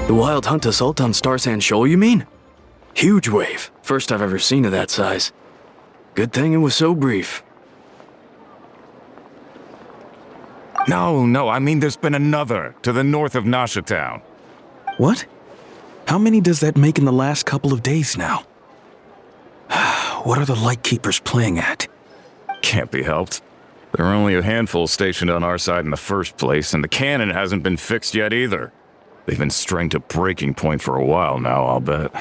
The Wild Hunt Assault on Star Sand Shoal, you mean? Huge wave. First I've ever seen of that size. Good thing it was so brief. No, I mean there's been another, to the north of Nasha Town. What? How many does that make in the last couple of days now? What are the Lightkeepers playing at? Can't be helped. There are only a handful stationed on our side in the first place, and the cannon hasn't been fixed yet either. They've been strained to breaking point for a while now, I'll bet.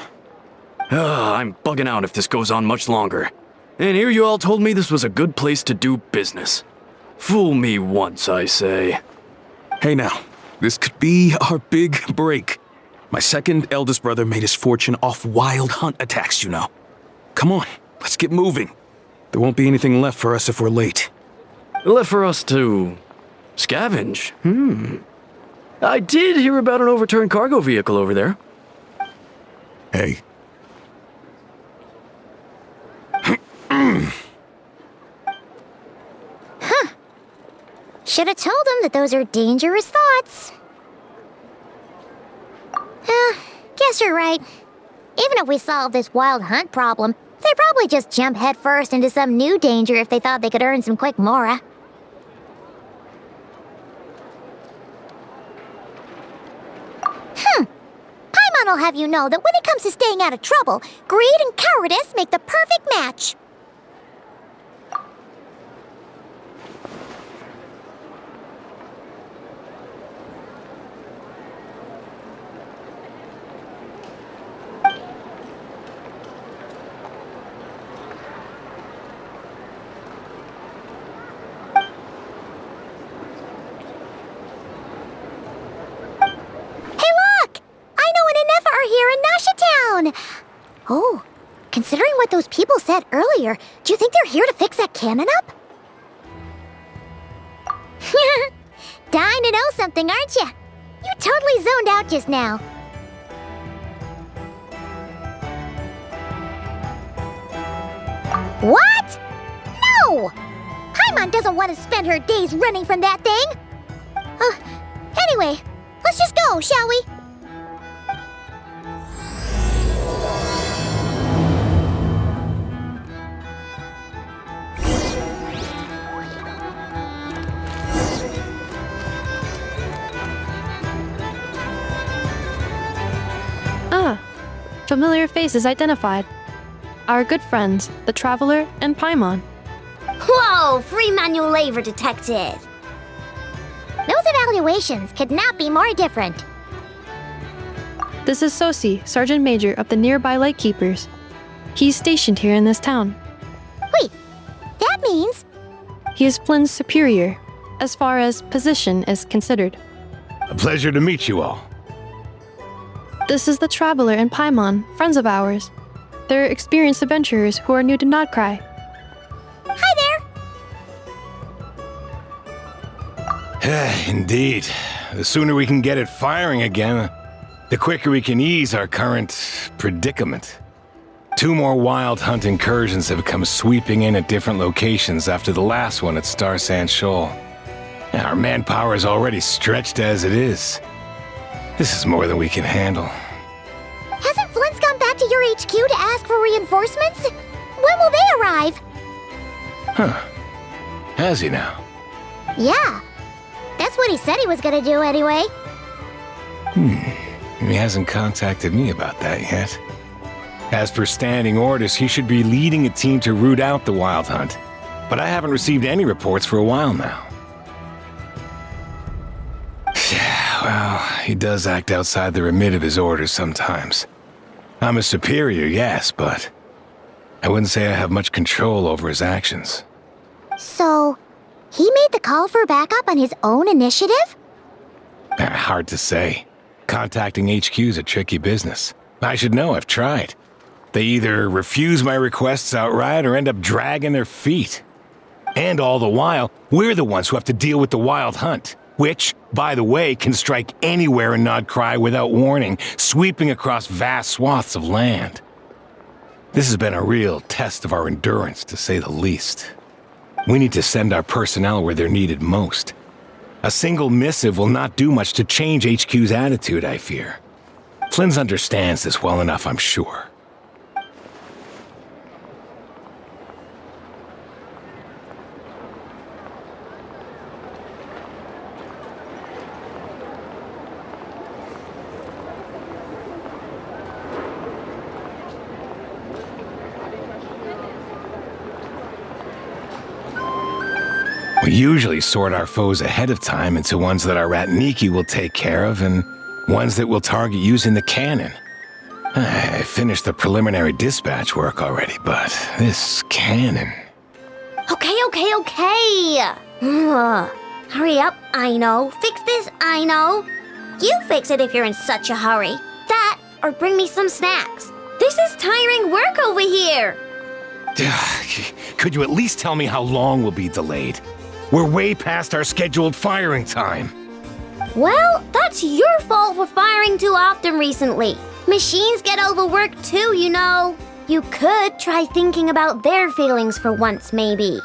I'm bugging out if this goes on much longer. And here you all told me this was a good place to do business. Fool me once, I say. Hey now, this could be our big break. My second eldest brother made his fortune off wild hunt attacks, you know. Come on, let's get moving. There won't be anything left for us if we're late. Left for us to scavenge? I did hear about an overturned cargo vehicle over there. Hey. Should have told him that those are dangerous thoughts. Guess you're right. Even if we solve this wild hunt problem, they'd probably just jump headfirst into some new danger if they thought they could earn some quick mora. Paimon will have you know that when it comes to staying out of trouble, greed and cowardice make the perfect match. Oh, considering what those people said earlier, do you think they're here to fix that cannon up? Dying to know something, aren't you? You totally zoned out just now. What? No! Paimon doesn't want to spend her days running from that thing. Anyway, let's just go, shall we? Familiar faces identified. Our good friends, the Traveler and Paimon. Whoa! Free manual labor detected! Those evaluations could not be more different. This is Sosi, Sergeant Major of the nearby Lightkeepers. He's stationed here in this town. Wait, that means... He is Flynn's superior, as far as position is considered. A pleasure to meet you all. This is the Traveler and Paimon, friends of ours. They're experienced adventurers who are new to Nodcry. Hi there! Indeed. The sooner we can get it firing again, the quicker we can ease our current predicament. 2 more wild hunt incursions have come sweeping in at different locations after the last one at Star Sand Shoal. Our manpower is already stretched as it is. This is more than we can handle. Hasn't Flint's gone back to your HQ to ask for reinforcements? When will they arrive? Huh. Has he now? Yeah. That's what he said he was gonna do anyway. He hasn't contacted me about that yet. As per standing orders, he should be leading a team to root out the wild hunt. But I haven't received any reports for a while now. Well, he does act outside the remit of his orders sometimes. I'm a superior, yes, but I wouldn't say I have much control over his actions. So, he made the call for backup on his own initiative? Hard to say. Contacting HQ's a tricky business. I should know, I've tried. They either refuse my requests outright or end up dragging their feet. And all the while, we're the ones who have to deal with the wild hunt, which, by the way, can strike anywhere in Nodcry without warning, sweeping across vast swaths of land. This has been a real test of our endurance, to say the least. We need to send our personnel where they're needed most. A single missive will not do much to change HQ's attitude, I fear. Flynn's understands this well enough, I'm sure. We usually sort our foes ahead of time into ones that our Ratniki will take care of and ones that we'll target using the cannon. I finished the preliminary dispatch work already, but this cannon... Okay. Hurry up, I know. Fix this, I know. You fix it if you're in such a hurry. That, or bring me some snacks. This is tiring work over here. Could you at least tell me how long we'll be delayed? We're way past our scheduled firing time. Well, that's your fault for firing too often recently. Machines get overworked too, you know. You could try thinking about their feelings for once, maybe.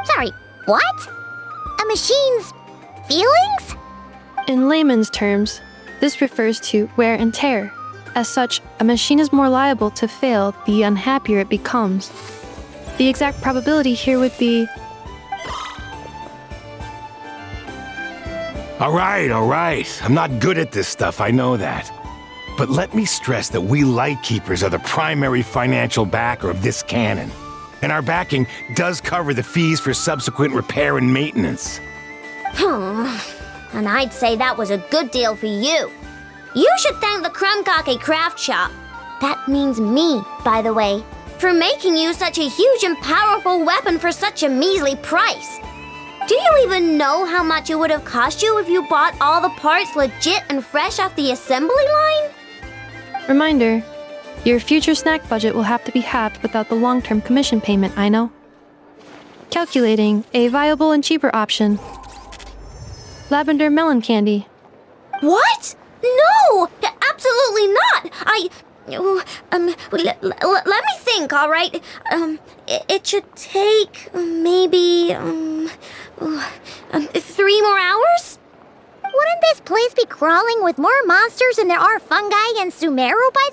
Sorry, what? A machine's feelings? In layman's terms, this refers to wear and tear. As such, a machine is more liable to fail the unhappier it becomes. The exact probability here would be... All right. I'm not good at this stuff, I know that. But let me stress that we Lightkeepers are the primary financial backer of this cannon. And our backing does cover the fees for subsequent repair and maintenance. And I'd say that was a good deal for you. You should thank the Krumkake Craft Shop. That means me, by the way, for making you such a huge and powerful weapon for such a measly price. Do you even know how much it would have cost you if you bought all the parts legit and fresh off the assembly line? Reminder, your future snack budget will have to be halved without the long-term commission payment, I know. Calculating a viable and cheaper option. Lavender melon candy. What? No! Absolutely not! Let me think, all right? It should take maybe 3 more hours? Wouldn't this place be crawling with more monsters than there are fungi in Sumeru by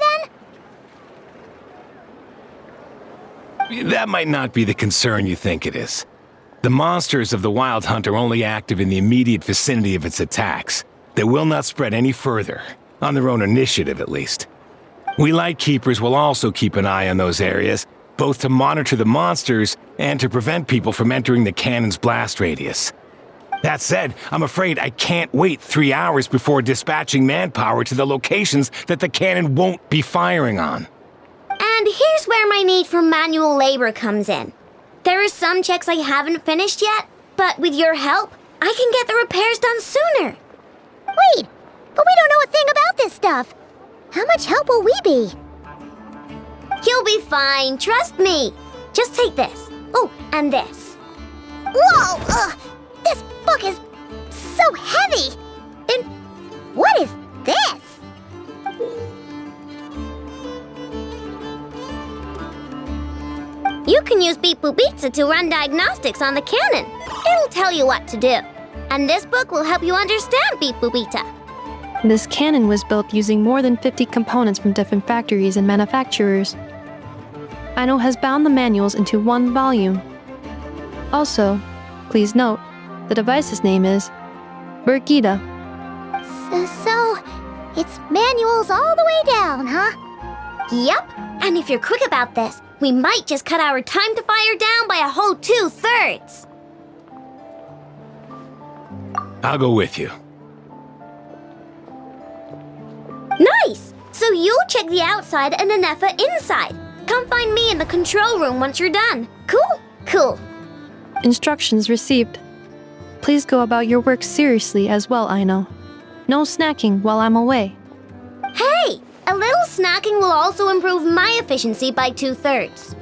then? That might not be the concern you think it is. The monsters of the Wild Hunt are only active in the immediate vicinity of its attacks. They will not spread any further, on their own initiative at least. We Lightkeepers will also keep an eye on those areas, both to monitor the monsters and to prevent people from entering the cannon's blast radius. That said, I'm afraid I can't wait 3 hours before dispatching manpower to the locations that the cannon won't be firing on. And here's where my need for manual labor comes in. There are some checks I haven't finished yet, but with your help, I can get the repairs done sooner. Wait, but we don't know a thing about this stuff. How much help will we be? You'll be fine, trust me. Just take this. Oh, and this. Whoa! This book is so heavy! And what is this? You can use Beep Boop Pizza to run diagnostics on the cannon. It'll tell you what to do. And this book will help you understand Beep Boop Pizza. This cannon was built using more than 50 components from different factories and manufacturers. Aino has bound the manuals into one volume. Also, please note, the device's name is Burkida. So, it's manuals all the way down, huh? Yep, and if you're quick about this, we might just cut our time to fire down by a whole 2/3. I'll go with you. Nice! So you'll check the outside and Anefa inside. Come find me in the control room once you're done. Cool? Cool. Instructions received. Please go about your work seriously as well, Aino. No snacking while I'm away. Hey! A little snacking will also improve my efficiency by 2/3.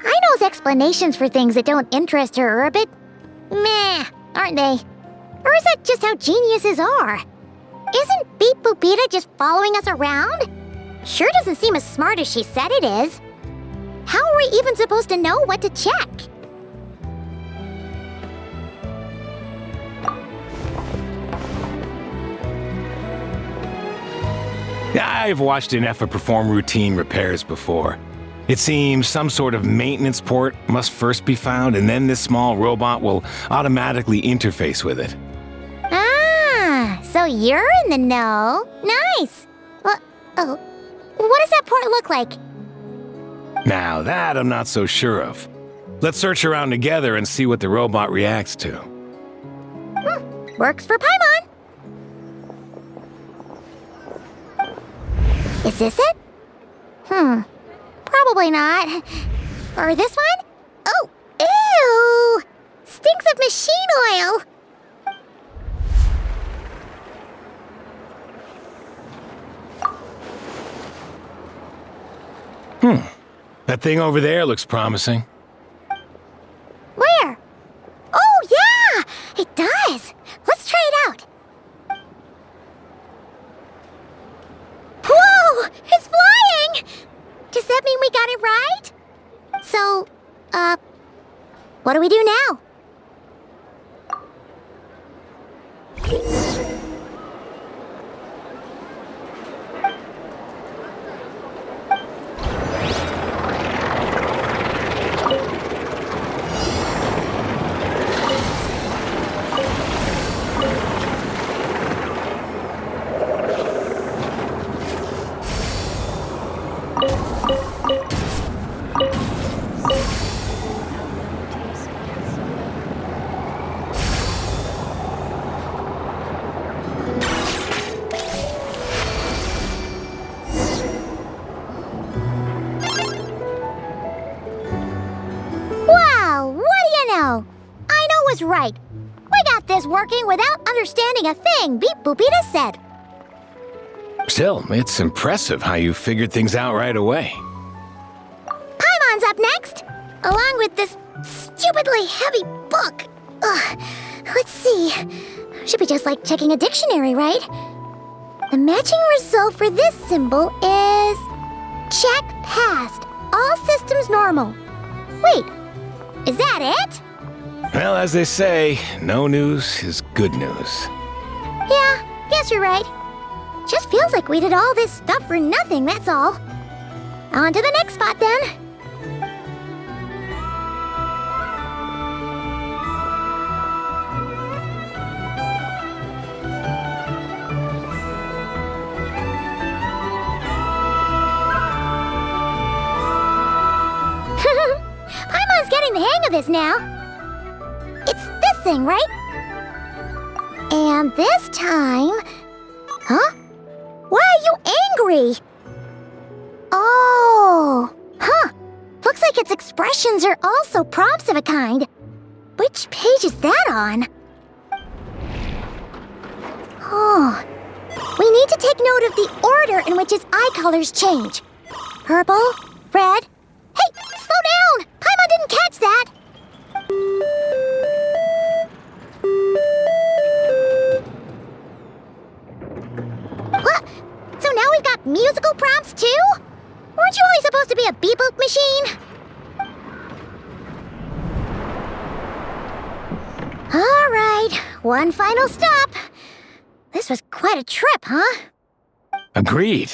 Aino's explanations for things that don't interest her are a bit meh, aren't they? Or is that just how geniuses are? Isn't Beep Boopita just following us around? Sure doesn't seem as smart as she said it is. How are we even supposed to know what to check? I've watched an EFA perform routine repairs before. It seems some sort of maintenance port must first be found, and then this small robot will automatically interface with it. Ah, so you're in the know. Nice. What does that port look like? Now that I'm not so sure of. Let's search around together and see what the robot reacts to. Works for Paimon. Is this it? Probably not. Or this one? Oh, ew! Stinks of machine oil! That thing over there looks promising. Where? Oh, yeah! It does! Let's try it out. Whoa! It's flying! Does that mean we got it right? So, what do we do now? Was right. We got this working without understanding a thing Beep Boopita said. Still, it's impressive how you figured things out right away. Paimon's up next, along with this stupidly heavy book. Ugh. Let's see. Should be just like checking a dictionary, right? The matching result for this symbol is... check passed. All systems normal. Wait, is that it? Well, as they say, no news is good news. Yeah, guess you're right. Just feels like we did all this stuff for nothing, that's all. On to the next spot, then. Paimon's getting the hang of this now. It's this thing, right? And this time... Huh? Why are you angry? Oh! Huh. Looks like its expressions are also prompts of a kind. Which page is that on? Oh. We need to take note of the order in which its eye colors change. Purple, red... Hey! Slow down! Paimon didn't catch that! What? So now we've got musical prompts too? Weren't you only supposed to be a beep-boop machine? All right, one final stop. This was quite a trip, huh? Agreed.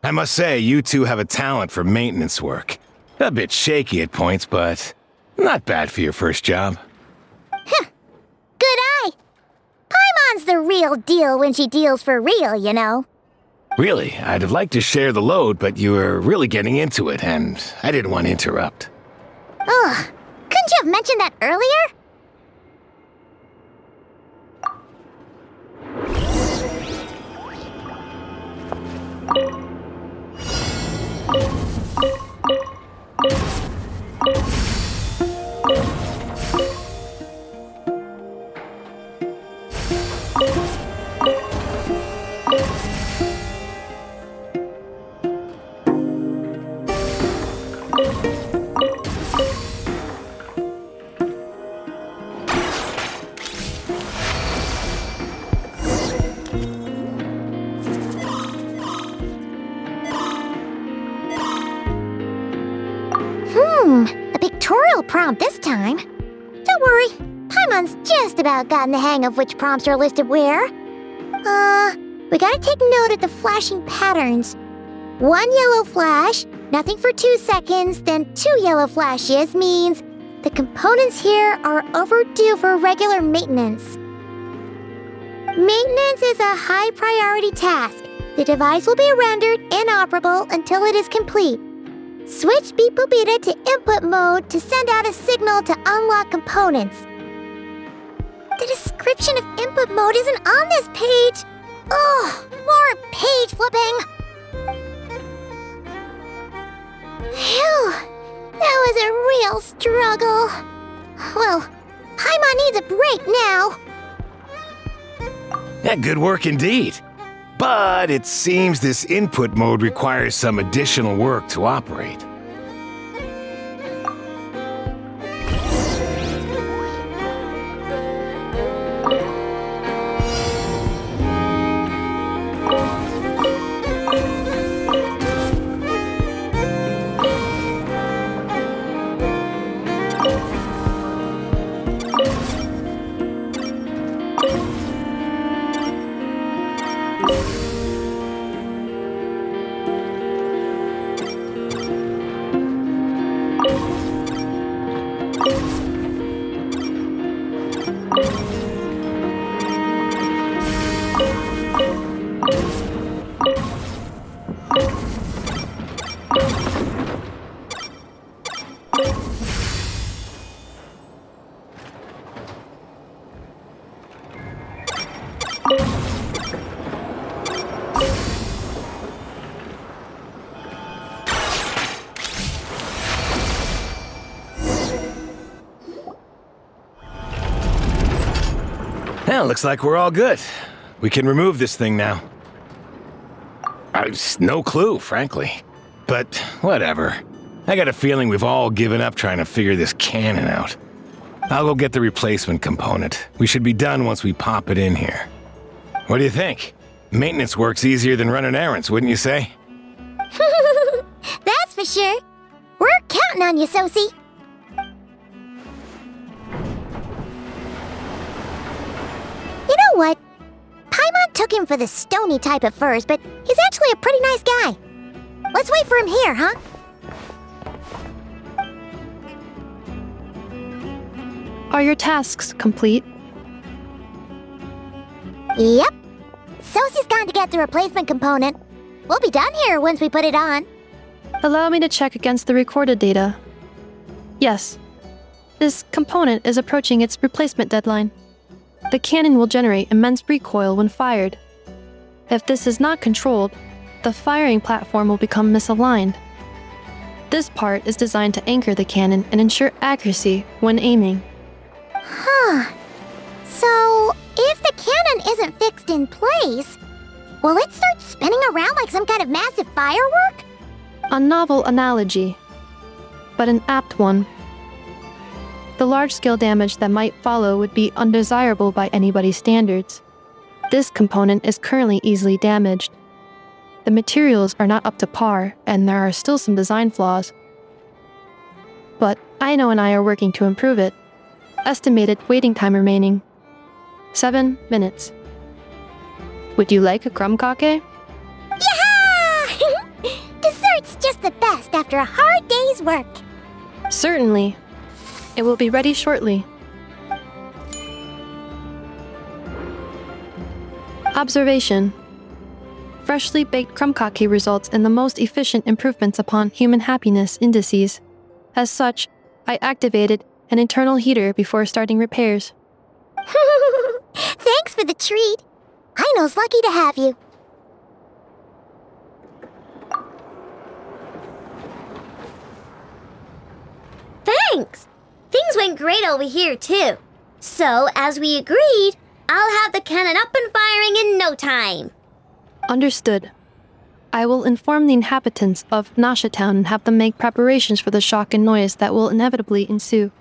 I must say, you two have a talent for maintenance work. A bit shaky at points, but not bad for your first job. Huh. Good eye. Paimon's the real deal when she deals for real, you know. Really, I'd have liked to share the load, but you were really getting into it, and I didn't want to interrupt. Ugh. Couldn't you have mentioned that earlier? A pictorial prompt this time. Don't worry, Paimon's just about gotten the hang of which prompts are listed where. We gotta take note of the flashing patterns. 1 yellow flash, nothing for 2 seconds, then 2 yellow flashes means the components here are overdue for regular maintenance. Maintenance is a high priority task. The device will be rendered inoperable until it is complete. Switch Beep Boopita to input mode to send out a signal to unlock components. The description of input mode isn't on this page. Ugh, more page flipping. Phew, that was a real struggle. Well, Paimon needs a break now. Yeah, good work indeed. But it seems this input mode requires some additional work to operate. Well, looks like we're all good. We can remove this thing now. I've no clue, frankly. But whatever. I got a feeling we've all given up trying to figure this cannon out. I'll go get the replacement component. We should be done once we pop it in here. What do you think? Maintenance work's easier than running errands, wouldn't you say? That's for sure. We're counting on you, Sosie. You know what? Paimon took him for the stony type at first, but he's actually a pretty nice guy. Let's wait for him here, huh? Are your tasks complete? Yep. Sosie's gone to get the replacement component. We'll be done here once we put it on. Allow me to check against the recorded data. Yes. This component is approaching its replacement deadline. The cannon will generate immense recoil when fired. If this is not controlled, the firing platform will become misaligned. This part is designed to anchor the cannon and ensure accuracy when aiming. Huh. So, if the cannon isn't fixed in place, will it start spinning around like some kind of massive firework? A novel analogy, but an apt one. The large-scale damage that might follow would be undesirable by anybody's standards. This component is currently easily damaged. The materials are not up to par, and there are still some design flaws. But Aino and I are working to improve it. Estimated waiting time remaining: 7 minutes. Would you like a crumb cake? Yeah! Dessert's just the best after a hard day's work. Certainly. It will be ready shortly. Observation. Freshly baked crumb cake results in the most efficient improvements upon human happiness indices. As such, I activated an internal heater before starting repairs. Thanks for the treat. Aino's lucky to have you. Thanks! Things went great over here, too. So, as we agreed, I'll have the cannon up and firing in no time. Understood. I will inform the inhabitants of Nasha Town and have them make preparations for the shock and noise that will inevitably ensue.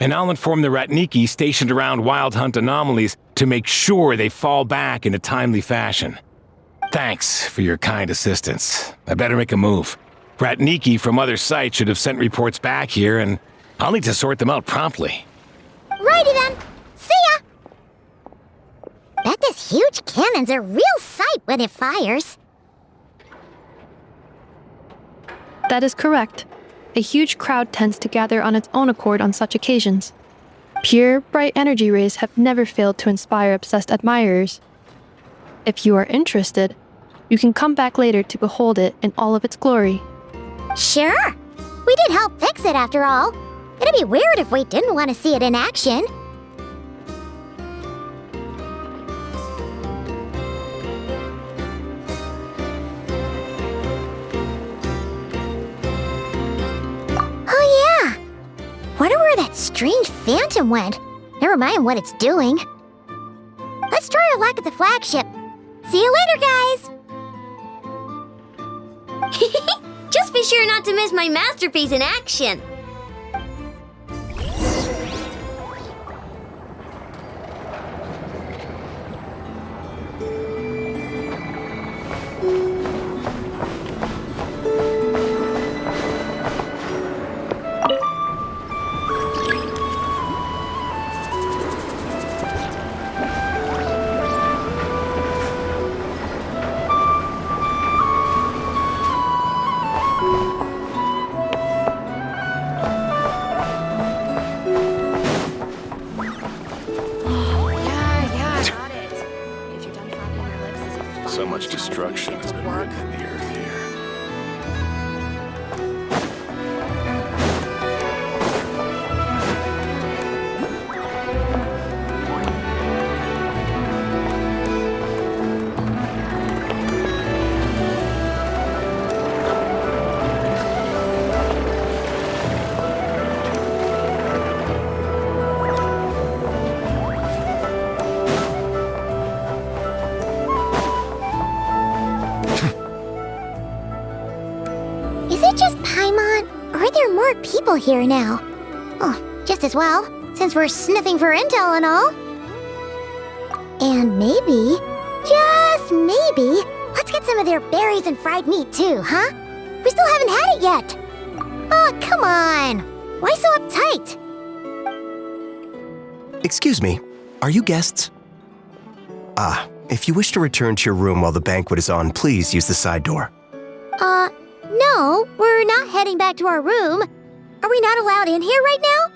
And I'll inform the Ratniki stationed around Wild Hunt anomalies to make sure they fall back in a timely fashion. Thanks for your kind assistance. I better make a move. Ratniki from other sites should have sent reports back here, and I'll need to sort them out promptly. Righty then. See ya! Bet this huge cannon's a real sight when it fires. That is correct. A huge crowd tends to gather on its own accord on such occasions. Pure, bright energy rays have never failed to inspire obsessed admirers. If you are interested, you can come back later to behold it in all of its glory. Sure. We did help fix it after all. It'd be weird if we didn't want to see it in action. Oh yeah. Wonder where that strange phantom went. Never mind what it's doing. Let's try our luck at the flagship. See you later, guys! Just be sure not to miss my masterpiece in action. So much destruction has been written in the earth here. Is it just Paimon, or are there more people here now? Oh, just as well, since we're sniffing for intel and all. And maybe, just maybe, let's get some of their berries and fried meat too, huh? We still haven't had it yet. Oh, come on. Why so uptight? Excuse me, are you guests? If you wish to return to your room while the banquet is on, please use the side door. No, we're not heading back to our room. Are we not allowed in here right now?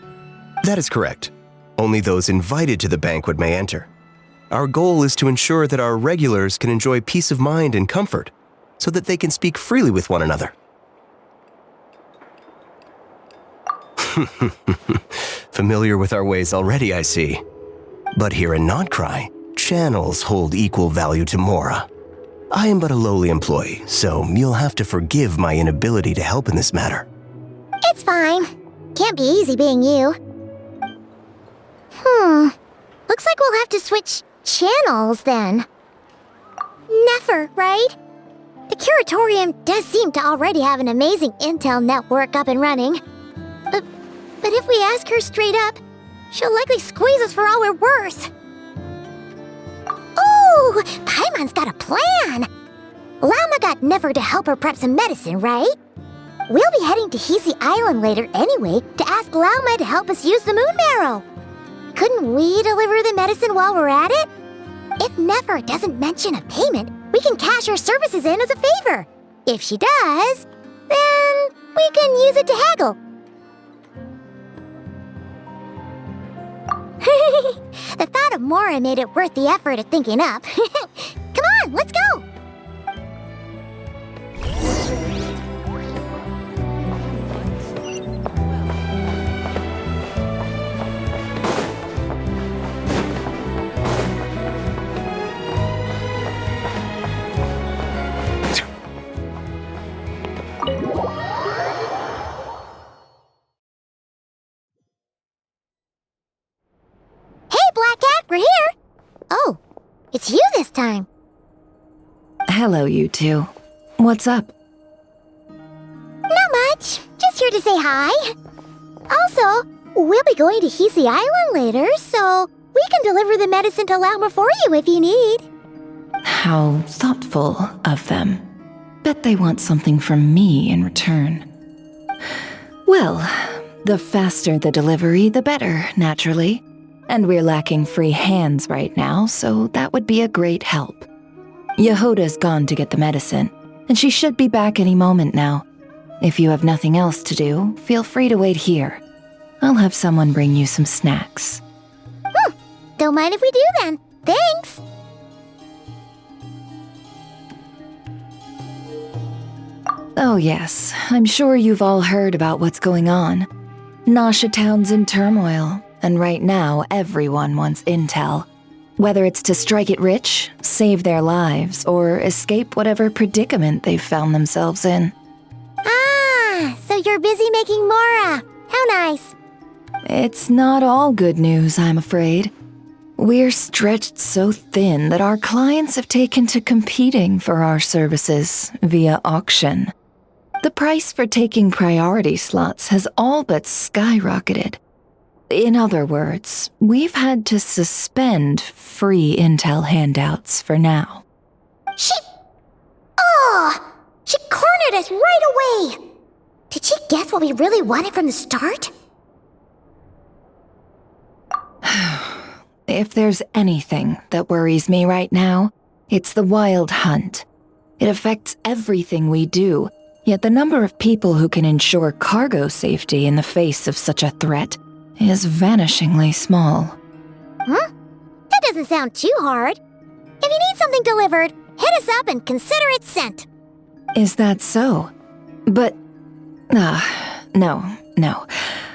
That is correct. Only those invited to the banquet may enter. Our goal is to ensure that our regulars can enjoy peace of mind and comfort, so that they can speak freely with one another. Familiar with our ways already, I see. But here in Notcry, channels hold equal value to Mora. I am but a lowly employee, so you'll have to forgive my inability to help in this matter. It's fine. Can't be easy being you. Looks like we'll have to switch channels then. Never, right? The Curatorium does seem to already have an amazing intel network up and running. But if we ask her straight up, she'll likely squeeze us for all we're worth. Ooh, Paimon's got a plan! Lauma got Nefer to help her prep some medicine, right? We'll be heading to Hisi Island later anyway to ask Lauma to help us use the moon marrow. Couldn't we deliver the medicine while we're at it? If Nefer doesn't mention a payment, we can cash our services in as a favor. If she does, then we can use it to haggle. The thought of Mora made it worth the effort of thinking up. Come on, let's go! Black Cat, we're here! Oh, it's you this time. Hello, you two. What's up? Not much. Just here to say hi. Also, we'll be going to Hisi Island later, so we can deliver the medicine to Lauma for you if you need. How thoughtful of them. Bet they want something from me in return. Well, the faster the delivery, the better, naturally. And we're lacking free hands right now, so that would be a great help. Yehoda's gone to get the medicine, and she should be back any moment now. If you have nothing else to do, feel free to wait here. I'll have someone bring you some snacks. Don't mind if we do then. Thanks! Oh yes, I'm sure you've all heard about what's going on. Nasha Town's in turmoil, and right now everyone wants intel. Whether it's to strike it rich, save their lives, or escape whatever predicament they've found themselves in. Ah, so you're busy making Mora. How nice. It's not all good news, I'm afraid. We're stretched so thin that our clients have taken to competing for our services via auction. The price for taking priority slots has all but skyrocketed. In other words, we've had to suspend free intel handouts for now. She cornered us right away! Did she guess what we really wanted from the start? If there's anything that worries me right now, it's the wild hunt. It affects everything we do, yet the number of people who can ensure cargo safety in the face of such a threat is vanishingly small. That doesn't sound too hard. If you need something delivered, hit us up and consider it sent. Is that so? But... no.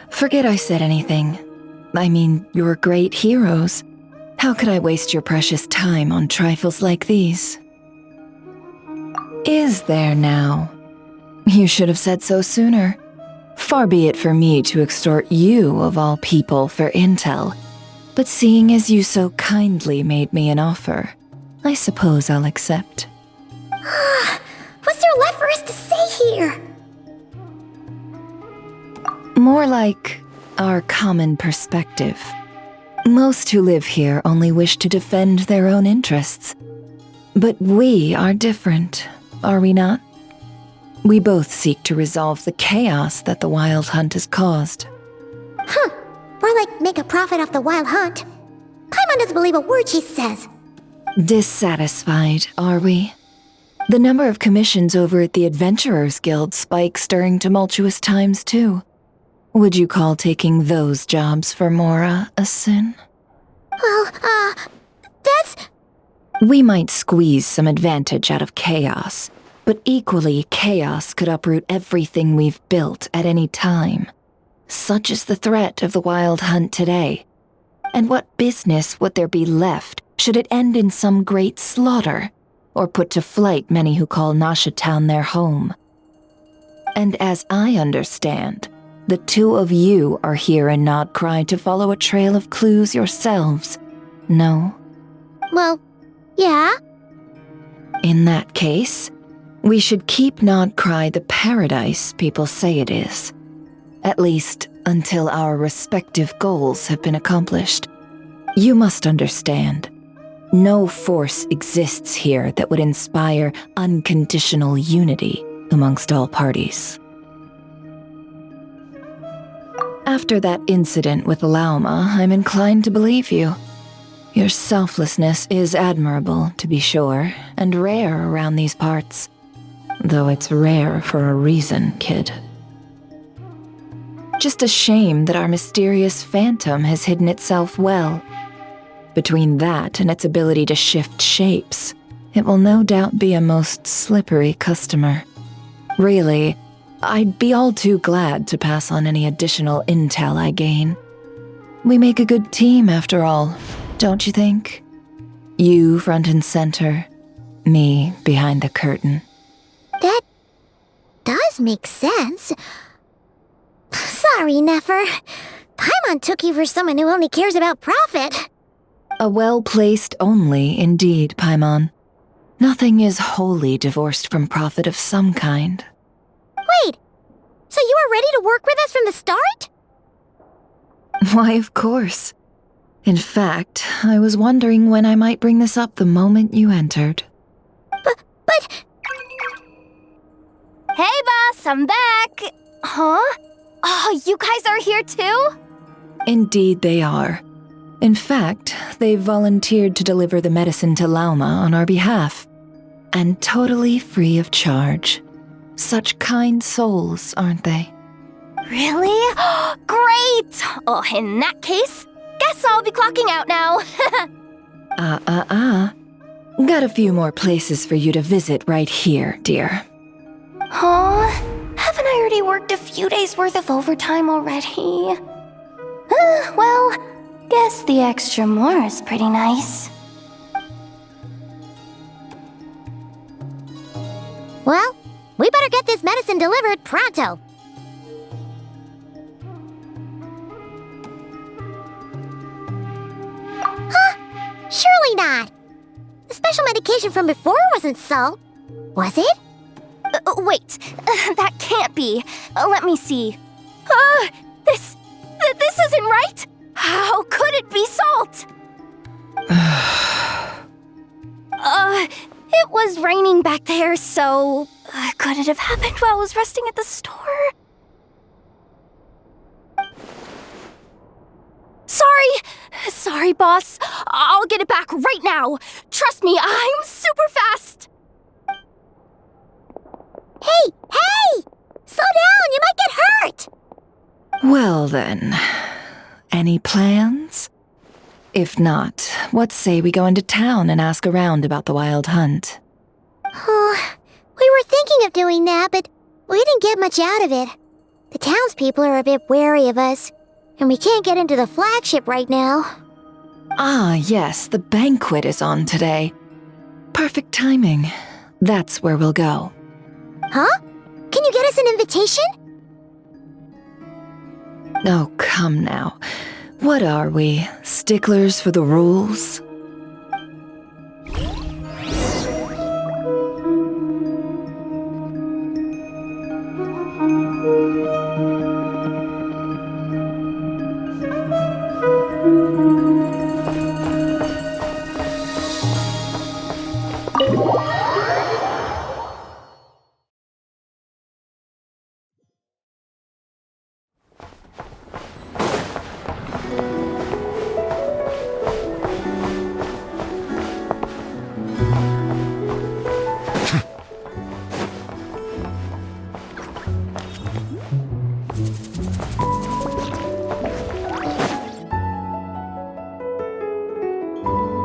Forget I said anything. I mean, you're great heroes. How could I waste your precious time on trifles like these? Is there now? You should have said so sooner. Far be it for me to extort you, of all people, for intel. But seeing as you so kindly made me an offer, I suppose I'll accept. What's there left for us to say here? More like our common perspective. Most who live here only wish to defend their own interests. But we are different, are we not? We both seek to resolve the chaos that the Wild Hunt has caused. More like make a profit off the Wild Hunt. Paimon doesn't believe a word she says. Dissatisfied, are we? The number of commissions over at the Adventurers Guild spikes during tumultuous times, too. Would you call taking those jobs for Mora a sin? Well, that's... We might squeeze some advantage out of chaos, but equally, chaos could uproot everything we've built at any time. Such is the threat of the Wild Hunt today. And what business would there be left should it end in some great slaughter, or put to flight many who call Nasha Town their home? And as I understand, the two of you are here in Nodcry to follow a trail of clues yourselves, no? Well, yeah. In that case, we should keep Nodcry the paradise people say it is. At least, until our respective goals have been accomplished. You must understand, no force exists here that would inspire unconditional unity amongst all parties. After that incident with Lauma, I'm inclined to believe you. Your selflessness is admirable, to be sure, and rare around these parts. Though it's rare for a reason, kid. Just a shame that our mysterious phantom has hidden itself well. Between that and its ability to shift shapes, it will no doubt be a most slippery customer. Really, I'd be all too glad to pass on any additional intel I gain. We make a good team, after all, don't you think? You front and center, me behind the curtain. That does make sense. Sorry, Nefer. Paimon took you for someone who only cares about profit. A well-placed only, indeed, Paimon. Nothing is wholly divorced from profit of some kind. Wait, so you were ready to work with us from the start? Why, of course. In fact, I was wondering when I might bring this up the moment you entered. But... Hey, boss, I'm back! Huh? Oh, you guys are here too? Indeed they are. In fact, they've volunteered to deliver the medicine to Lauma on our behalf. And totally free of charge. Such kind souls, aren't they? Really? Great! Oh, in that case, guess I'll be clocking out now. Got a few more places for you to visit right here, dear. Huh? Haven't I already worked a few days' worth of overtime already? Well, guess the extra more is pretty nice. Well, we better get this medicine delivered pronto. Huh? Surely not. The special medication from before wasn't salt, was it? Wait, that can't be. Let me see. This isn't right. How could it be salt? It was raining back there, so could it have happened while I was resting at the store? Sorry, boss. I'll get it back right now. Trust me, I'm super fast. Hey! Slow down, you might get hurt! Well then, any plans? If not, what say we go into town and ask around about the wild hunt? Oh, we were thinking of doing that, but we didn't get much out of it. The townspeople are a bit wary of us, and we can't get into the flagship right now. Ah, yes, the banquet is on today. Perfect timing. That's where we'll go. Huh? Can you get us an invitation? Oh, come now. What are we, sticklers for the rules?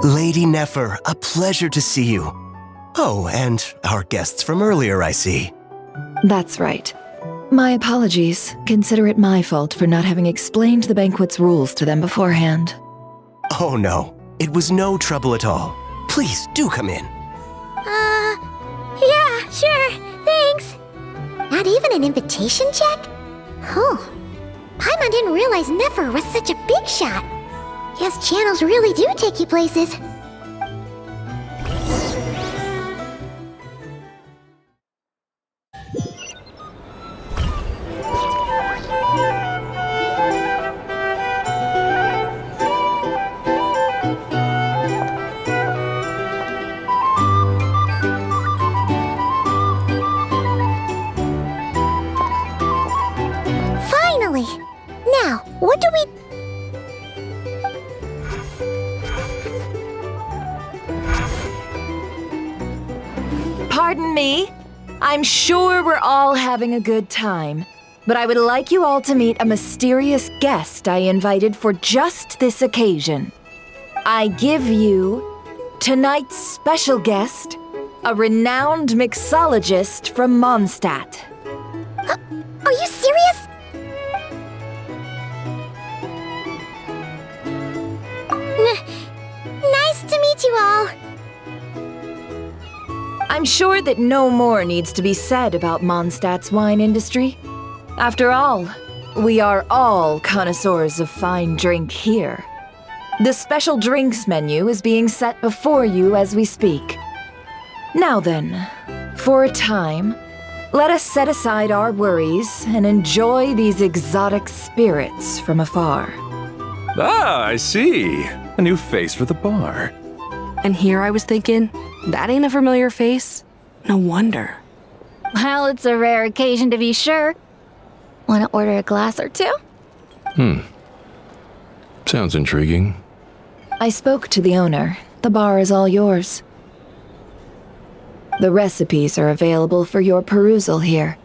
Lady Nefer, a pleasure to see you. Oh, and our guests from earlier, I see. That's right. My apologies. Consider it my fault for not having explained the banquet's rules to them beforehand. Oh no, it was no trouble at all. Please, do come in. Yeah, sure, thanks. Not even an invitation check? Oh, Paimon didn't realize Nefer was such a big shot. Yes, channels really do take you places. Finally! Now, what do we... Pardon me? I'm sure we're all having a good time, but I would like you all to meet a mysterious guest I invited for just this occasion. I give you tonight's special guest, a renowned mixologist from Mondstadt. Are you serious? Nice to meet you all. I'm sure that no more needs to be said about Mondstadt's wine industry. After all, we are all connoisseurs of fine drink here. The special drinks menu is being set before you as we speak. Now then, for a time, let us set aside our worries and enjoy these exotic spirits from afar. Ah, I see. A new face for the bar. And here I was thinking, that ain't a familiar face. No wonder. Well, it's a rare occasion to be sure. Want to order a glass or two? Sounds intriguing. I spoke to the owner. The bar is all yours. The recipes are available for your perusal here.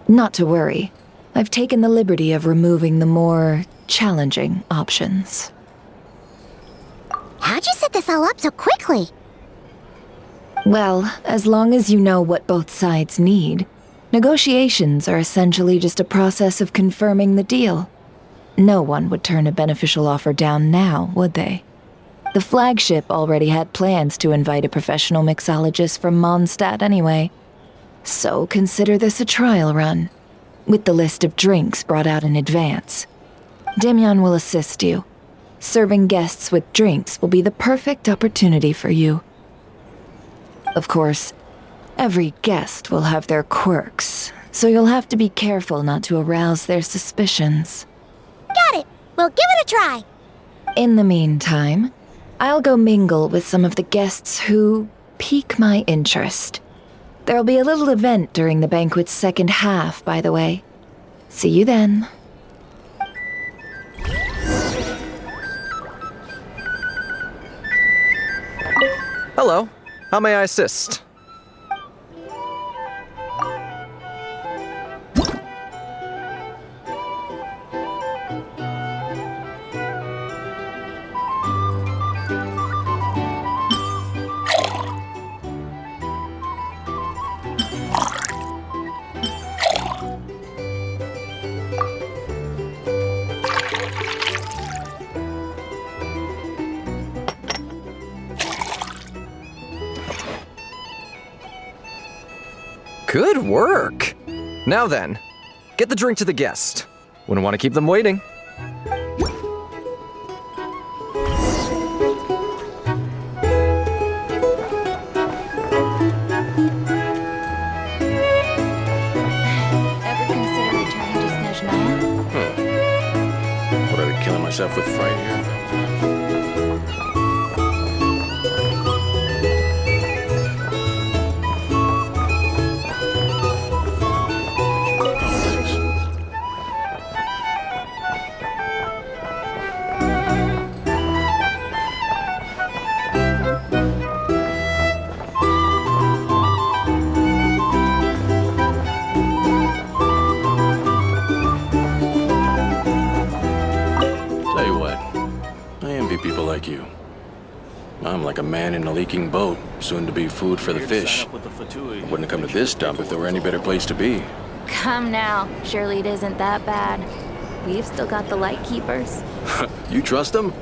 Not to worry. I've taken the liberty of removing the more challenging options. How'd you set this all up so quickly? Well, as long as you know what both sides need, negotiations are essentially just a process of confirming the deal. No one would turn a beneficial offer down now, would they? The flagship already had plans to invite a professional mixologist from Mondstadt anyway. So consider this a trial run, with the list of drinks brought out in advance. Demyon will assist you. Serving guests with drinks will be the perfect opportunity for you. Of course, every guest will have their quirks, so you'll have to be careful not to arouse their suspicions. Got it. We'll give it a try. In the meantime, I'll go mingle with some of the guests who pique my interest. There'll be a little event during the banquet's second half, by the way. See you then. Hello. How may I assist? Good work! Now then, get the drink to the guest. Wouldn't want to keep them waiting. Ever consider returning to Snezhnaya? What, are we killing myself with fright here? People like you. I'm like a man in a leaking boat, soon to be food for the fish. I wouldn't have come to this dump if there were any better place to be. Come now. Surely it isn't that bad. We've still got the light keepers. You trust them?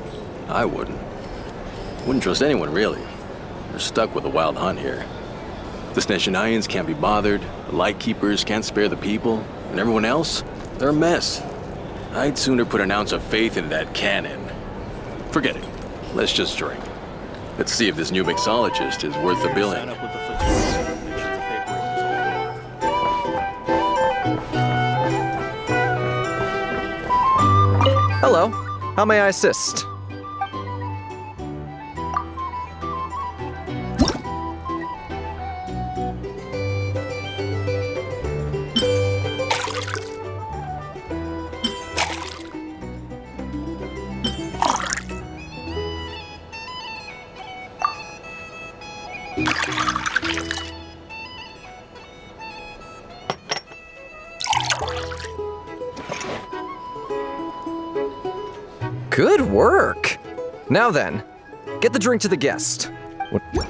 I wouldn't. Wouldn't trust anyone, really. They're stuck with the wild hunt here. The Snezhnayans can't be bothered, the light keepers can't spare the people, and everyone else, they're a mess. I'd sooner put an ounce of faith in that cannon. Forget it. Let's just drink. Let's see if this new mixologist is worth the billing. Hello. How may I assist? Good work! Now then, get the drink to the guest. What? I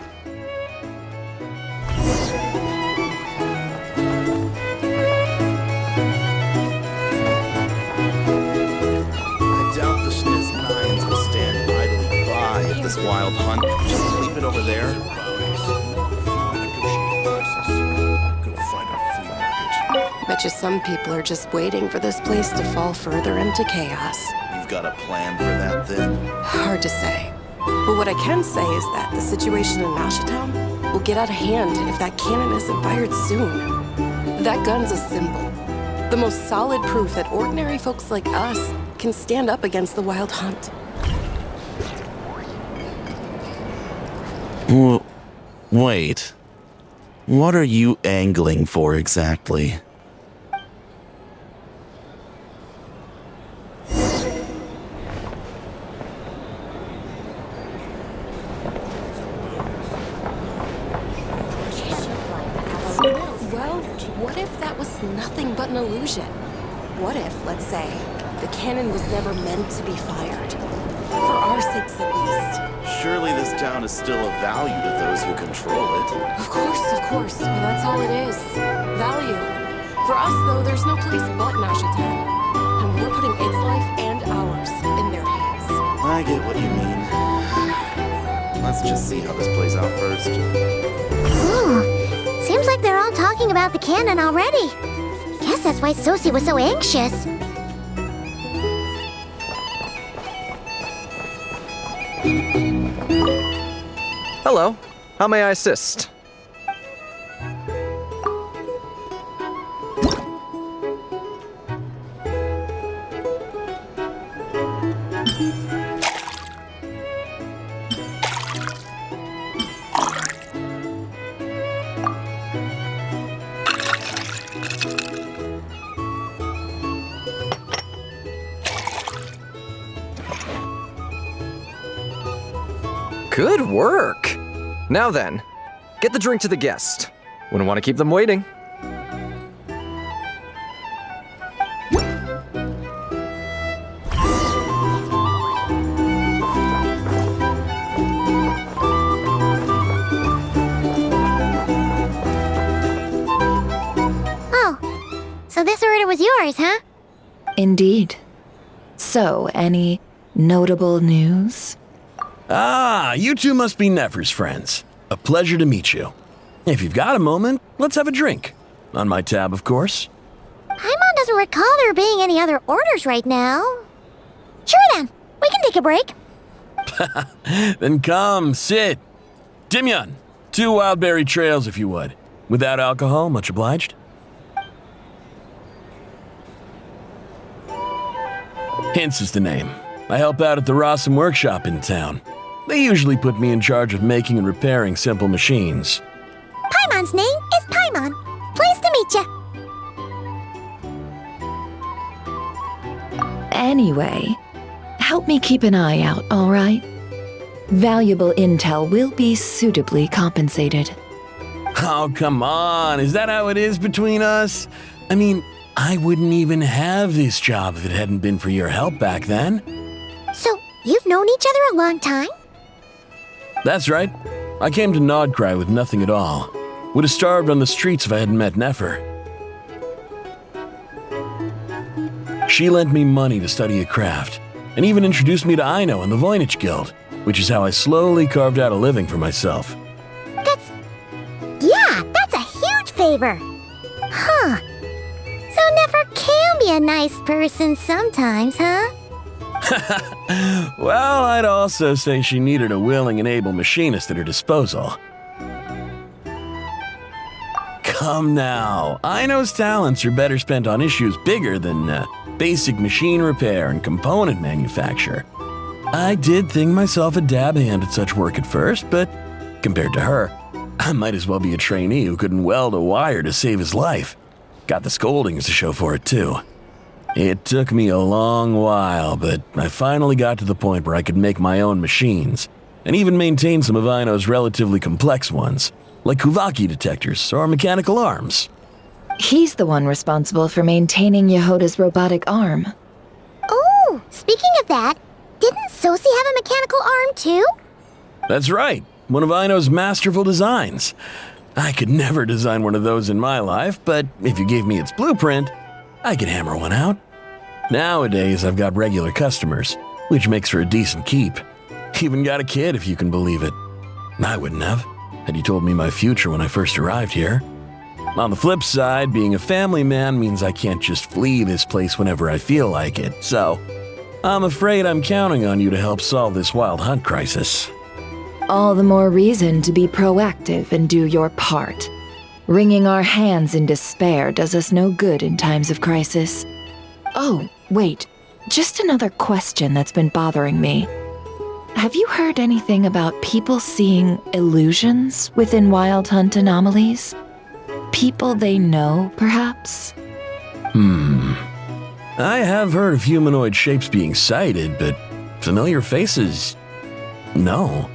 doubt the Snezhnayans will stand idly by if this wild hunt. Just leave it over there. Bet you some people are just waiting for this place to fall further into chaos. You've got a plan for that, then? Hard to say. But what I can say is that the situation in Mashatown will get out of hand if that cannon isn't fired soon. That gun's a symbol. The most solid proof that ordinary folks like us can stand up against the wild hunt. Wait. What are you angling for exactly? Well, what if that was nothing but an illusion? What if, let's say, the cannon was never meant to be fired? For our sakes, at least. Surely this town is still of value to those who control it. Of course. Well, that's all it is. Value. For us, though, there's no place but Nashatown. And we're putting its life and ours in their hands. I get what you mean. Let's just see how this plays out first. Ooh, seems like they're all talking about the cannon already. Guess that's why Sosie was so anxious. Hello. How may I assist? Good work! Now then, get the drink to the guest. Wouldn't want to keep them waiting. Oh, so this order was yours, huh? Indeed. So, any notable news? Ah, you two must be Nefer's friends. A pleasure to meet you. If you've got a moment, let's have a drink. On my tab, of course. Paimon doesn't recall there being any other orders right now. Sure then, we can take a break. Then come, sit. Dimyon, 2 wildberry trails if you would. Without alcohol, much obliged. Hints is the name. I help out at the Rossum workshop in town. They usually put me in charge of making and repairing simple machines. Paimon's name is Paimon. Pleased to meet you. Anyway, help me keep an eye out, all right? Valuable intel will be suitably compensated. Oh, come on. Is that how it is between us? I mean, I wouldn't even have this job if it hadn't been for your help back then. So, you've known each other a long time? That's right. I came to Nodcry with nothing at all. Would have starved on the streets if I hadn't met Nefer. She lent me money to study a craft, and even introduced me to Aino and the Voynich Guild, which is how I slowly carved out a living for myself. That's a huge favor. Huh. So Nefer can be a nice person sometimes, huh? Well, I'd also say she needed a willing and able machinist at her disposal. Come now, Aino's talents are better spent on issues bigger than basic machine repair and component manufacture. I did think myself a dab hand at such work at first, but compared to her, I might as well be a trainee who couldn't weld a wire to save his life. Got the scoldings to show for it, too. It took me a long while, but I finally got to the point where I could make my own machines, and even maintain some of Aino's relatively complex ones, like Kuvaki detectors or mechanical arms. He's the one responsible for maintaining Yehoda's robotic arm. Oh, speaking of that, didn't Sosie have a mechanical arm too? That's right, one of Aino's masterful designs. I could never design one of those in my life, but if you gave me its blueprint, I could hammer one out. Nowadays, I've got regular customers, which makes for a decent keep. Even got a kid, if you can believe it. I wouldn't have, had you told me my future when I first arrived here. On the flip side, being a family man means I can't just flee this place whenever I feel like it, so I'm afraid I'm counting on you to help solve this wild hunt crisis. All the more reason to be proactive and do your part. Wringing our hands in despair does us no good in times of crisis. Oh, wait, just another question that's been bothering me. Have you heard anything about people seeing illusions within Wild Hunt anomalies? People they know, perhaps? I have heard of humanoid shapes being sighted, but familiar faces? No.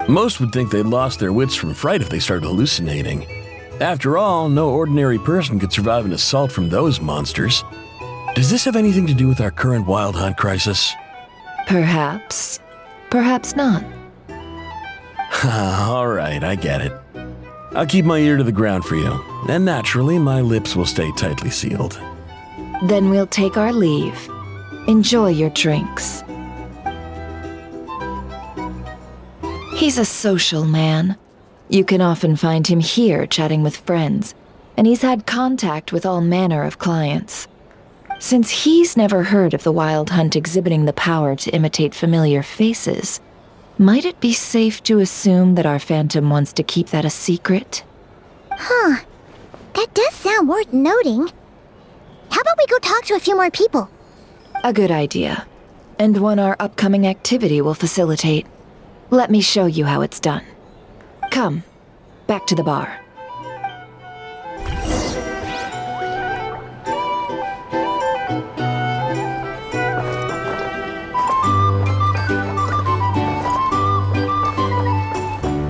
Most would think they'd lost their wits from fright if they started hallucinating. After all, no ordinary person could survive an assault from those monsters. Does this have anything to do with our current Wild Hunt crisis? Perhaps. Perhaps not. All right, I get it. I'll keep my ear to the ground for you, and naturally, my lips will stay tightly sealed. Then we'll take our leave. Enjoy your drinks. He's a social man. You can often find him here chatting with friends, and he's had contact with all manner of clients. Since he's never heard of the Wild Hunt exhibiting the power to imitate familiar faces, might it be safe to assume that our Phantom wants to keep that a secret? Huh. That does sound worth noting. How about we go talk to a few more people? A good idea. And one our upcoming activity will facilitate. Let me show you how it's done. Come, back to the bar.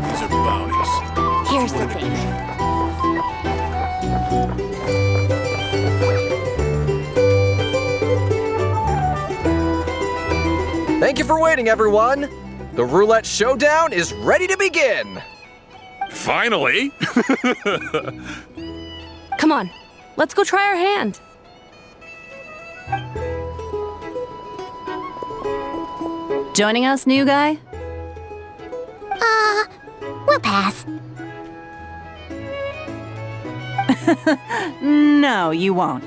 These are bounties. Here's the thing. Thank you for waiting, everyone. The roulette showdown is ready to begin. Finally! Come on, let's go try our hand. Joining us, new guy? We'll pass. No, you won't.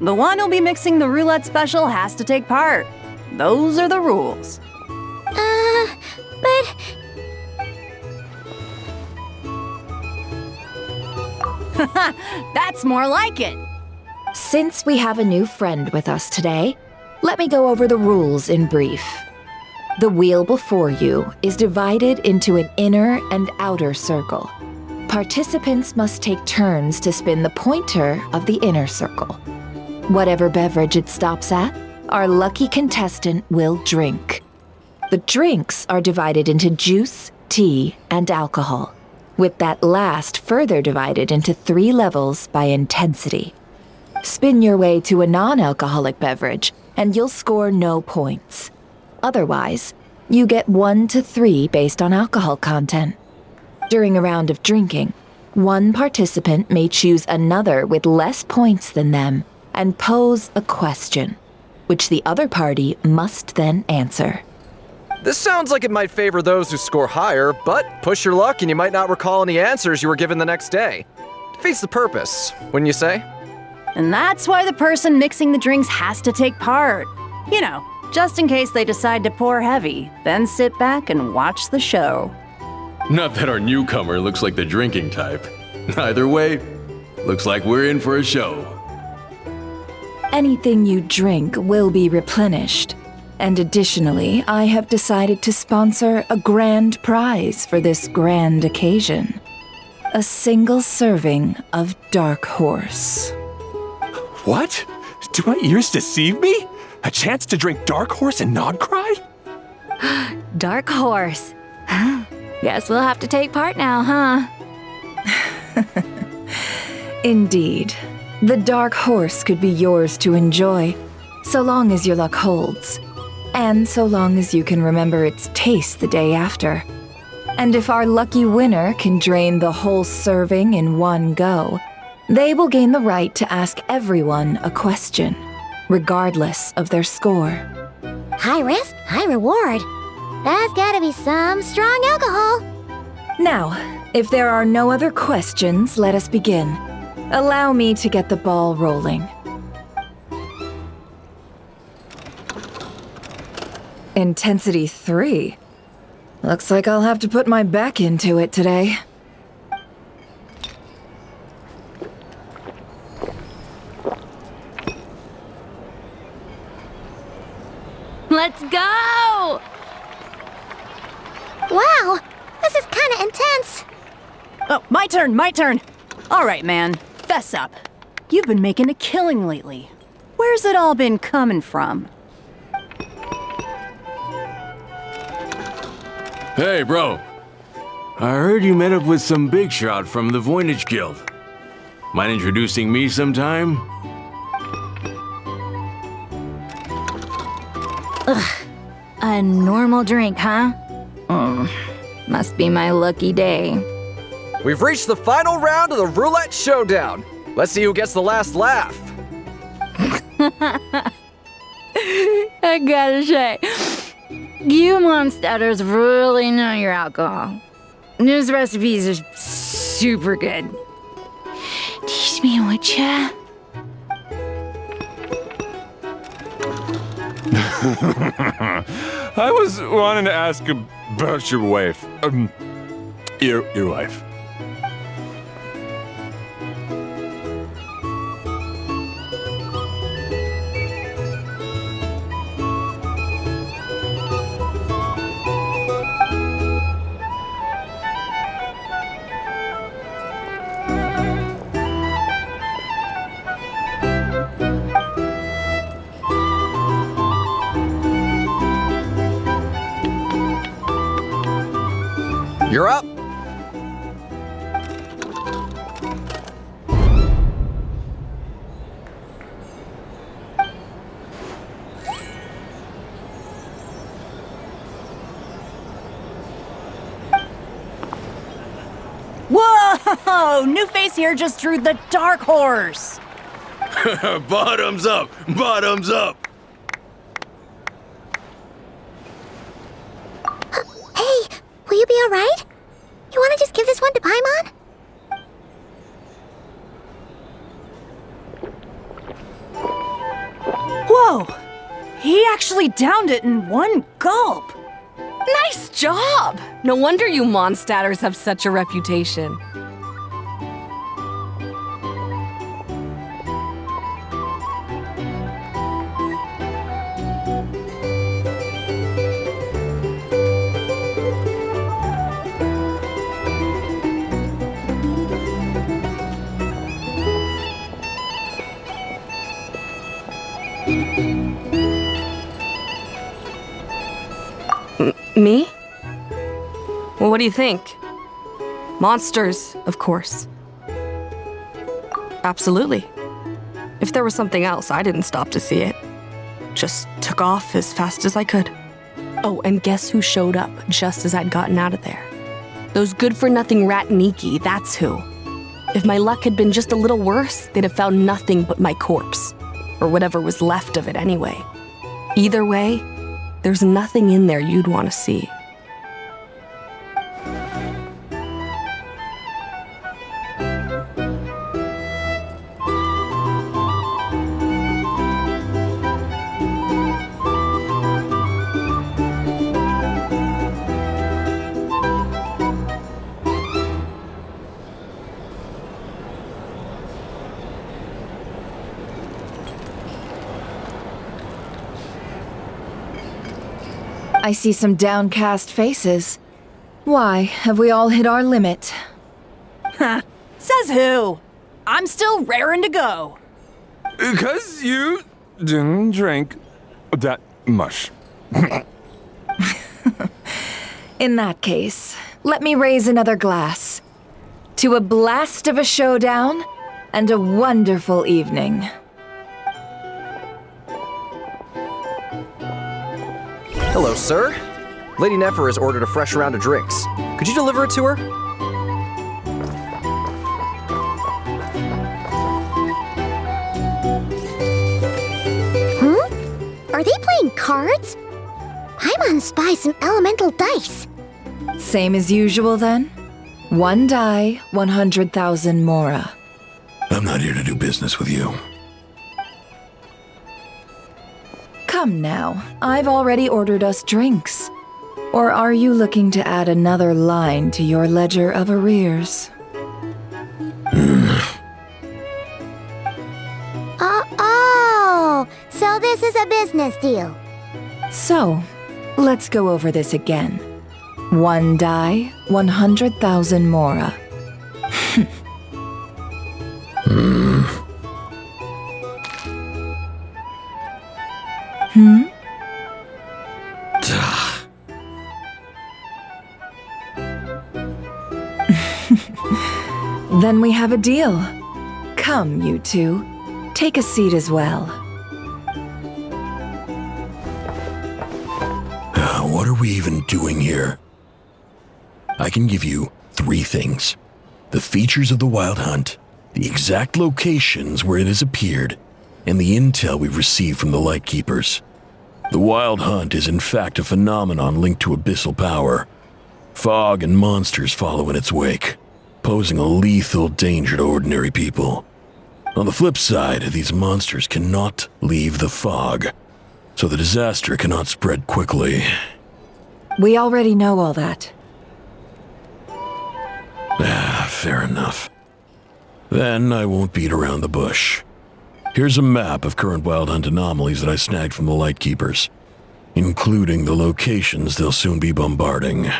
The one who'll be mixing the roulette special has to take part. Those are the rules. But... That's more like it. Since we have a new friend with us today, let me go over the rules in brief. The wheel before you is divided into an inner and outer circle. Participants must take turns to spin the pointer of the inner circle. Whatever beverage it stops at, our lucky contestant will drink. The drinks are divided into juice, tea, and alcohol, with that last further divided into 3 levels by intensity. Spin your way to a non-alcoholic beverage, and you'll score no points. Otherwise, you get 1 to 3 based on alcohol content. During a round of drinking, one participant may choose another with less points than them and pose a question, which the other party must then answer. This sounds like it might favor those who score higher, but push your luck and you might not recall any answers you were given the next day. Defeats the purpose, wouldn't you say? And that's why the person mixing the drinks has to take part. You know, just in case they decide to pour heavy, then sit back and watch the show. Not that our newcomer looks like the drinking type. Either way, looks like we're in for a show. Anything you drink will be replenished. And additionally, I have decided to sponsor a grand prize for this grand occasion. A single serving of Dark Horse. What? Do my ears deceive me? A chance to drink Dark Horse and not cry? Dark Horse. Guess we'll have to take part now, huh? Indeed. The Dark Horse could be yours to enjoy, so long as your luck holds. And so long as you can remember its taste the day after. And if our lucky winner can drain the whole serving in one go, they will gain the right to ask everyone a question, regardless of their score. High risk, high reward. That's gotta be some strong alcohol. Now, if there are no other questions, let us begin. Allow me to get the ball rolling. Intensity 3. Looks like I'll have to put my back into it today. Let's go! Wow, this is kinda intense. Oh, my turn. All right, man, fess up. You've been making a killing lately. Where's it all been coming from? Hey, bro. I heard you met up with some big shot from the Voynich Guild. Mind introducing me sometime? Ugh. A normal drink, huh? Must be my lucky day. We've reached the final round of the Roulette Showdown. Let's see who gets the last laugh. I gotta say, you monsters really know your alcohol. This recipes are super good. Teach me, would ya? I was wanting to ask about your wife. Your wife. You're up. Whoa! New face here just drew the dark horse. Bottoms up! Bottoms up! Hey, will you be alright? You wanna just give this one to Paimon? Whoa! He actually downed it in one gulp. Nice job! No wonder you Mondstadters have such a reputation. Me? Well, what do you think? Monsters, of course. Absolutely. If there was something else, I didn't stop to see it. Just took off as fast as I could. Oh, and guess who showed up just as I'd gotten out of there? Those good-for-nothing rat Niki, that's who. If my luck had been just a little worse, they'd have found nothing but my corpse. Or whatever was left of it anyway. Either way, there's nothing in there you'd want to see. I see some downcast faces. Why, have we all hit our limit? Huh. Says who? I'm still raring to go. 'Cause you didn't drink that much. In that case, let me raise another glass. To a blast of a showdown and a wonderful evening. Hello, sir. Lady Nefer has ordered a fresh round of drinks. Could you deliver it to her? Huh? Are they playing cards? Paimon spies some elemental dice. Same as usual then? One die, 100,000 mora. I'm not here to do business with you. Come now, I've already ordered us drinks. Or are you looking to add another line to your ledger of arrears? Oh, so this is a business deal. So, let's go over this again. 1 die, 100,000 mora. Hmm? Then we have a deal. Come, you two. Take a seat as well. What are we even doing here? I can give you 3 things. The features of the Wild Hunt, the exact locations where it has appeared, and the intel we've received from the Lightkeepers. The Wild Hunt is in fact a phenomenon linked to abyssal power. Fog and monsters follow in its wake, posing a lethal danger to ordinary people. On the flip side, these monsters cannot leave the fog, so the disaster cannot spread quickly. We already know all that. Fair enough. Then I won't beat around the bush. Here's a map of current Wild Hunt anomalies that I snagged from the Lightkeepers, including the locations they'll soon be bombarding.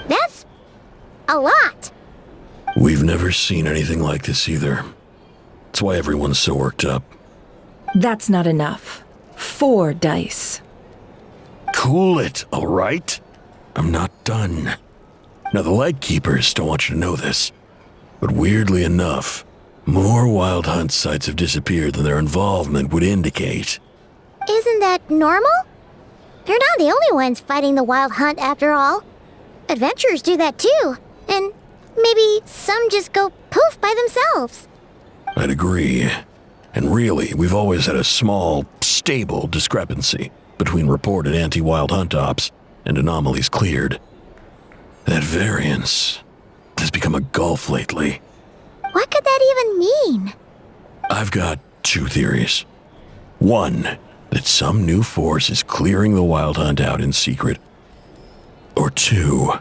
That's a lot. We've never seen anything like this either. That's why everyone's so worked up. That's not enough. 4 dice. Cool it, all right? I'm not done. Now, the Lightkeepers don't want you to know this, but weirdly enough, more Wild Hunt sites have disappeared than their involvement would indicate. Isn't that normal? They're not the only ones fighting the Wild Hunt after all. Adventurers do that too, and maybe some just go poof by themselves. I'd agree. And really, we've always had a small, stable discrepancy between reported anti-Wild Hunt ops and anomalies cleared. That variance has become a gulf lately. What could that even mean? I've got 2 theories. 1, that some new force is clearing the Wild Hunt out in secret. Or 2,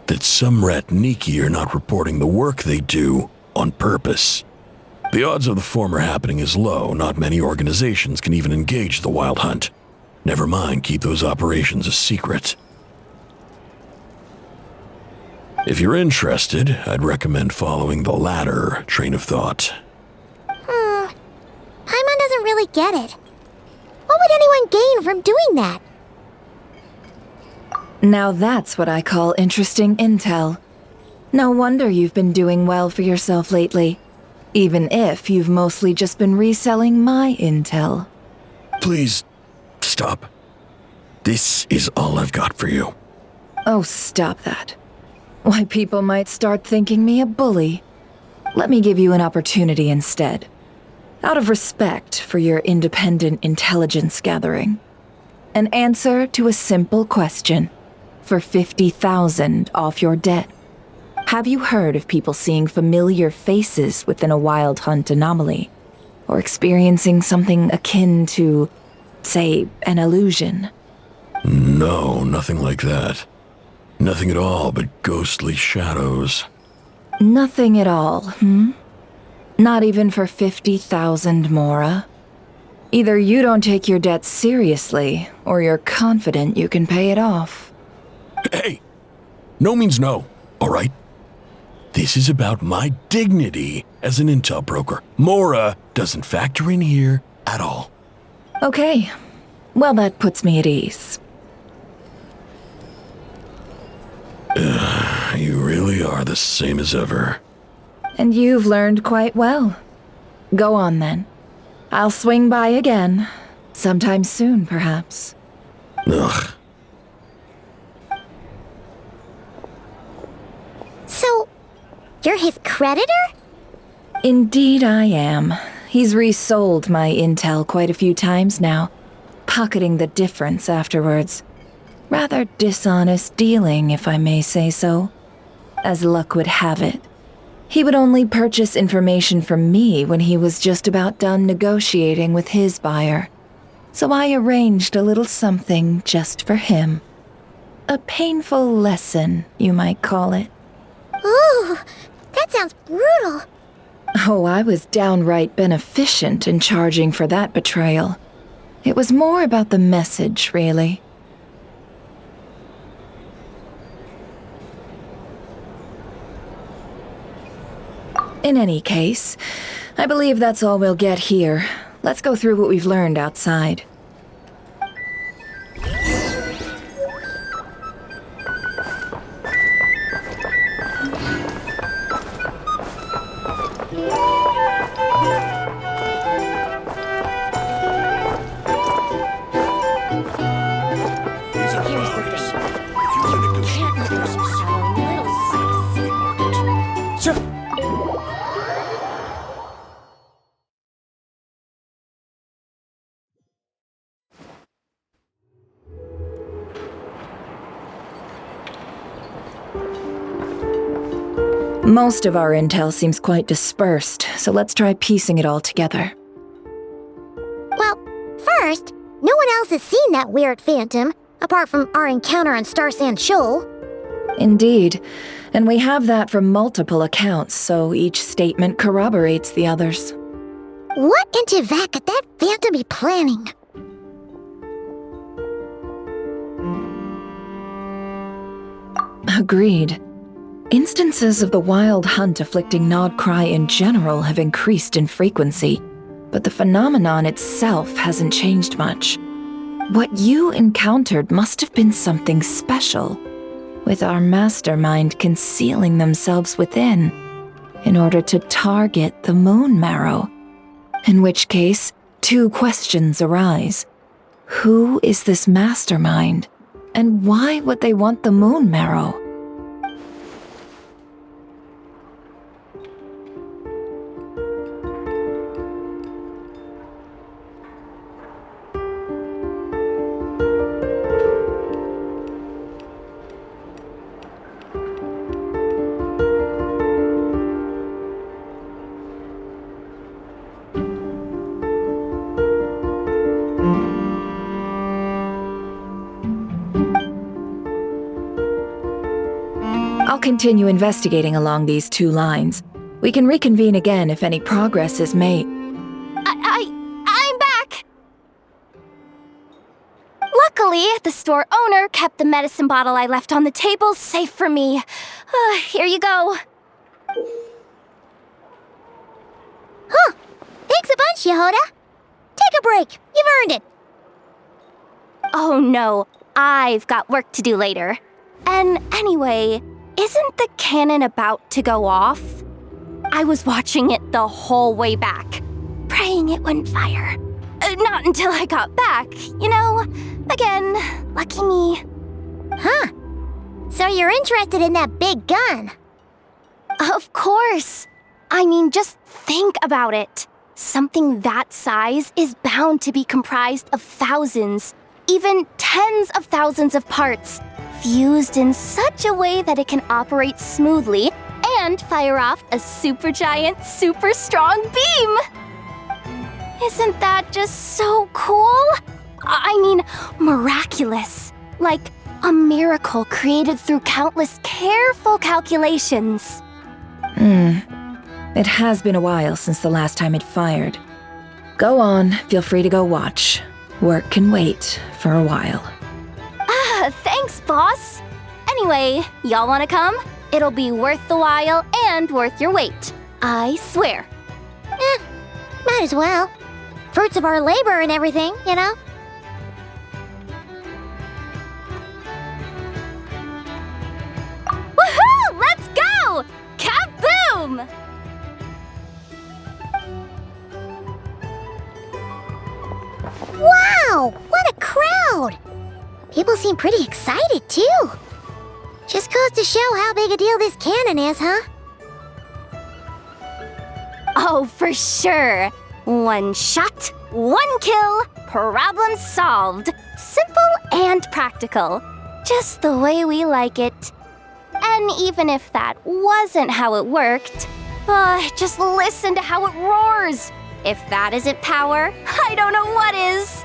that some Ratniki are not reporting the work they do on purpose. The odds of the former happening is low. Not many organizations can even engage the Wild Hunt. Never mind keep those operations a secret. If you're interested, I'd recommend following the latter train of thought. Paimon doesn't really get it. What would anyone gain from doing that? Now that's what I call interesting intel. No wonder you've been doing well for yourself lately. Even if you've mostly just been reselling my intel. Please, stop. This is all I've got for you. Oh, stop that. Why, people might start thinking me a bully. Let me give you an opportunity instead. Out of respect for your independent intelligence gathering. An answer to a simple question. For 50,000 off your debt. Have you heard of people seeing familiar faces within a Wild Hunt anomaly? Or experiencing something akin to, say, an illusion? No, nothing like that. Nothing at all but ghostly shadows. Nothing at all, Not even for 50,000 mora? Either you don't take your debt seriously, or you're confident you can pay it off. Hey! No means no, all right? This is about my dignity as an intel broker. Mora doesn't factor in here at all. Okay. Well, that puts me at ease. You really are the same as ever. And you've learned quite well. Go on, then. I'll swing by again. Sometime soon, perhaps. Ugh. So, you're his creditor? Indeed I am. He's resold my intel quite a few times now, pocketing the difference afterwards. Rather dishonest dealing, if I may say so. As luck would have it, he would only purchase information from me when he was just about done negotiating with his buyer. So I arranged a little something just for him. A painful lesson, you might call it. Ooh, that sounds brutal. Oh, I was downright beneficent in charging for that betrayal. It was more about the message, really. In any case, I believe that's all we'll get here. Let's go through what we've learned outside. Most of our intel seems quite dispersed, so let's try piecing it all together. Well, first, no one else has seen that weird phantom, apart from our encounter on Star Sand Shoal. Indeed, and we have that from multiple accounts, so each statement corroborates the others. What in Tivat could that phantom be planning? Agreed. Instances of the wild hunt afflicting Nodcry in general have increased in frequency, but the phenomenon itself hasn't changed much. What you encountered must have been something special, with our mastermind concealing themselves within, in order to target the Moon Marrow. In which case, two questions arise. Who is this mastermind, and why would they want the Moon Marrow? I'll continue investigating along these two lines. We can reconvene again if any progress is made. I'm back! Luckily, the store owner kept the medicine bottle I left on the table safe for me. Here you go. Huh. Thanks a bunch, Yehoda. Take a break. You've earned it. Oh no, I've got work to do later. And anyway, isn't the cannon about to go off? I was watching it the whole way back, praying it wouldn't fire. Not until I got back, you know? Again, lucky me. Huh. So you're interested in that big gun? Of course. I mean, just think about it. Something that size is bound to be comprised of thousands, even tens of thousands of parts, fused in such a way that it can operate smoothly and fire off a supergiant, super strong beam! Isn't that just so cool? I mean, miraculous. Like a miracle created through countless careful calculations. It has been a while since the last time it fired. Go on, feel free to go watch. Work can wait for a while. Thanks, boss. Anyway, y'all wanna come? It'll be worth the while and worth your wait. I swear. Might as well. Fruits of our labor and everything, you know? Woohoo! Let's go! Kaboom! Wow! What a crowd! People seem pretty excited, too. Just goes to show how big a deal this cannon is, huh? Oh, for sure. One shot, one kill, problem solved. Simple and practical. Just the way we like it. And even if that wasn't how it worked, just listen to how it roars. If that isn't power, I don't know what is.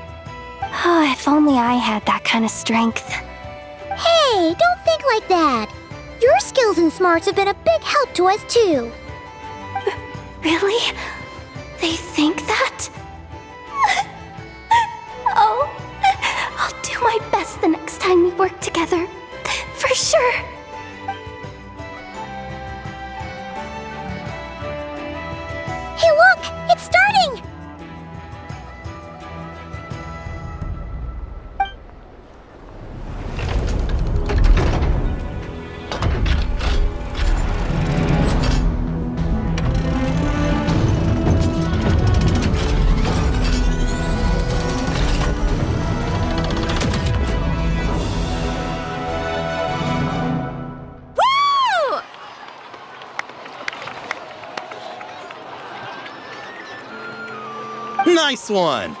If only I had that kind of strength. Hey, don't think like that. Your skills and smarts have been a big help to us, too. Really? They think that? Oh, I'll do my best the next time we work together. For sure. Hey, look! It's starting! Nice one!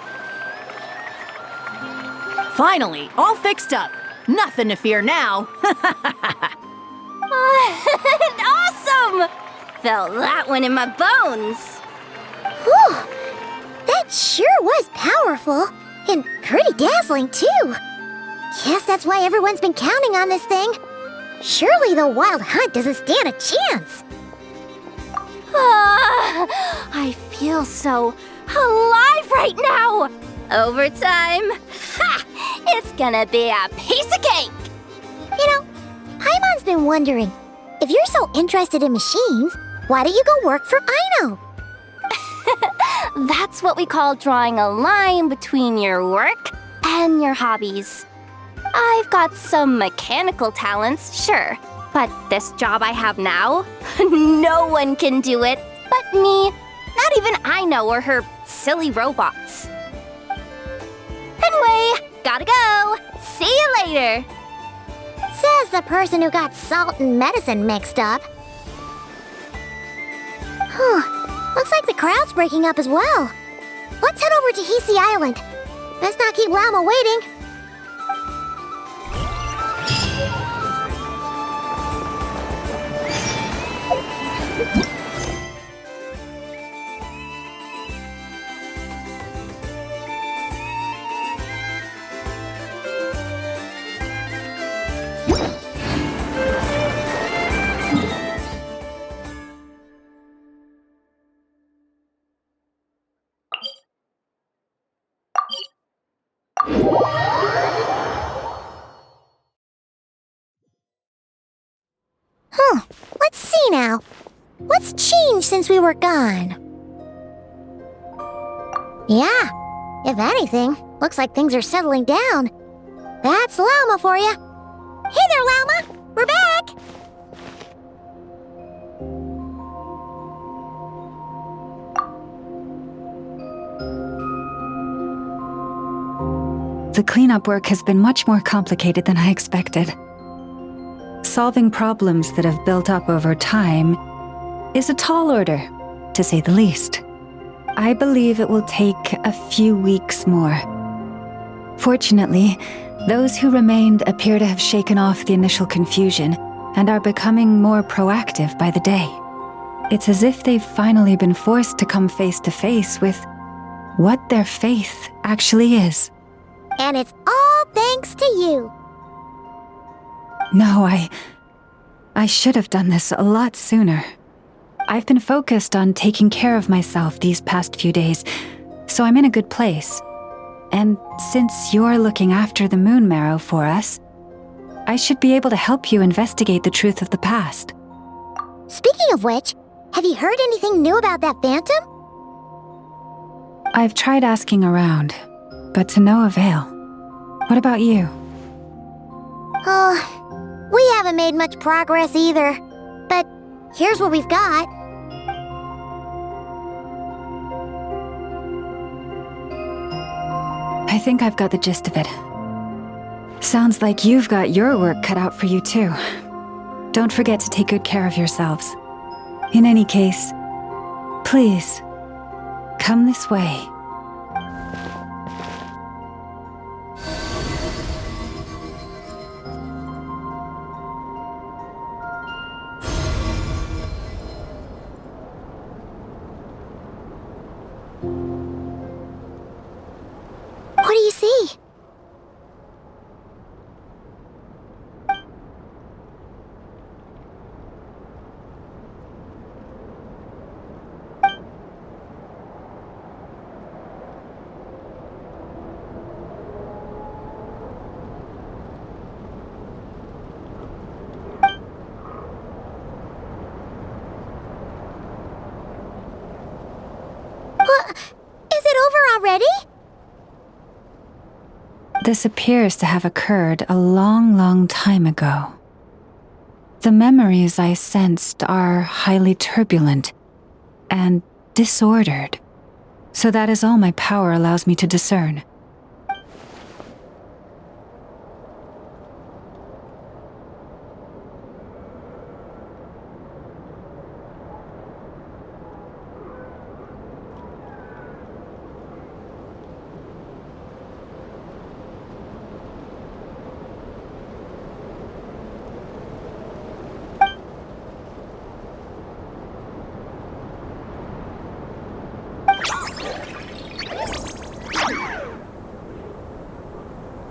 Finally, all fixed up. Nothing to fear now. Awesome! Felt that one in my bones. Whew! That sure was powerful. And pretty dazzling, too. Guess that's why everyone's been counting on this thing. Surely the Wild Hunt doesn't stand a chance. I feel so alive right now! Overtime? Ha! It's gonna be a piece of cake! You know, Paimon's been wondering, if you're so interested in machines, why don't you go work for Aino? That's what we call drawing a line between your work and your hobbies. I've got some mechanical talents, sure, but this job I have now, no one can do it but me. Not even Aino or her silly robots. Anyway, gotta go. See you later. Says the person who got salt and medicine mixed up. Looks like the crowd's breaking up as well. Let's head over to Hisi Island. Best not keep Llama waiting. Let's see now. What's changed since we were gone? Yeah, if anything, looks like things are settling down. That's Llama for you. Hey there, Llama! We're back! The cleanup work has been much more complicated than I expected. Solving problems that have built up over time is a tall order, to say the least. I believe it will take a few weeks more. Fortunately, those who remained appear to have shaken off the initial confusion and are becoming more proactive by the day. It's as if they've finally been forced to come face to face with what their faith actually is. And it's all thanks to you. No, I should have done this a lot sooner. I've been focused on taking care of myself these past few days, so I'm in a good place. And since you're looking after the moon marrow for us, I should be able to help you investigate the truth of the past. Speaking of which, have you heard anything new about that phantom? I've tried asking around, but to no avail. What about you? Oh, we haven't made much progress either. But here's what we've got. I think I've got the gist of it. Sounds like you've got your work cut out for you too. Don't forget to take good care of yourselves. In any case, please, come this way. What do you see? What? Is it over already? This appears to have occurred a long, long time ago. The memories I sensed are highly turbulent and disordered, so that is all my power allows me to discern.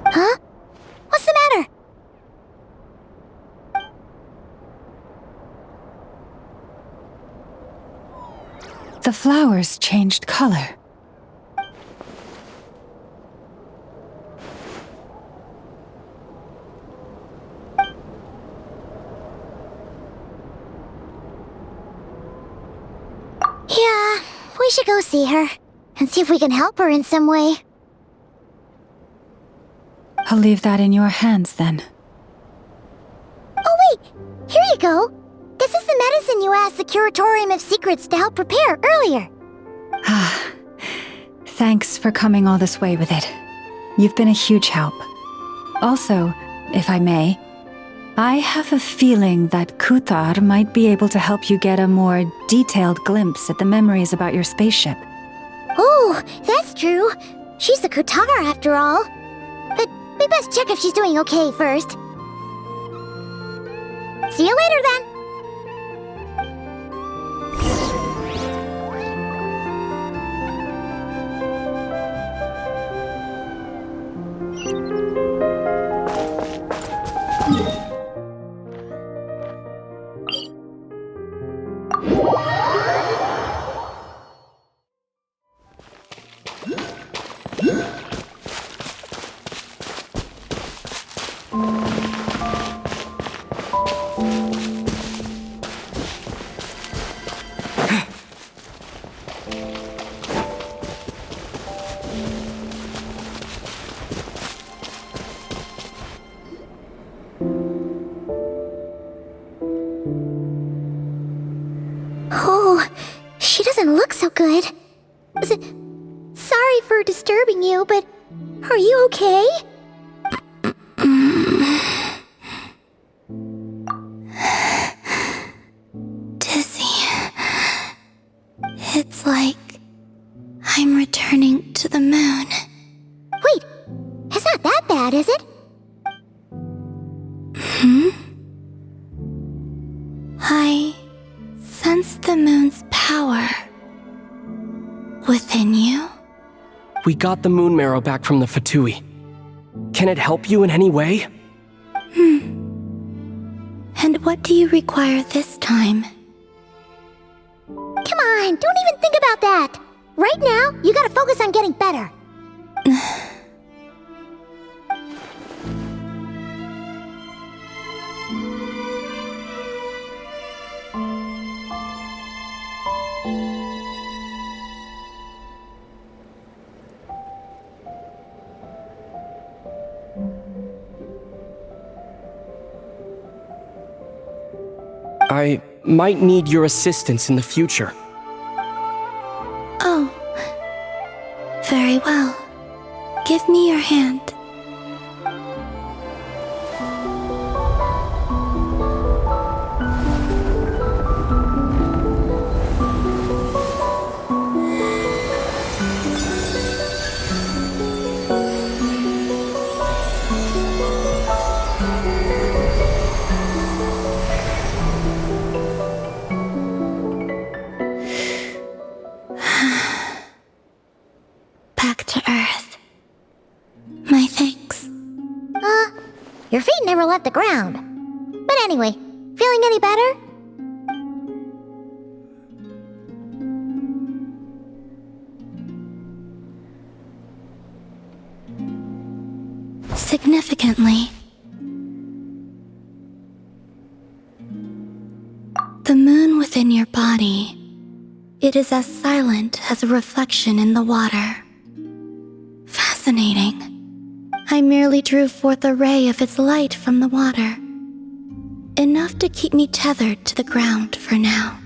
Huh? What's the matter? The flowers changed color. Yeah, we should go see her and see if we can help her in some way. I'll leave that in your hands then. Oh wait, here you go. This is the medicine you asked the Curatorium of Secrets to help prepare earlier. Ah, thanks for coming all this way with it. You've been a huge help. Also, if I may, I have a feeling that Kuthar might be able to help you get a more detailed glimpse at the memories about your spaceship. Oh, that's true. She's the Kutara after all. But we best check if she's doing okay first. See you later then. Oh, she doesn't look so good. Sorry for disturbing you, but are you okay? Dizzy. It's like I'm returning to the moon. Wait, it's not that bad, is it? I sense the moon's power within you. We got the moon marrow back from the Fatui. Can it help you in any way? And what do you require this time? Come on, don't even think about that. Right now, you gotta focus on getting better. I might need your assistance in the future. Oh. Very well. Give me your hand. Back to Earth. My thanks. Your feet never left the ground. But anyway, feeling any better? Significantly. The moon within your body It is as silent as a reflection in the water. Fascinating. I merely drew forth a ray of its light from the water. Enough to keep me tethered to the ground for now.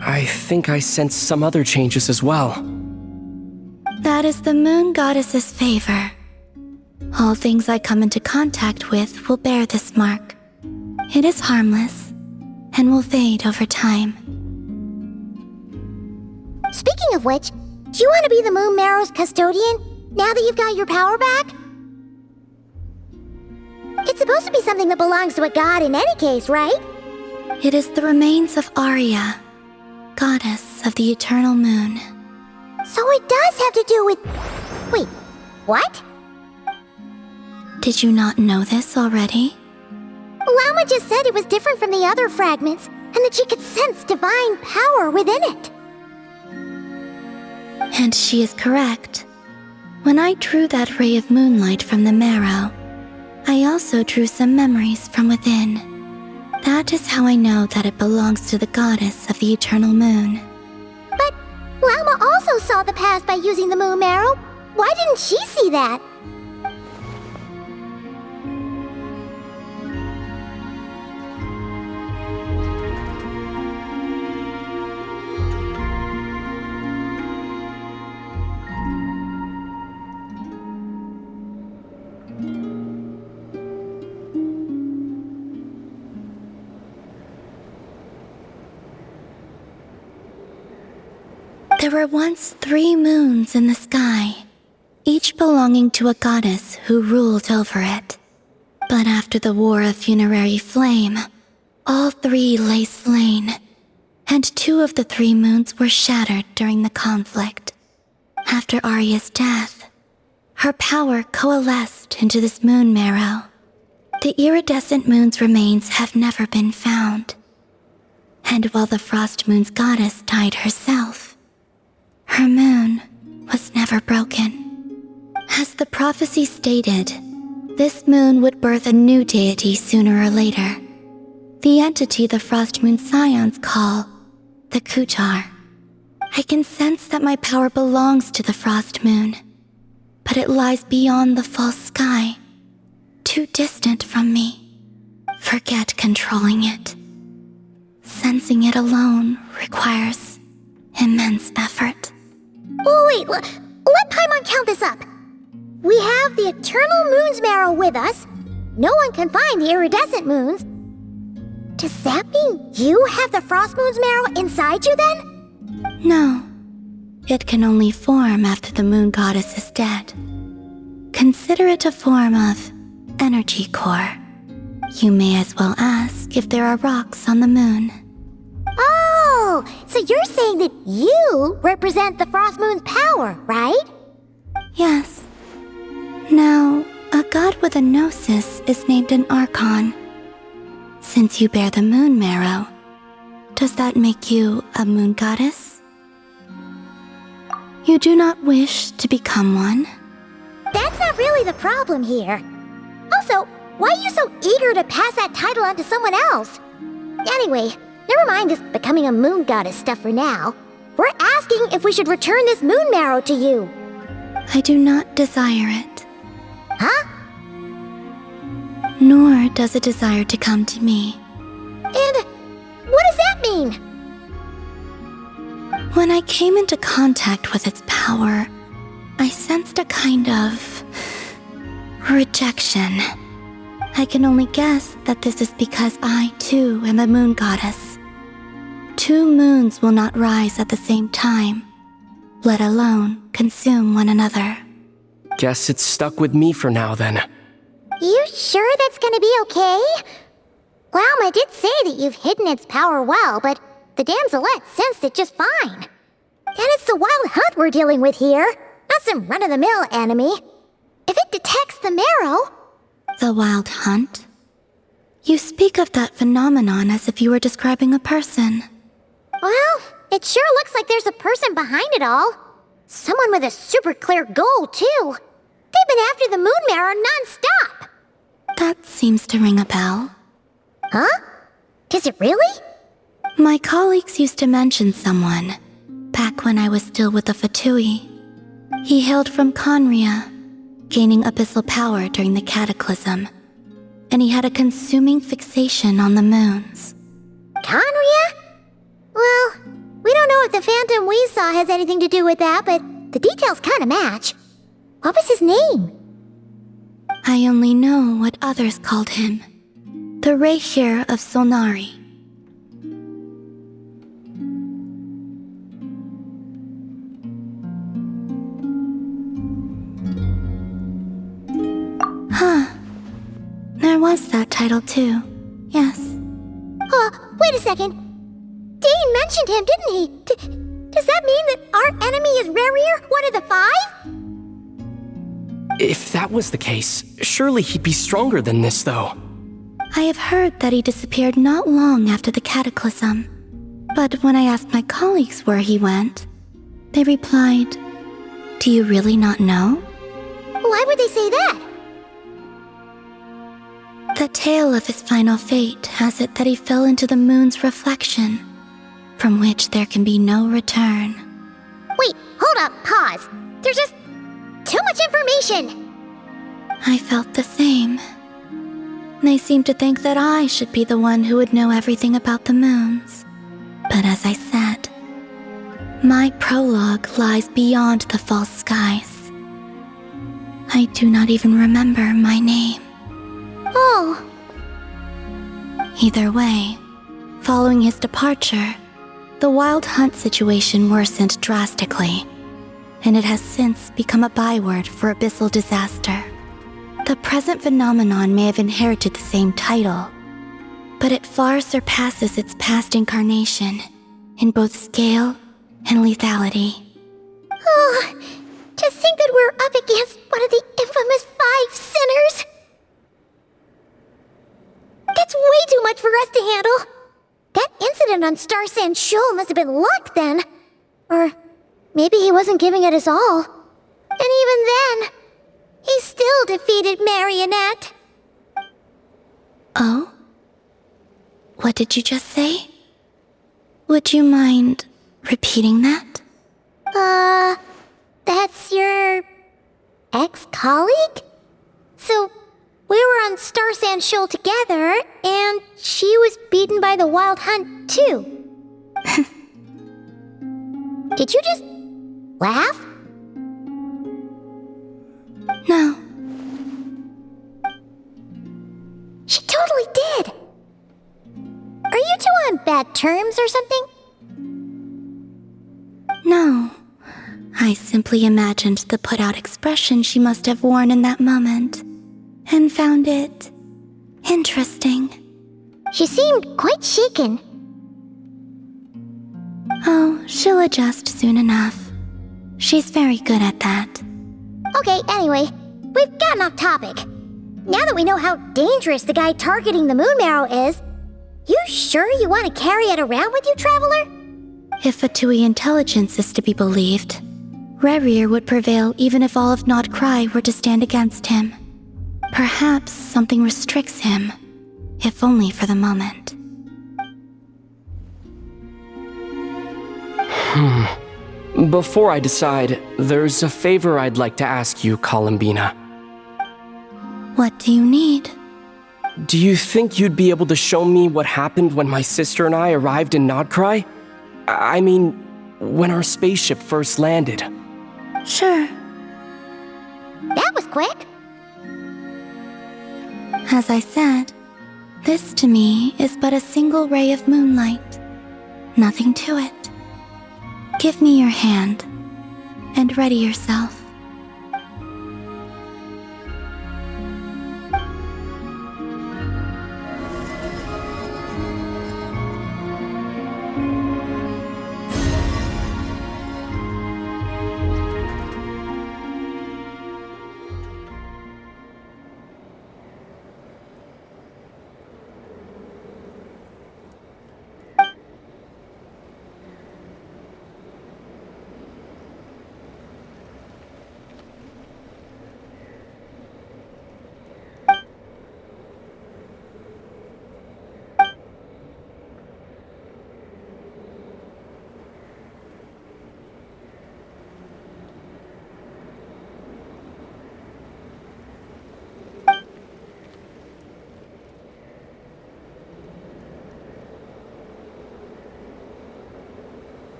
I think I sense some other changes as well. That is the moon goddess's favor. All things I come into contact with will bear this mark. It is harmless and will fade over time. Speaking of which, do you want to be the Moon Marrow's custodian now that you've got your power back? It's supposed to be something that belongs to a god in any case, right? It is the remains of Aria, goddess of the eternal moon. So it does have to do with... Wait, what? Did you not know this already? Lauma just said it was different from the other fragments, and that she could sense divine power within it. And she is correct. When I drew that ray of moonlight from the marrow, I also drew some memories from within. That is how I know that it belongs to the goddess of the eternal moon. But Lauma also saw the past by using the moon marrow. Why didn't she see that? There were once 3 moons in the sky, each belonging to a goddess who ruled over it. But after the War of Funerary Flame, all 3 lay slain, and 2 of the 3 moons were shattered during the conflict. After Aria's death, her power coalesced into this moon marrow. The iridescent moon's remains have never been found. And while the Frost Moon's goddess died herself, her moon was never broken. As the prophecy stated, this moon would birth a new deity sooner or later. The entity the Frost Moon Scions call the Kutar. I can sense that my power belongs to the Frost Moon, but it lies beyond the false sky, too distant from me. Forget controlling it. Sensing it alone requires immense effort. Oh wait, let Paimon count this up. We have the Eternal Moon's marrow with us. No one can find the iridescent moons. Does that mean you have the Frost Moon's marrow inside you then? No. It can only form after the moon goddess is dead. Consider it a form of energy core. You may as well ask if there are rocks on the moon. Oh, so you're saying that you represent the Frost Moon's power, right? Yes. Now, a god with a gnosis is named an Archon. Since you bear the moon marrow, does that make you a moon goddess? You do not wish to become one? That's not really the problem here. Also, why are you so eager to pass that title on to someone else? Anyway, never mind this becoming a moon goddess stuff for now. We're asking if we should return this moon marrow to you. I do not desire it. Huh? Nor does it desire to come to me. And what does that mean? When I came into contact with its power, I sensed a kind of rejection. I can only guess that this is because I, too, am a moon goddess. 2 moons will not rise at the same time, let alone consume one another. Guess it's stuck with me for now then. You sure that's gonna be okay? Lauma did say that you've hidden its power well, but the damselette sensed it just fine. And it's the wild hunt we're dealing with here, not some run-of-the-mill enemy. If it detects the marrow... The wild hunt? You speak of that phenomenon as if you were describing a person. Well, it sure looks like there's a person behind it all. Someone with a super clear goal, too. They've been after the moon marrow non-stop. That seems to ring a bell. Huh? Does it really? My colleagues used to mention someone. Back when I was still with the Fatui, he hailed from Conria, gaining abyssal power during the Cataclysm, and he had a consuming fixation on the moons. Conria? Well, we don't know if the phantom we saw has anything to do with that, but the details kinda match. What was his name? I only know what others called him. The Reikir of Solnari. Huh. There was that title too. Yes. Wait a second. Dane mentioned him, didn't he? Does that mean that our enemy is Rerir, one of the 5? If that was the case, surely he'd be stronger than this, though. I have heard that he disappeared not long after the Cataclysm. But when I asked my colleagues where he went, they replied, "Do you really not know?" Why would they say that? The tale of his final fate has it that he fell into the moon's reflection, from which there can be no return. Wait, hold up, pause. There's just too much information. I felt the same. They seemed to think that I should be the one who would know everything about the moons. But as I said, my prologue lies beyond the false skies. I do not even remember my name. Oh. Either way, following his departure, the Wild Hunt situation worsened drastically, and it has since become a byword for abyssal disaster. The present phenomenon may have inherited the same title, but it far surpasses its past incarnation in both scale and lethality. Oh, to think that we're up against one of the infamous 5 sinners. That's way too much for us to handle. That incident on Star Sand Shoal must have been luck then. Or maybe he wasn't giving it his all. And even then, he still defeated Marionette. Oh? What did you just say? Would you mind repeating that? That's your ex-colleague? So, we were on Star Sand Shoal together, and she was beaten by the Wild Hunt too. Did you just laugh? No. She totally did. Are you two on bad terms or something? No. I simply imagined the put-out expression she must have worn in that moment, and found it interesting. She seemed quite shaken. Oh, she'll adjust soon enough. She's very good at that. Okay, anyway, we've gotten off topic. Now that we know how dangerous the guy targeting the moon marrow is, you sure you want to carry it around with you, Traveler? If Fatui intelligence is to be believed, Rerir would prevail even if all of Nod Cry were to stand against him. Perhaps something restricts him, if only for the moment. Before I decide, there's a favor I'd like to ask you, Columbina. What do you need? Do you think you'd be able to show me what happened when my sister and I arrived in Nodcry? I mean, when our spaceship first landed. Sure. That was quick. As I said, this to me is but a single ray of moonlight. Nothing to it. Give me your hand, and ready yourself.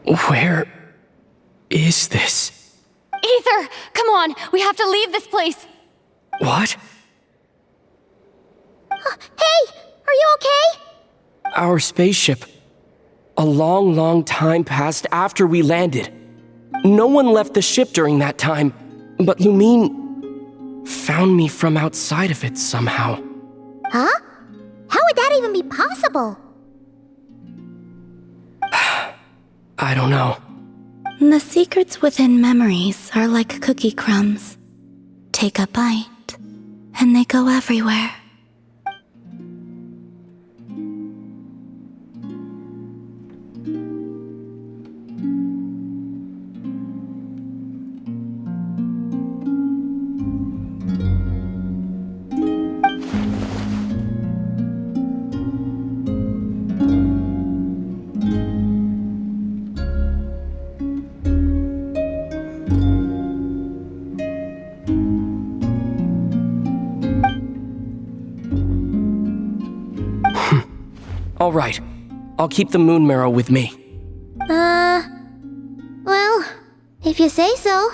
Where is this? Ether, come on, we have to leave this place. What? Hey, are you okay? Our spaceship. A long, long time passed after we landed. No one left the ship during that time, but Lumine found me from outside of it somehow. Huh? How would that even be possible? I don't know. The secrets within memories are like cookie crumbs. Take a bite, and they go everywhere. All right, I'll keep the moon marrow with me. Well, if you say so.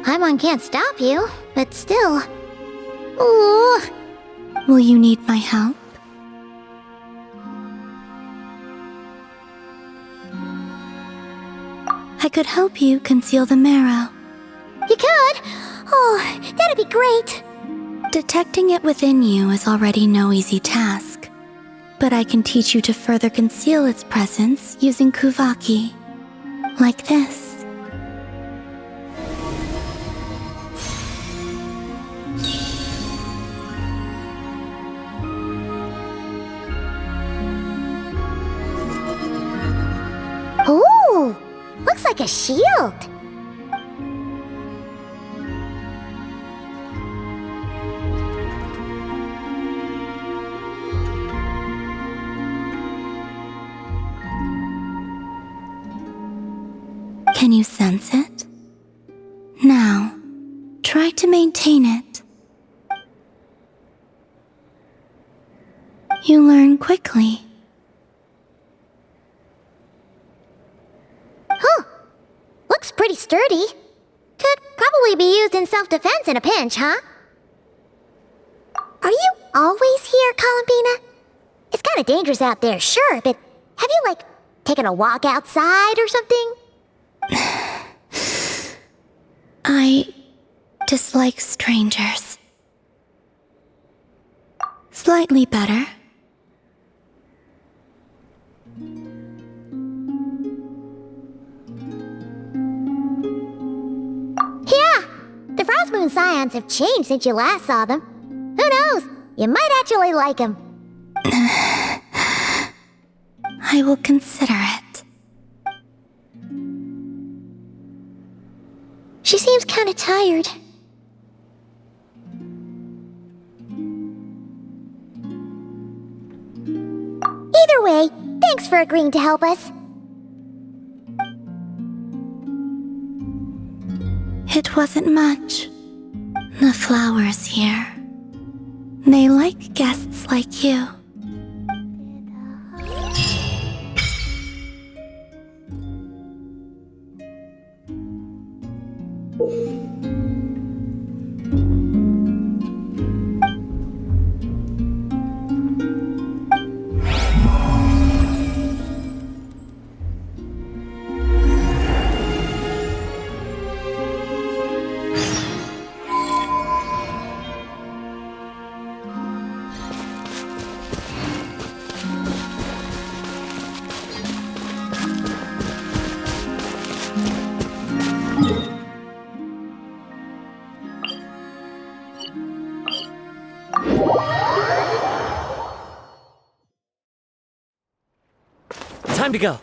Paimon can't stop you, but still. Ooh. Will you need my help? I could help you conceal the marrow. You could? Oh, that'd be great. Detecting it within you is already no easy task. But I can teach you to further conceal its presence using Kuvaki. Like this. Ooh, looks like a shield. Can you sense it? Now, try to maintain it. You learn quickly. Huh. Looks pretty sturdy. Could probably be used in self-defense in a pinch, huh? Are you always here, Columbina? It's kinda dangerous out there, sure, but have you, taken a walk outside or something? I dislike strangers. Slightly better. Yeah! The Frost Moon Scions have changed since you last saw them. Who knows? You might actually like them. I will consider it. She seems kinda tired. Either way, thanks for agreeing to help us. It wasn't much. The flowers here. They like guests like you. Time to go.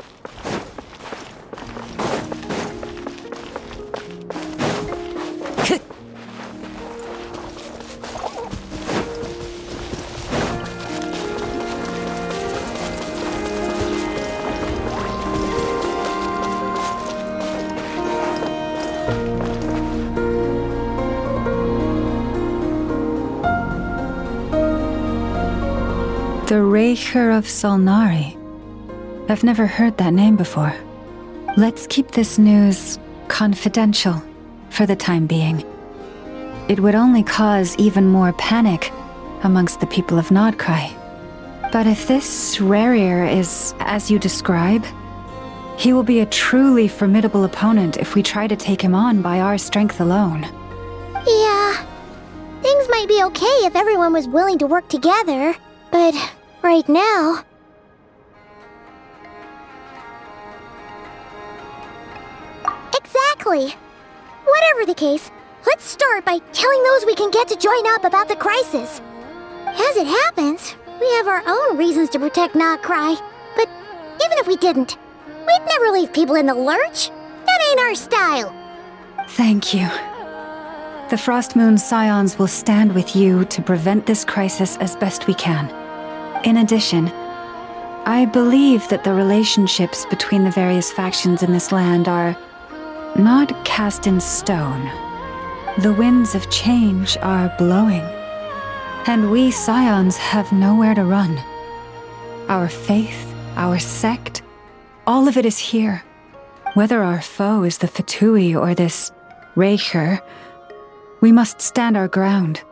The Raker of Solnari. I've never heard that name before. Let's keep this news confidential for the time being. It would only cause even more panic amongst the people of Nodcry. But if this Rarir is as you describe, he will be a truly formidable opponent if we try to take him on by our strength alone. Yeah, things might be okay if everyone was willing to work together, but right now... Exactly! Whatever the case, let's start by telling those we can get to join up about the crisis. As it happens, we have our own reasons to protect Nodcry, but even if we didn't, we'd never leave people in the lurch. That ain't our style. Thank you. The Frostmoon Scions will stand with you to prevent this crisis as best we can. In addition, I believe that the relationships between the various factions in this land are not cast in stone. The winds of change are blowing, and we Scions have nowhere to run. Our faith, our sect, all of it is here. Whether our foe is the Fatui or this Raker, we must stand our ground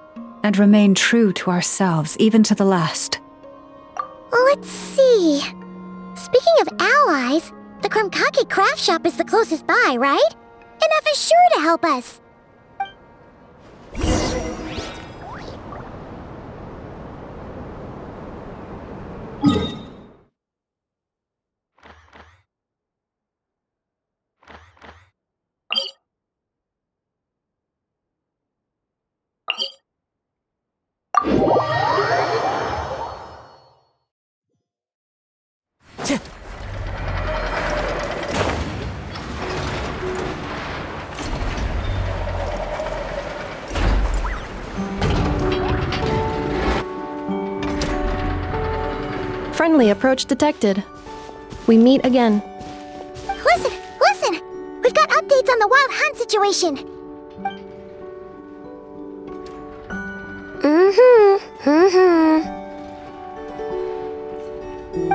and remain true to ourselves, even to the last. Let's see. Speaking of allies, the Krumkake craft shop is the closest by, right? And F is sure to help us. Friendly approach detected. We meet again. Listen! We've got updates on the Wild Hunt situation.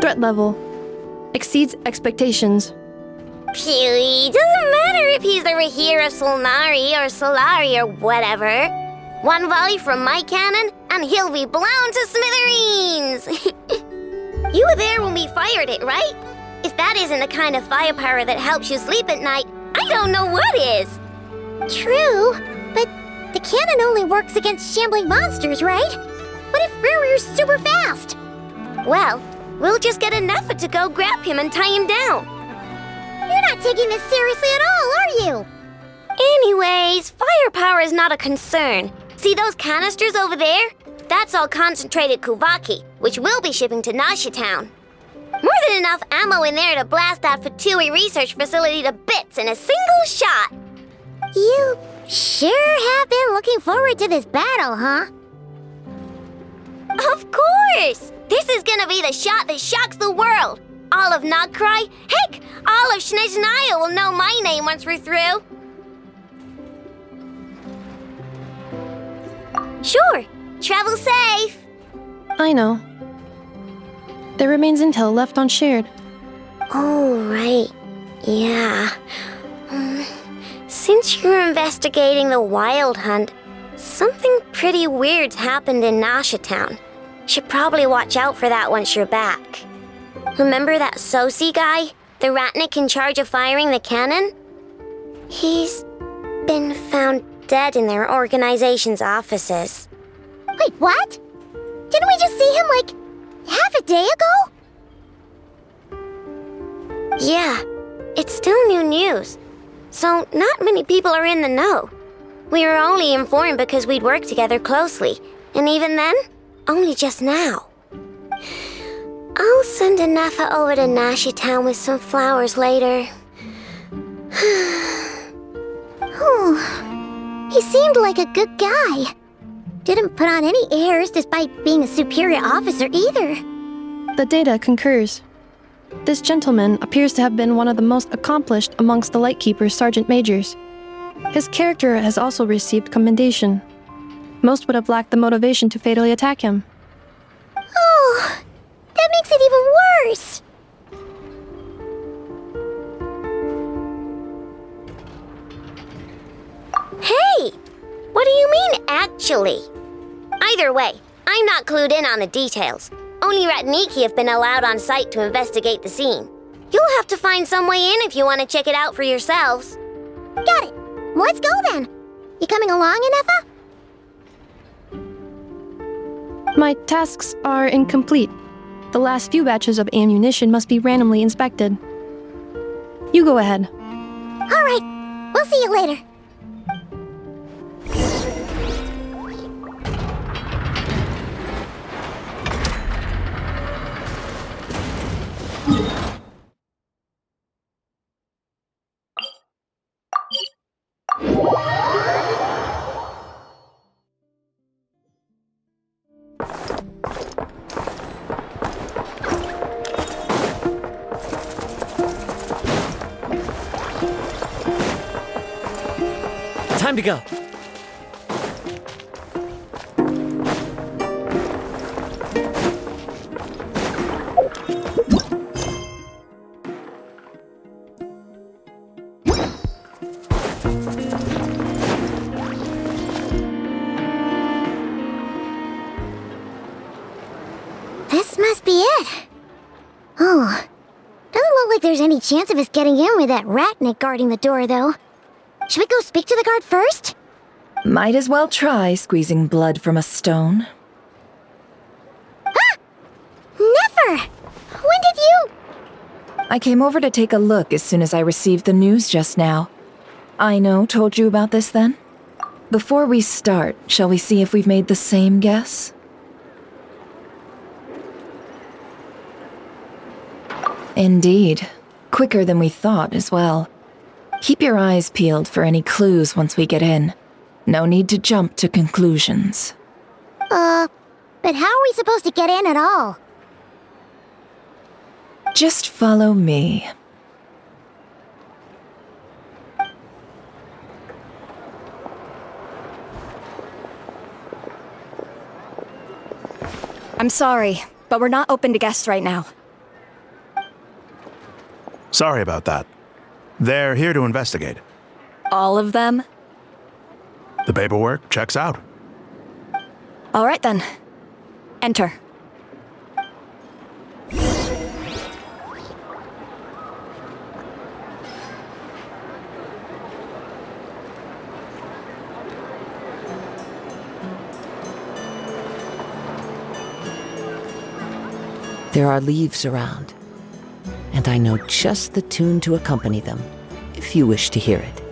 Threat level exceeds expectations. Phew, doesn't matter if he's the Rahira Solnari or Solari or whatever. One volley from my cannon, and he'll be blown to smithereens! You were there when we fired it, right? If that isn't the kind of firepower that helps you sleep at night, I don't know what is! True, but the cannon only works against shambling monsters, right? What if Rarir's super fast? Well, we'll just get an effort to go grab him and tie him down. You're not taking this seriously at all, are you? Anyways, firepower is not a concern. See those canisters over there? That's all concentrated Kuvaki, which we'll be shipping to Nashitown. More than enough ammo in there to blast that Fatui research facility to bits in a single shot. You sure have been looking forward to this battle, huh? Of course! This is gonna be the shot that shocks the world. All of Nodcry, heck, all of Snezhnaya will know my name once we're through. Sure, travel safe. I know. There remains intel left unshared. Oh, right. Yeah. Since you're investigating the Wild Hunt, something pretty weird's happened in Nashitown. Should probably watch out for that once you're back. Remember that Sosi guy? The Ratnik in charge of firing the cannon? He's been found dead in their organization's offices. Wait, what? Didn't we just see him, like, half a day ago? Yeah, it's still new news. So not many people are in the know. We were only informed because we'd worked together closely. And even then, only just now. I'll send Anafa over to Nashitown with some flowers later. He seemed like a good guy. Didn't put on any airs despite being a superior officer either. The data concurs. This gentleman appears to have been one of the most accomplished amongst the Lightkeeper's sergeant majors. His character has also received commendation. Most would have lacked the motivation to fatally attack him. Oh, that makes it even worse. Either way, I'm not clued in on the details. Only Ratniki have been allowed on site to investigate the scene. You'll have to find some way in if you want to check it out for yourselves. Got it. Let's go then. You coming along, Inefa? My tasks are incomplete. The last few batches of ammunition must be randomly inspected. You go ahead. All right. We'll see you later. Time to go. This must be it. Oh, doesn't look like there's any chance of us getting in with that Ratnik guarding the door, though. Should we go speak to the guard first? Might as well try squeezing blood from a stone. Ah! Never! When did you... I came over to take a look as soon as I received the news just now. Aino told you about this then? Before we start, shall we see if we've made the same guess? Indeed. Quicker than we thought as well. Keep your eyes peeled for any clues once we get in. No need to jump to conclusions. But how are we supposed to get in at all? Just follow me. I'm sorry, but we're not open to guests right now. Sorry about that. They're here to investigate. All of them? The paperwork checks out. All right then. Enter. There are leaves around, and I know just the tune to accompany them, if you wish to hear it.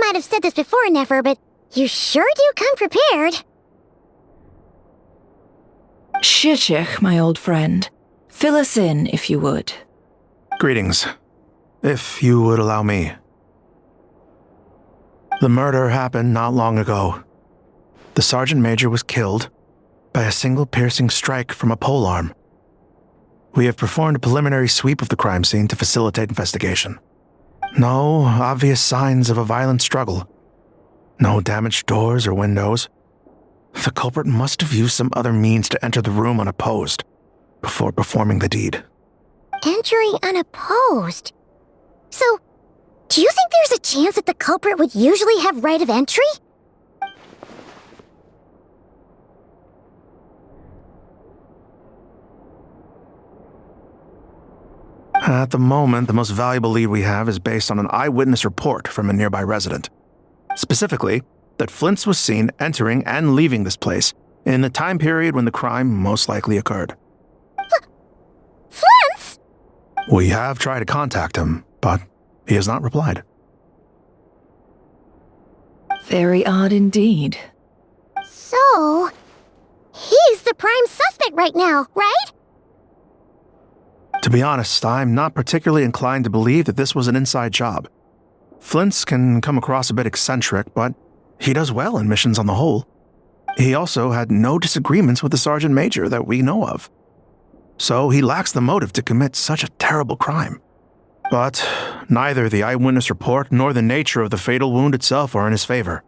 Might have said this before, Nefer, but you sure do come prepared. Shishich, my old friend. Fill us in, if you would. Greetings. If you would allow me. The murder happened not long ago. The Sergeant Major was killed by a single piercing strike from a polearm. We have performed a preliminary sweep of the crime scene to facilitate investigation. No obvious signs of a violent struggle. No damaged doors or windows. The culprit must have used some other means to enter the room unopposed before performing the deed. Entering unopposed? So, do you think there's a chance that the culprit would usually have right of entry? At the moment, the most valuable lead we have is based on an eyewitness report from a nearby resident. Specifically, that Flint's was seen entering and leaving this place in the time period when the crime most likely occurred. Flint's? We have tried to contact him, but he has not replied. Very odd indeed. So, he's the prime suspect right now, right? To be honest, I'm not particularly inclined to believe that this was an inside job. Flint's can come across a bit eccentric, but he does well in missions on the whole. He also had no disagreements with the Sergeant Major that we know of. So he lacks the motive to commit such a terrible crime. But neither the eyewitness report nor the nature of the fatal wound itself are in his favor.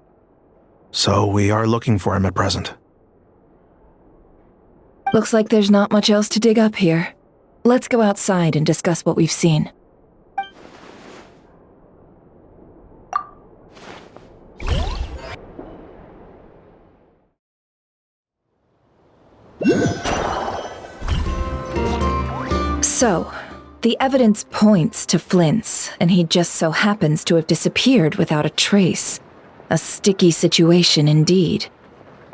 So we are looking for him at present. Looks like there's not much else to dig up here. Let's go outside and discuss what we've seen. So, the evidence points to Flint's, and he just so happens to have disappeared without a trace. A sticky situation indeed.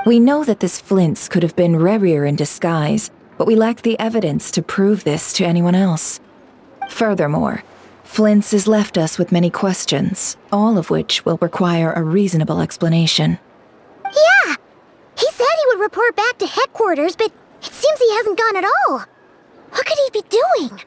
We know that this Flint's could have been Rerir in disguise, but we lack the evidence to prove this to anyone else. Furthermore, Flint's has left us with many questions, all of which will require a reasonable explanation. Yeah! He said he would report back to headquarters, but it seems he hasn't gone at all. What could he be doing?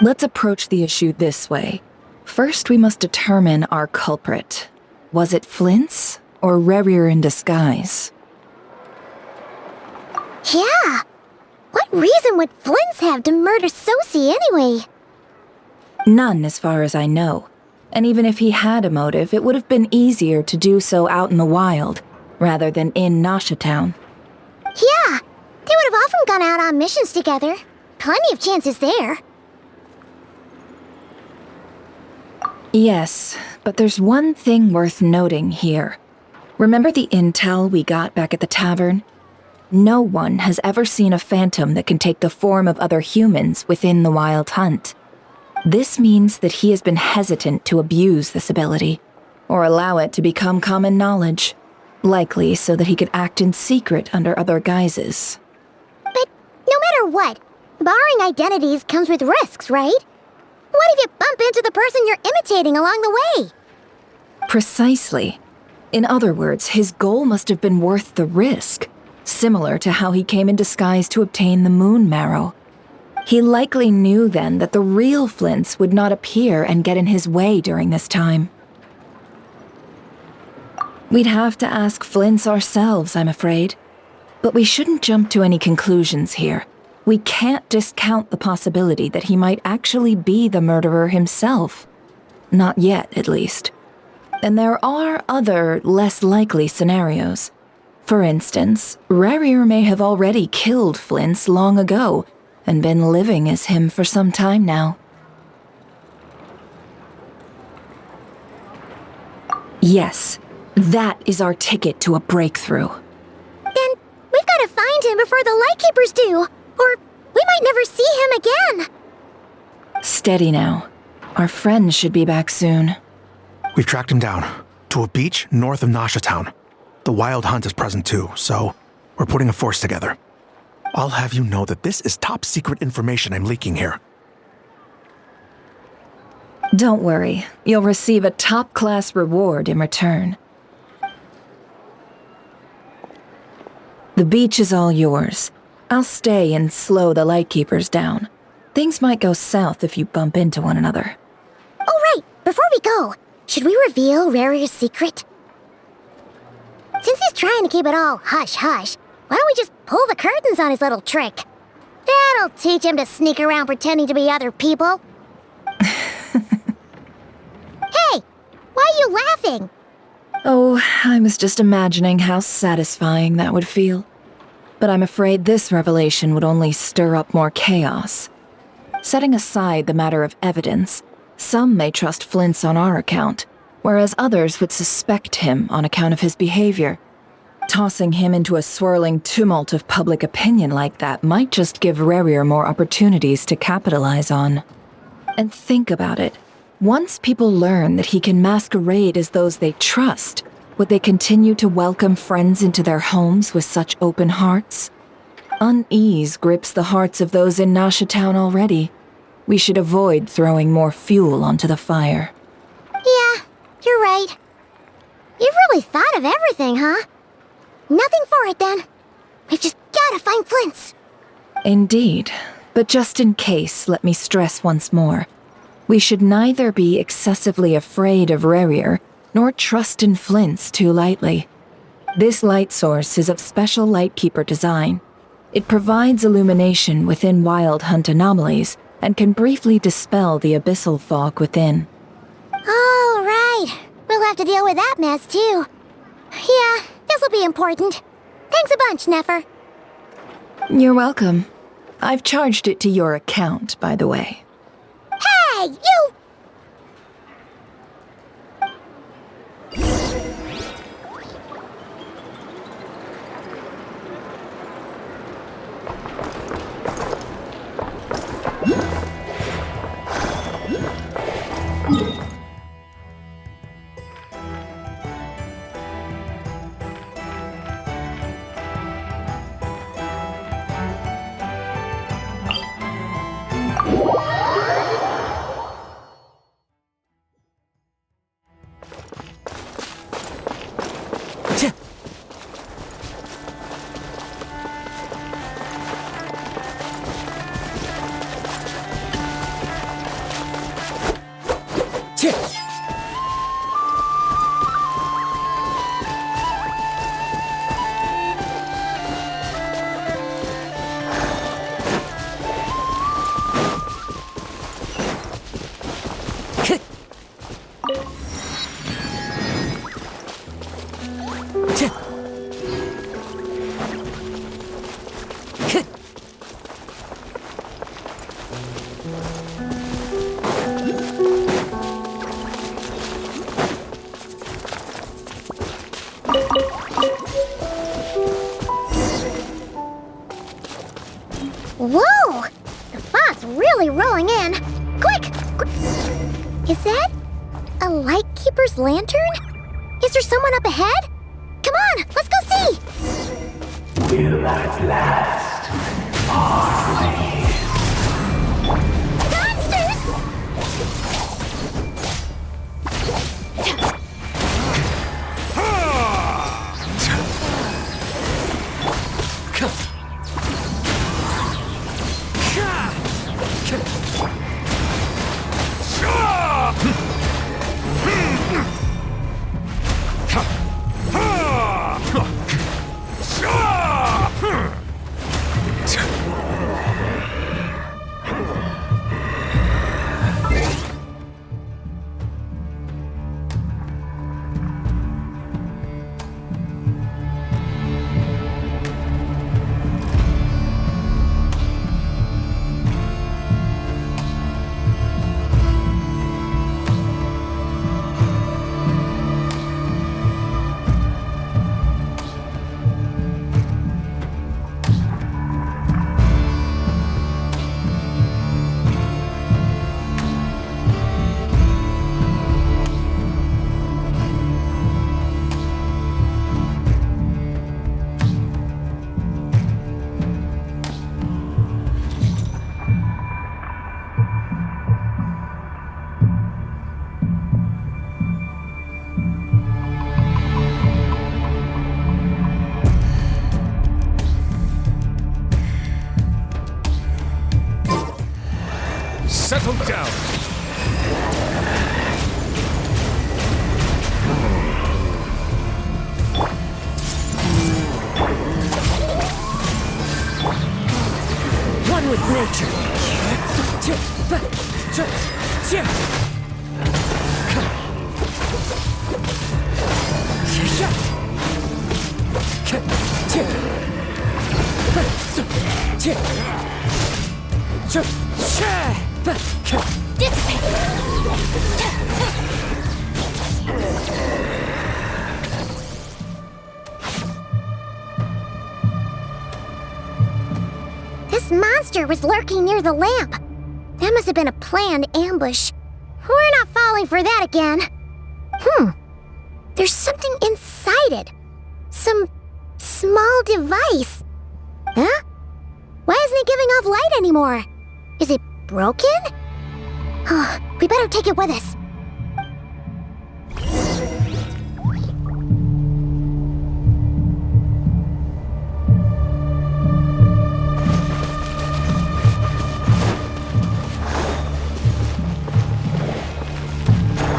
Let's approach the issue this way. First, we must determine our culprit. Was it Flint's or Rerir in disguise? Yeah! What reason would Flint's have to murder Sosie anyway? None, as far as I know. And even if he had a motive, it would have been easier to do so out in the wild, rather than in Nashatown. Yeah! They would have often gone out on missions together. Plenty of chances there. Yes, but there's one thing worth noting here. Remember the intel we got back at the tavern? No one has ever seen a phantom that can take the form of other humans within the Wild Hunt. This means that he has been hesitant to abuse this ability, or allow it to become common knowledge, likely so that he could act in secret under other guises. But no matter what, borrowing identities comes with risks, right? What if you bump into the person you're imitating along the way? Precisely. In other words, his goal must have been worth the risk, similar to how he came in disguise to obtain the moon marrow. He likely knew then that the real Flint's would not appear and get in his way during this time. We'd have to ask Flint's ourselves, I'm afraid. But we shouldn't jump to any conclusions here. We can't discount the possibility that he might actually be the murderer himself. Not yet, at least. And there are other, less likely scenarios. For instance, Rerir may have already killed Flint's long ago, and been living as him for some time now. Yes, that is our ticket to a breakthrough. Then we've got to find him before the Lightkeepers do, or we might never see him again. Steady now. Our friend should be back soon. We've tracked him down to a beach north of Nashatown. The Wild Hunt is present too, so we're putting a force together. I'll have you know that this is top secret information I'm leaking here. Don't worry, you'll receive a top-class reward in return. The beach is all yours. I'll stay and slow the Lightkeepers down. Things might go south if you bump into one another. Oh right, before we go, should we reveal Rerir's secret? Since he's trying to keep it all hush-hush, why don't we just pull the curtains on his little trick? That'll teach him to sneak around pretending to be other people. Hey, why are you laughing? Oh, I was just imagining how satisfying that would feel. But I'm afraid this revelation would only stir up more chaos. Setting aside the matter of evidence, Some may trust Flint's on our account, whereas others would suspect him on account of his behavior. Tossing him into a swirling tumult of public opinion like that might just give Rarier more opportunities to capitalize on. And think about it. Once people learn that he can masquerade as those they trust, would they continue to welcome friends into their homes with such open hearts? Unease grips the hearts of those in Nasha Town already. We should avoid throwing more fuel onto the fire. Yeah, you're right. You've really thought of everything, huh? Nothing for it, then. We've just gotta find Flint's. Indeed. But just in case, let me stress once more. We should neither be excessively afraid of Rarier, nor trust in Flint's too lightly. This light source is of special Lightkeeper design. It provides illumination within Wild Hunt anomalies, and can briefly dispel the abyssal fog within. Oh, right. We'll have to deal with that mess, too. Yeah, this'll be important. Thanks a bunch, Nefer. You're welcome. I've charged it to your account, by the way. Hey, you! Whoa! The fog's really rolling in. Quick! Is that a Lightkeeper's lantern? Is there someone up ahead? Come on, let's go see! Will at last part ways. Monsters! Settle down. One with nature. Dissipate! this monster was lurking near the lamp. That must have been a planned ambush. We're not falling for that again. There's something inside it. Some small device. Huh? Why isn't it giving off light anymore? Is it broken? Oh, we better take it with us.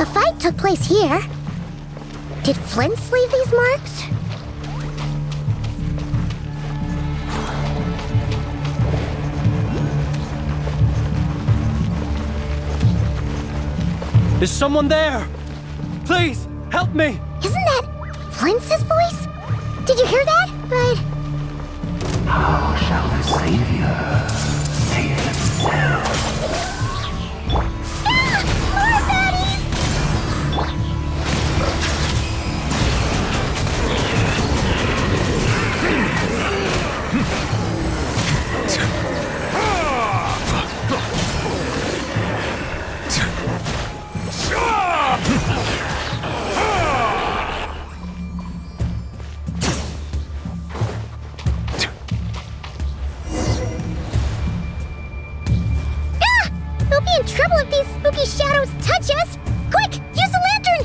A fight took place here. Did Flint's leave these marks? Is someone there? Please, help me! Isn't that Flint's voice? Did you hear that? But... How shall the Savior save himself? More baddies! We'll be in trouble if these spooky shadows touch us! Quick, use the lantern!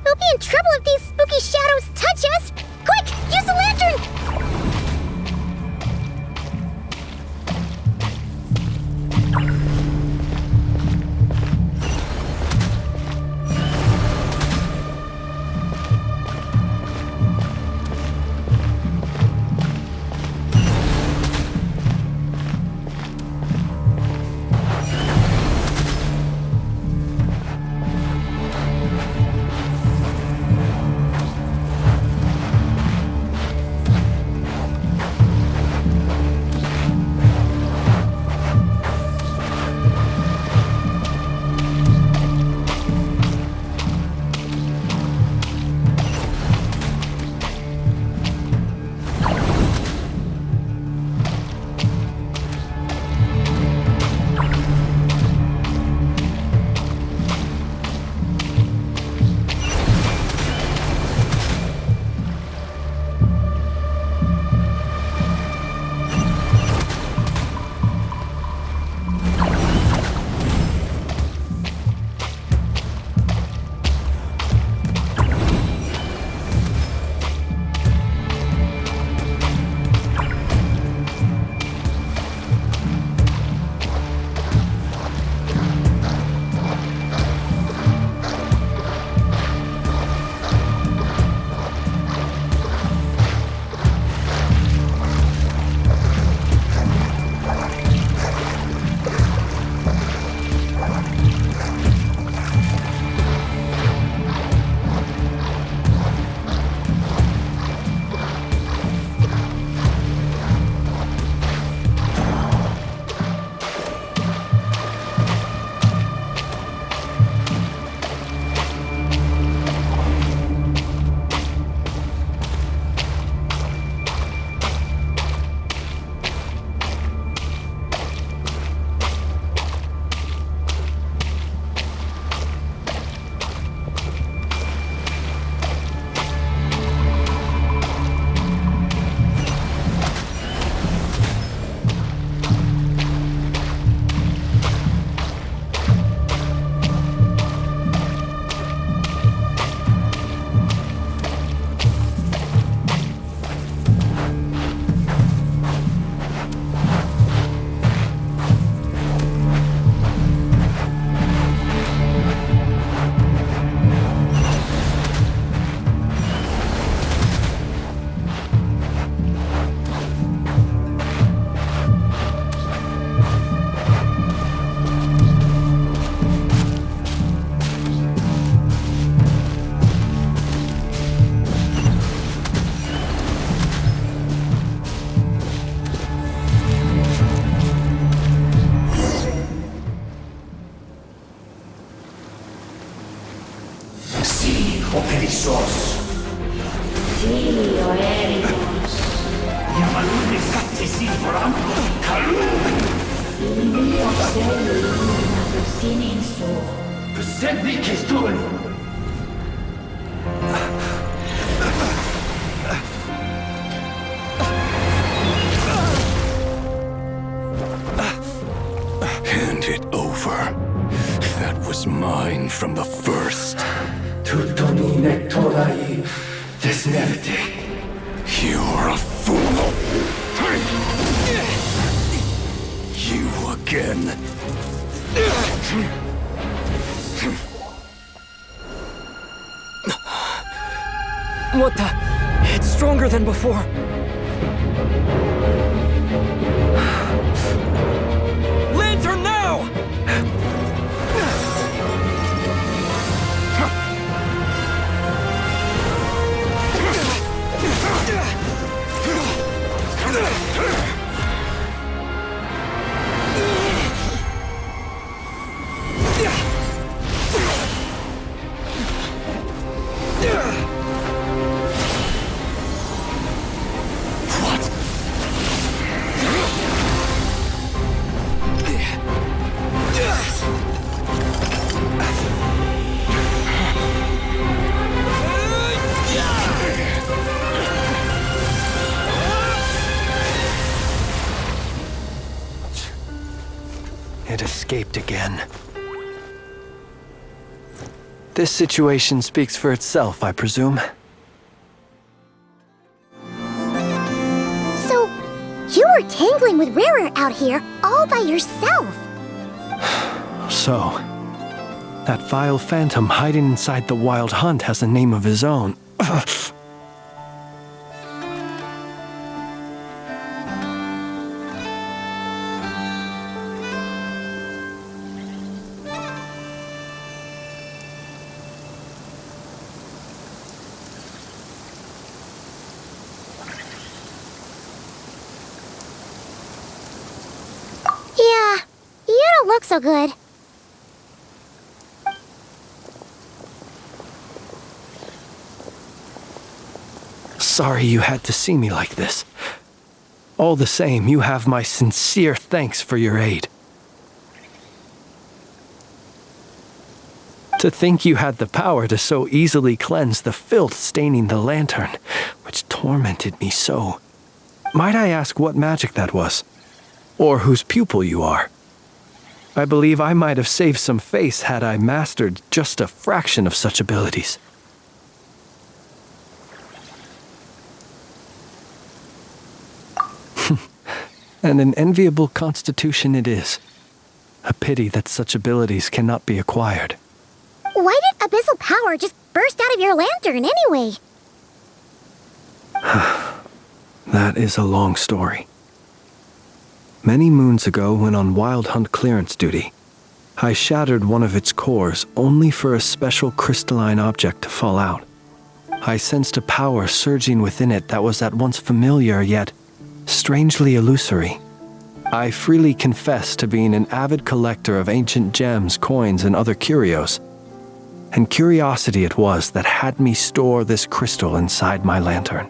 We'll be in trouble if these spooky shadows touch us! Quick, use the lantern! Hand it over. That was mine from the first. You're a fool. You again. What the? It's stronger than before. Lantern now! It escaped again. This situation speaks for itself, I presume. So, you were tangling with Rarer out here all by yourself. So, that vile phantom hiding inside the Wild Hunt has a name of his own. Yeah, you don't look so good. Sorry you had to see me like this. All the same, you have my sincere thanks for your aid. To think you had the power to so easily cleanse the filth staining the lantern, which tormented me so. Might I ask what magic that was? Or whose pupil you are? I believe I might have saved some face had I mastered just a fraction of such abilities. And an enviable constitution it is. A pity that such abilities cannot be acquired. Why did abyssal power just burst out of your lantern anyway? That is a long story. Many moons ago, when on Wild Hunt clearance duty, I shattered one of its cores only for a special crystalline object to fall out. I sensed a power surging within it that was at once familiar yet strangely illusory. I freely confess to being an avid collector of ancient gems, coins, and other curios. And curiosity it was that had me store this crystal inside my lantern.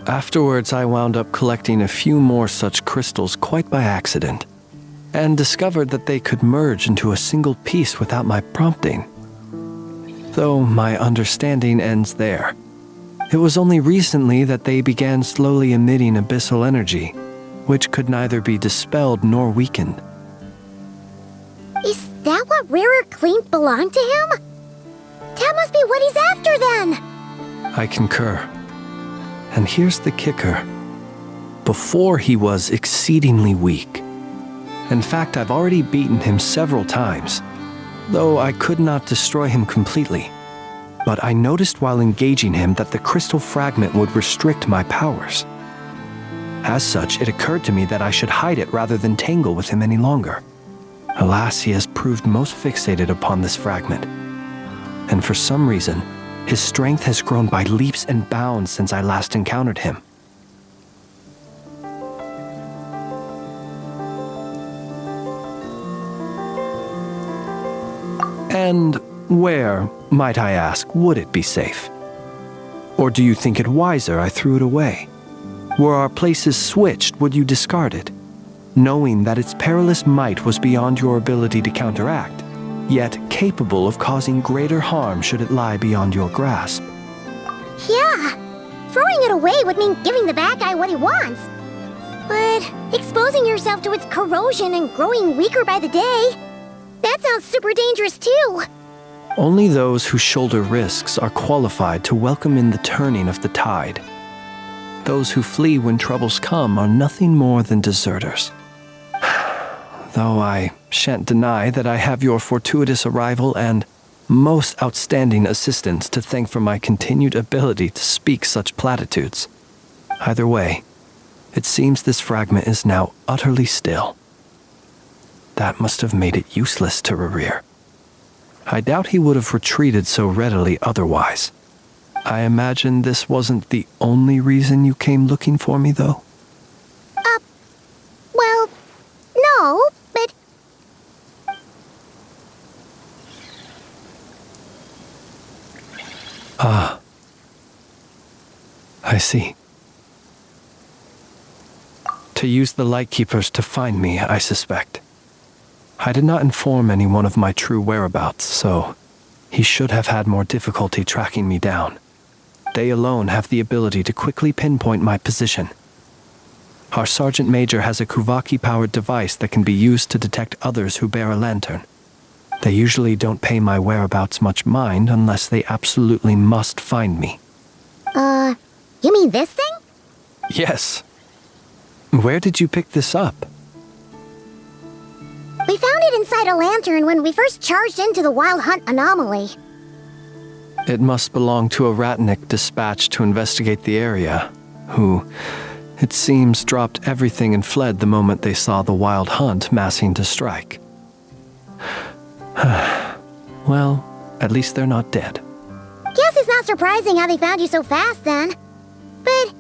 Afterwards, I wound up collecting a few more such crystals quite by accident, and discovered that they could merge into a single piece without my prompting. Though my understanding ends there. It was only recently that they began slowly emitting abyssal energy, which could neither be dispelled nor weakened. Is that what Rarer claimed belonged to him? That must be what he's after then! I concur. And here's the kicker. Before he was exceedingly weak. In fact, I've already beaten him several times, though I could not destroy him completely. But I noticed while engaging him that the crystal fragment would restrict my powers. As such, it occurred to me that I should hide it rather than tangle with him any longer. Alas, he has proved most fixated upon this fragment. And for some reason, his strength has grown by leaps and bounds since I last encountered him. And where, might I ask, would it be safe? Or do you think it wiser I threw it away? Were our places switched, would you discard it? knowing that its perilous might was beyond your ability to counteract, yet capable of causing greater harm should it lie beyond your grasp. Yeah, throwing it away would mean giving the bad guy what he wants. But exposing yourself to its corrosion and growing weaker by the day, that sounds super dangerous too. Only those who shoulder risks are qualified to welcome in the turning of the tide. Those who flee when troubles come are nothing more than deserters. Though I shan't deny that I have your fortuitous arrival and most outstanding assistance to thank for my continued ability to speak such platitudes. Either way, it seems this fragment is now utterly still. That must have made it useless to Rerir. I doubt he would have retreated so readily otherwise. I imagine this wasn't the only reason you came looking for me, though? Well, no, but... Ah. I see. To use the Lightkeepers to find me, I suspect. I did not inform anyone of my true whereabouts, so he should have had more difficulty tracking me down. They alone have the ability to quickly pinpoint my position. Our Sergeant Major has a Kuvaki-powered device that can be used to detect others who bear a lantern. They usually don't pay my whereabouts much mind unless they absolutely must find me. You mean this thing? Yes. Where did you pick this up? We found it inside a lantern when we first charged into the Wild Hunt anomaly. It must belong to a Ratnik dispatched to investigate the area, who, it seems, dropped everything and fled the moment they saw the Wild Hunt massing to strike. Well, at least they're not dead. Guess it's not surprising how they found you so fast, then. But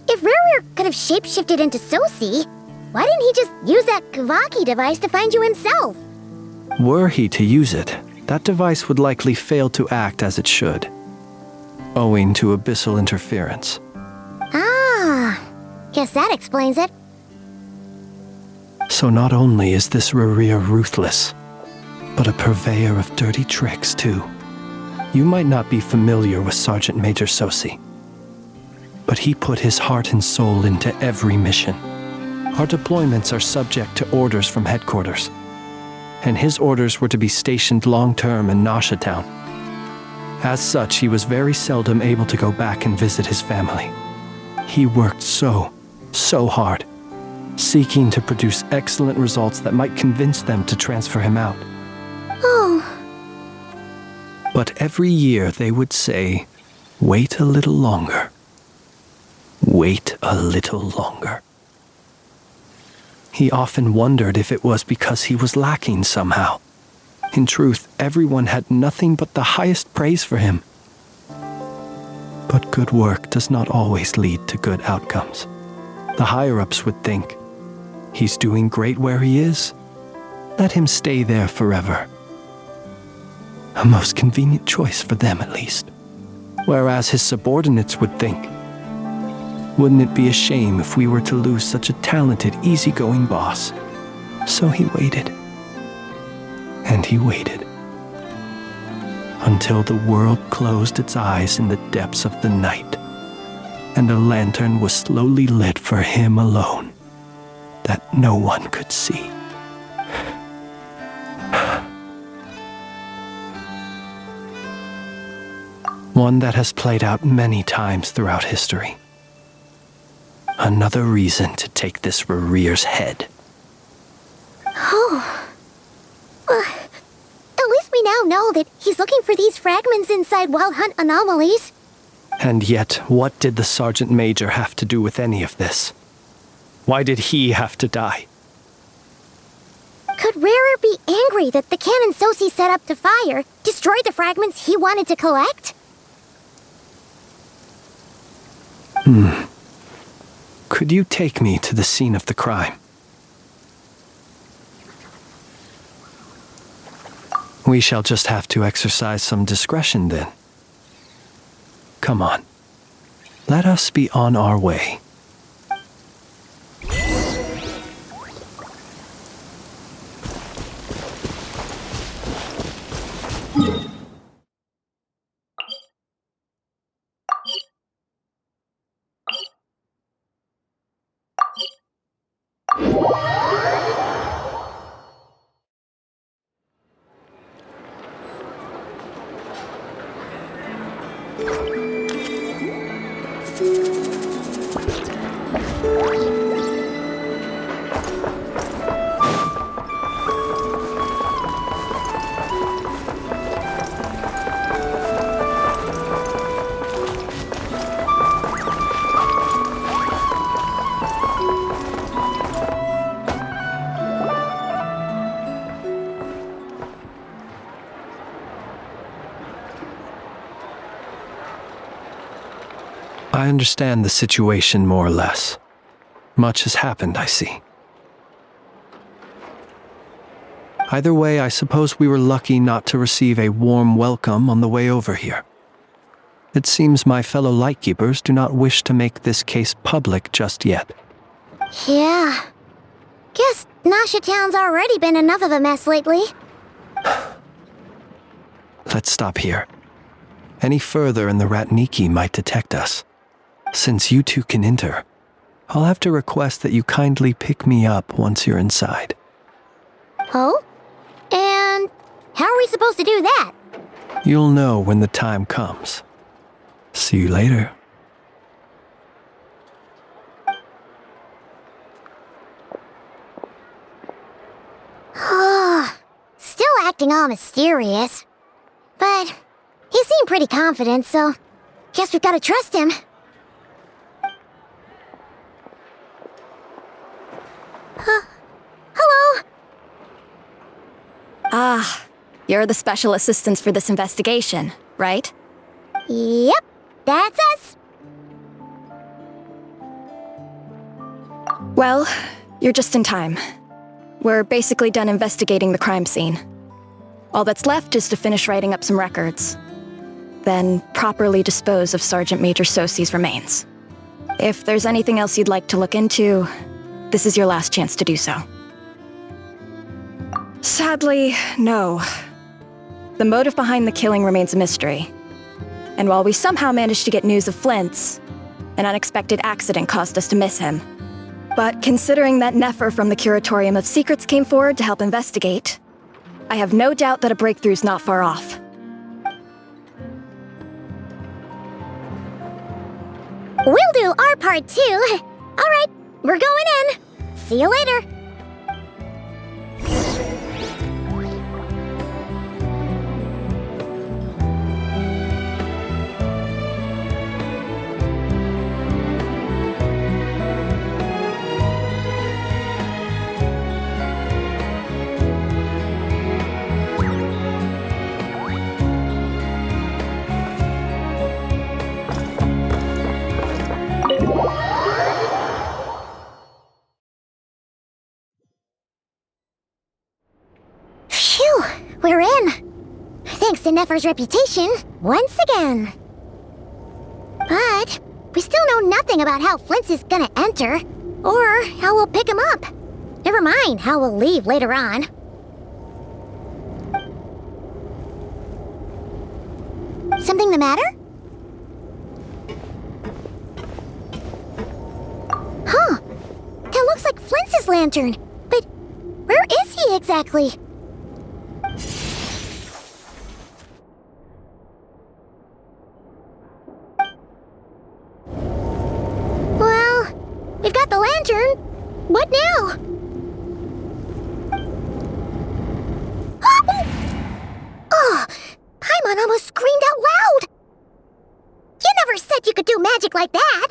if Rerir could have shapeshifted into Sosi, why didn't he just use that Kavaki device to find you himself? Were he to use it, that device would likely fail to act as it should, owing to abyssal interference. Ah, guess that explains it. So not only is this Rerir ruthless, but a purveyor of dirty tricks, too. You might not be familiar with Sergeant Major Sosi, but he put his heart and soul into every mission. Our deployments are subject to orders from headquarters, and his orders were to be stationed long-term in Nasha Town. As such, he was very seldom able to go back and visit his family. He worked so hard, seeking to produce excellent results that might convince them to transfer him out. Oh. But every year they would say, "Wait a little longer. Wait a little longer." He often wondered if it was because he was lacking somehow. In truth, everyone had nothing but the highest praise for him. But good work does not always lead to good outcomes. The higher-ups would think, he's doing great where he is. Let him stay there forever. A most convenient choice for them, at least. Whereas his subordinates would think, wouldn't it be a shame if we were to lose such a talented, easygoing boss? So he waited. And he waited. Until the world closed its eyes in the depths of the night, and a lantern was slowly lit for him alone, that no one could see. One that has played out many times throughout history. Another reason to take this Rerir's head. Oh. At least we now know that he's looking for these fragments inside Wild Hunt anomalies. And yet, what did the Sergeant Major have to do with any of this? Why did he have to die? Could Rerir be angry that the cannon Sosi set up to fire destroyed the fragments he wanted to collect? Could you take me to the scene of the crime? We shall just have to exercise some discretion then. Come on. Let us be on our way. I understand the situation more or less. Much has happened, I see. Either way, I suppose we were lucky not to receive a warm welcome on the way over here. It seems my fellow Lightkeepers do not wish to make this case public just yet. Yeah. Guess Nasha Town's already been enough of a mess lately. Let's stop here. Any further and the Ratniki might detect us. Since you two can enter, I'll have to request that you kindly pick me up once you're inside. Oh? And how are we supposed to do that? You'll know when the time comes. See you later. Still acting all mysterious. But he seemed pretty confident, so guess we've got to trust him. Hello? Ah, you're the special assistants for this investigation, right? Yep, that's us. Well, you're just in time. We're basically done investigating the crime scene. All that's left is to finish writing up some records. Then properly dispose of Sergeant Major Sosi's remains. If there's anything else you'd like to look into, this is your last chance to do so. Sadly, no. The motive behind the killing remains a mystery. And while we somehow managed to get news of Flint's, an unexpected accident caused us to miss him. But considering that Nefer from the Curatorium of Secrets came forward to help investigate, I have no doubt that a breakthrough's not far off. We'll do our part too. All right, we're going in. See you later. Phew, we're in. Thanks to Nefer's reputation, once again. But we still know nothing about how Flint's is gonna enter, or how we'll pick him up. Never mind how we'll leave later on. Something the matter? Huh. That looks like Flint's lantern. But where is he exactly? Well, we've got the lantern. What now? Oh, Paimon almost screamed out loud. You never said you could do magic like that.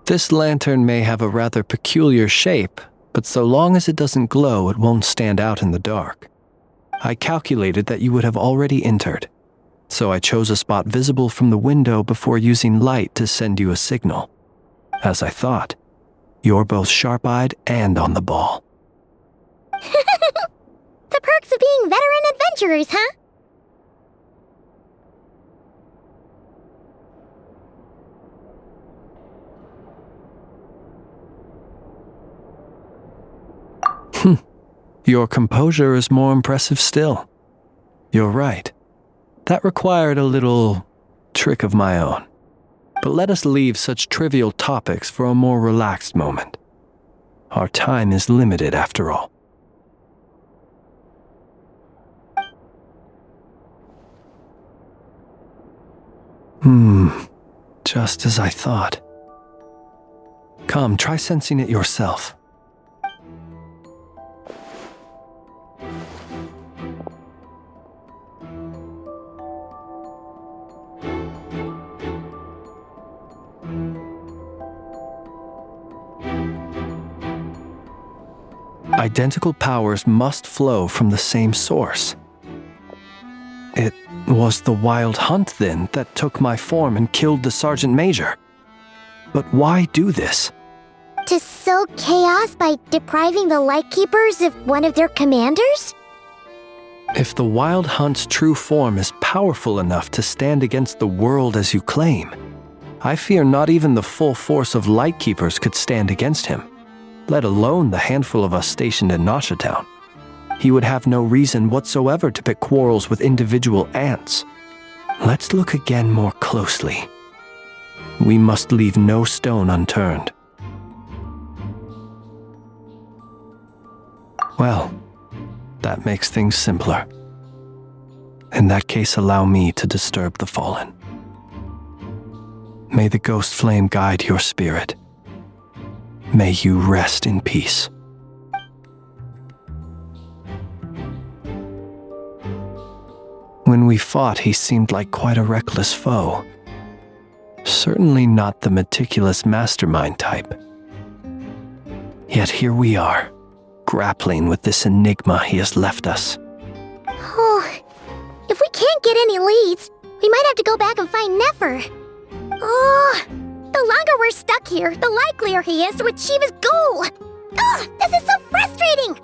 This lantern may have a rather peculiar shape, but so long as it doesn't glow, it won't stand out in the dark. I calculated that you would have already entered, so I chose a spot visible from the window before using light to send you a signal. As I thought, you're both sharp-eyed and on the ball. The perks of being veteran adventurers, huh? Your composure is more impressive still. You're right. That required a little trick of my own. But let us leave such trivial topics for a more relaxed moment. Our time is limited after all. Just as I thought. Come, try sensing it yourself. Identical powers must flow from the same source. It was the Wild Hunt, then, that took my form and killed the Sergeant Major. But why do this? To sow chaos by depriving the Lightkeepers of one of their commanders? If the Wild Hunt's true form is powerful enough to stand against the world as you claim, I fear not even the full force of Lightkeepers could stand against him, let alone the handful of us stationed in Nashatown. He would have no reason whatsoever to pick quarrels with individual ants. Let's look again more closely. We must leave no stone unturned. Well, that makes things simpler. In that case, allow me to disturb the fallen. May the ghost flame guide your spirit. May you rest in peace. When we fought, he seemed like quite a reckless foe. Certainly not the meticulous mastermind type. Yet here we are, grappling with this enigma he has left us. Oh, if we can't get any leads, we might have to go back and find Nefer. Oh, the longer we're stuck here, the likelier he is to achieve his goal. Ugh, this is so frustrating!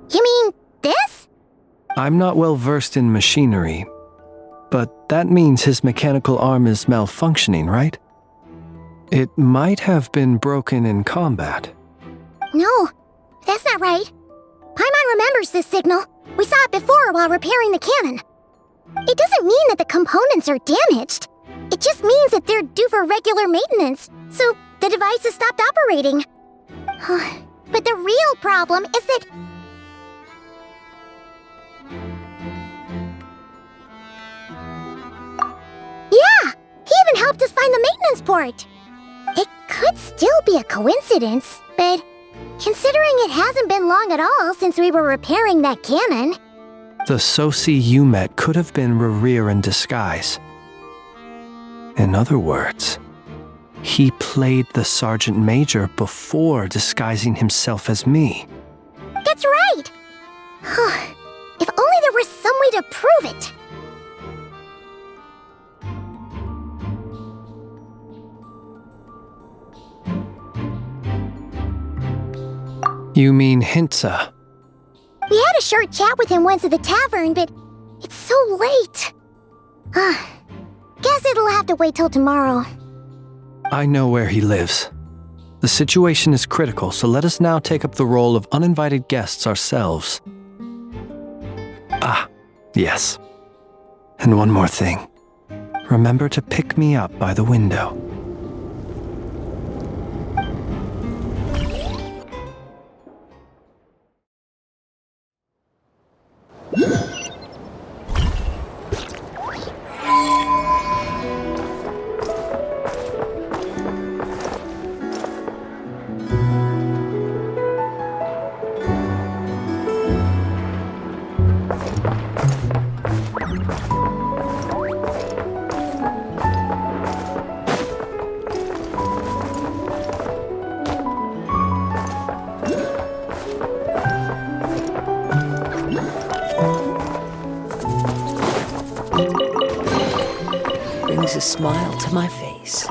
You mean this? I'm not well versed in machinery, but that means his mechanical arm is malfunctioning, right? It might have been broken in combat. No, that's not right. Paimon remembers this signal. We saw it before while repairing the cannon. It doesn't mean that the components are damaged. It just means that they're due for regular maintenance, so the device has stopped operating. But the real problem is that... Yeah! He even helped us find the maintenance port! It could still be a coincidence, but considering it hasn't been long at all since we were repairing that cannon... The Soci you met could have been Rerir in disguise. In other words, he played the Sergeant Major before disguising himself as me. That's right! If only there was some way to prove it! You mean Hintsa? We had a short chat with him once at the tavern, but it's so late. Guess it'll have to wait till tomorrow. I know where he lives. The situation is critical, so let us now take up the role of uninvited guests ourselves. Ah, yes. And one more thing. Remember to pick me up by the window. Brings a smile to my face.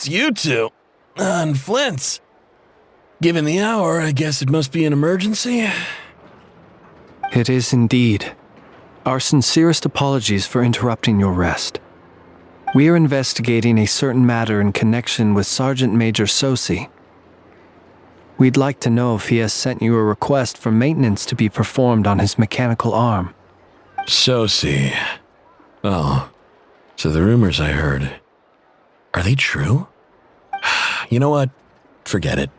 it's you two. And Flint's. Given the hour, I guess it must be an emergency. It is indeed. Our sincerest apologies for interrupting your rest. We are investigating a certain matter in connection with Sergeant Major Sosi. We'd like to know if he has sent you a request for maintenance to be performed on his mechanical arm. Sosi. Oh, so the rumors I heard, are they true? You know what? Forget it.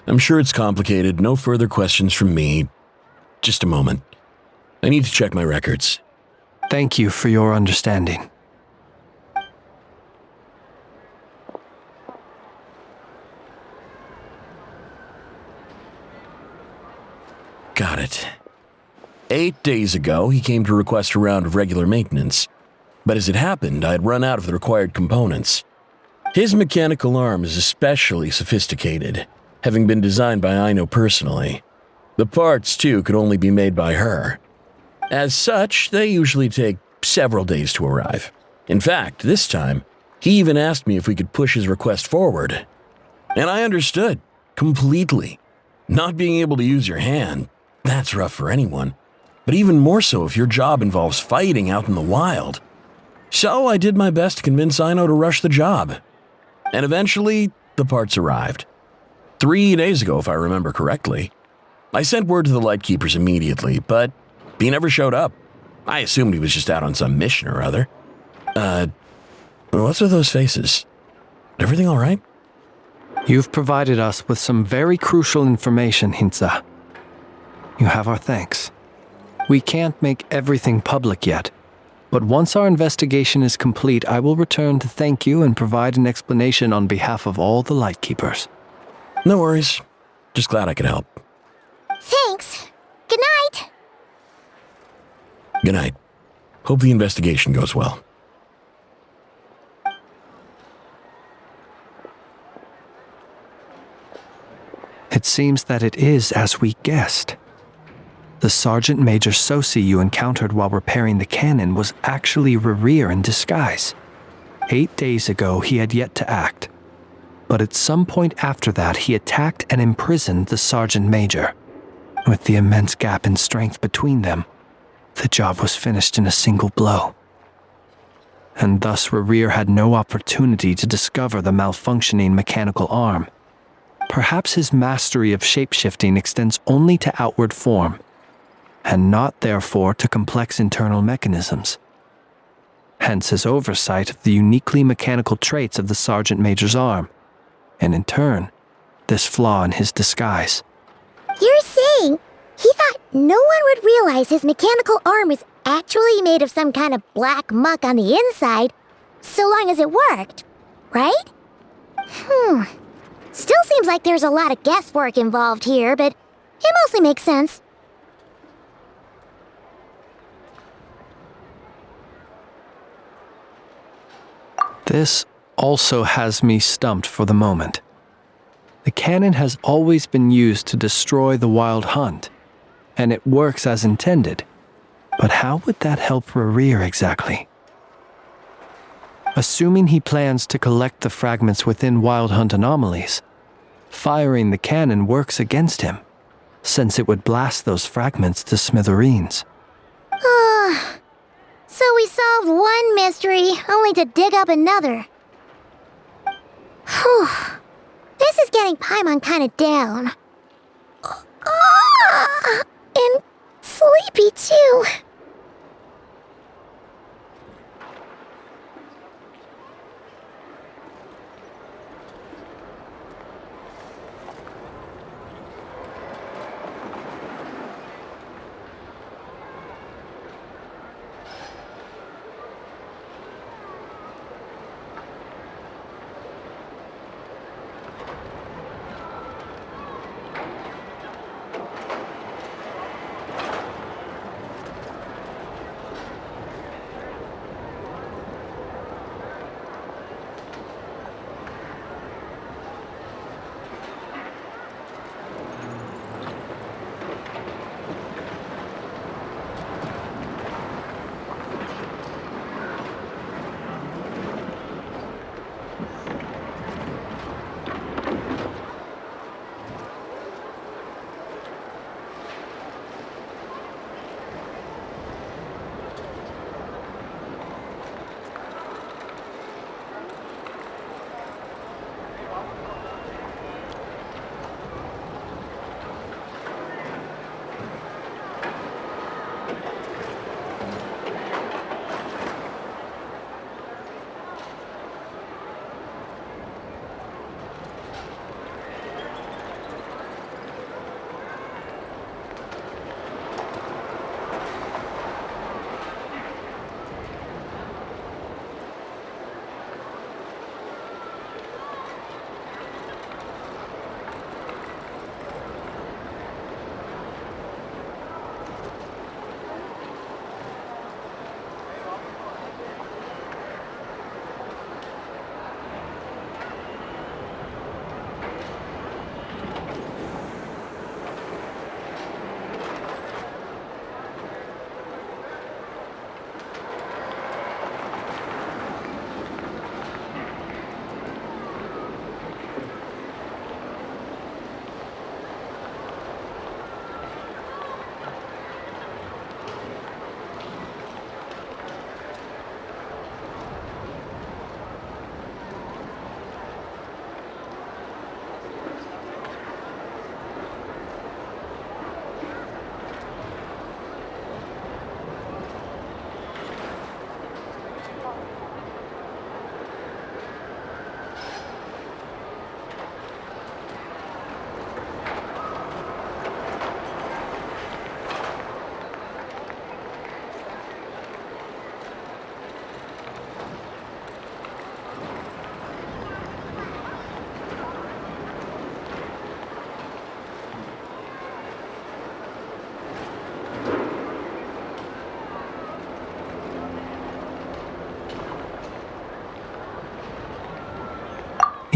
I'm sure it's complicated. No further questions from me. Just a moment. I need to check my records. Thank you for your understanding. Got it. 8 days ago, he came to request a round of regular maintenance. But as it happened, I had run out of the required components. His mechanical arm is especially sophisticated, having been designed by Aino personally. The parts, too, could only be made by her. As such, they usually take several days to arrive. In fact, this time, he even asked me if we could push his request forward. And I understood, completely. Not being able to use your hand, that's rough for anyone. But even more so if your job involves fighting out in the wild. So I did my best to convince Aino to rush the job. And eventually, the parts arrived. 3 days ago, if I remember correctly. I sent word to the Lightkeepers immediately, but he never showed up. I assumed he was just out on some mission or other. What's with those faces? Everything all right? You've provided us with some very crucial information, Hintsa. You have our thanks. We can't make everything public yet, but once our investigation is complete, I will return to thank you and provide an explanation on behalf of all the Lightkeepers. No worries. Just glad I could help. Thanks. Good night. Good night. Hope the investigation goes well. It seems that it is as we guessed. The Sergeant Major Sosi you encountered while repairing the cannon was actually Rerir in disguise. 8 days ago, he had yet to act. But at some point after that, he attacked and imprisoned the Sergeant Major. With the immense gap in strength between them, the job was finished in a single blow. And thus Rerir had no opportunity to discover the malfunctioning mechanical arm. Perhaps his mastery of shapeshifting extends only to outward form, and not therefore to complex internal mechanisms. Hence his oversight of the uniquely mechanical traits of the Sergeant Major's arm, and in turn, this flaw in his disguise. You're saying he thought no one would realize his mechanical arm was actually made of some kind of black muck on the inside, so long as it worked, right? Still seems like there's a lot of guesswork involved here, but it mostly makes sense. This also has me stumped for the moment. The cannon has always been used to destroy the Wild Hunt, and it works as intended. But how would that help Rerir exactly? Assuming he plans to collect the fragments within Wild Hunt anomalies, firing the cannon works against him, since it would blast those fragments to smithereens. So we solved one mystery, only to dig up another. Whew. This is getting Paimon kinda down. And sleepy too.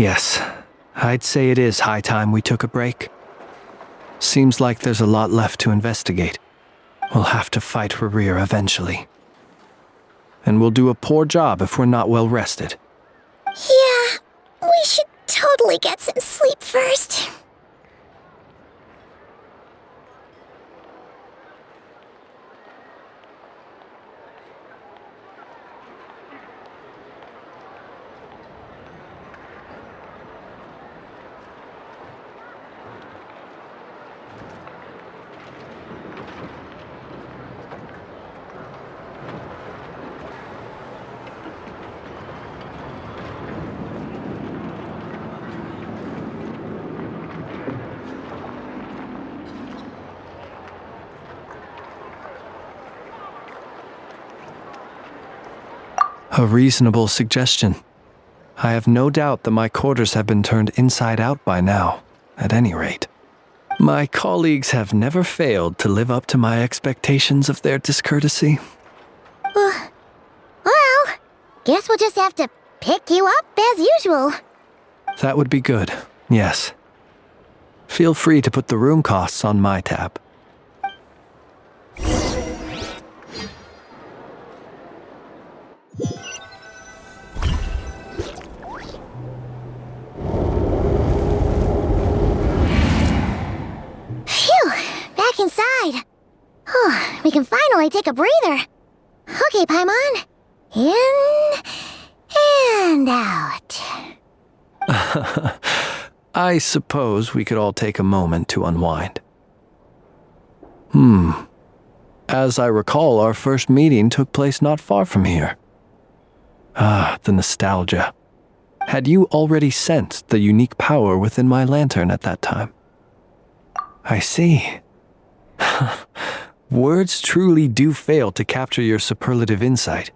Yes, I'd say it is high time we took a break. Seems like there's a lot left to investigate. We'll have to fight Rerir eventually. And we'll do a poor job if we're not well rested. Yeah, we should totally get some sleep first. A reasonable suggestion. I have no doubt that my quarters have been turned inside out by now, at any rate. My colleagues have never failed to live up to my expectations of their discourtesy. Well, guess we'll just have to pick you up as usual. That would be good, yes. Feel free to put the room costs on my tab. Phew, back inside. We can finally take a breather. Okay, Paimon. In and out. I suppose we could all take a moment to unwind. As I recall, our first meeting took place not far from here. Ah, the nostalgia. Had you already sensed the unique power within my lantern at that time? I see. Words truly do fail to capture your superlative insight.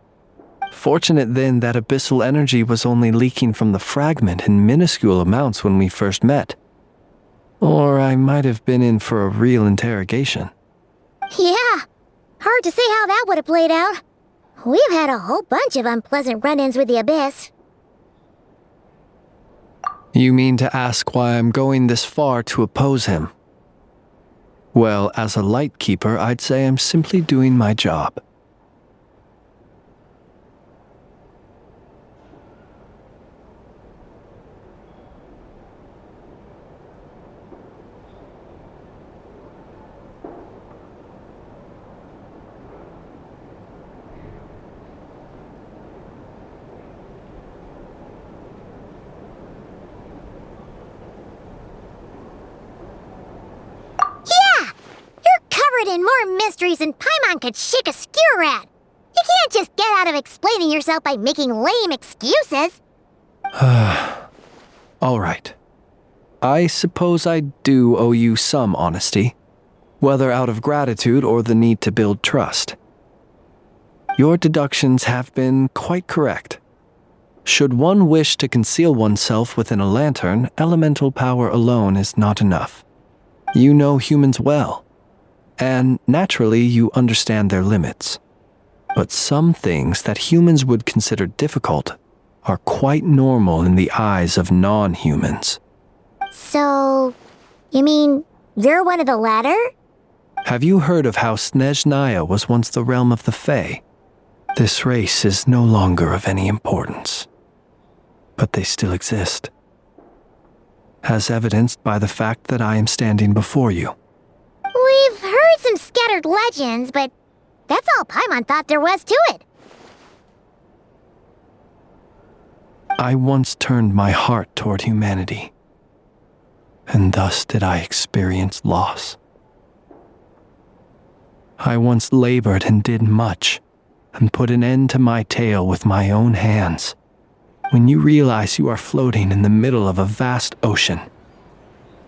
Fortunate then that abyssal energy was only leaking from the fragment in minuscule amounts when we first met. Or I might have been in for a real interrogation. Yeah, hard to say how that would have played out. We've had a whole bunch of unpleasant run-ins with the Abyss. You mean to ask why I'm going this far to oppose him? Well, as a light keeper, I'd say I'm simply doing my job. In more mysteries than Paimon could shake a skewer at. You can't just get out of explaining yourself by making lame excuses. All right. I suppose I do owe you some honesty, whether out of gratitude or the need to build trust. Your deductions have been quite correct. Should one wish to conceal oneself within a lantern, elemental power alone is not enough. You know humans well. And naturally, you understand their limits. But some things that humans would consider difficult are quite normal in the eyes of non-humans. So, you mean you're one of the latter? Have you heard of how Snezhnaya was once the realm of the Fae? This race is no longer of any importance. But they still exist. As evidenced by the fact that I am standing before you. We've heard some scattered legends, but that's all Paimon thought there was to it. I once turned my heart toward humanity, and thus did I experience loss. I once labored and did much, and put an end to my tale with my own hands. When you realize you are floating in the middle of a vast ocean,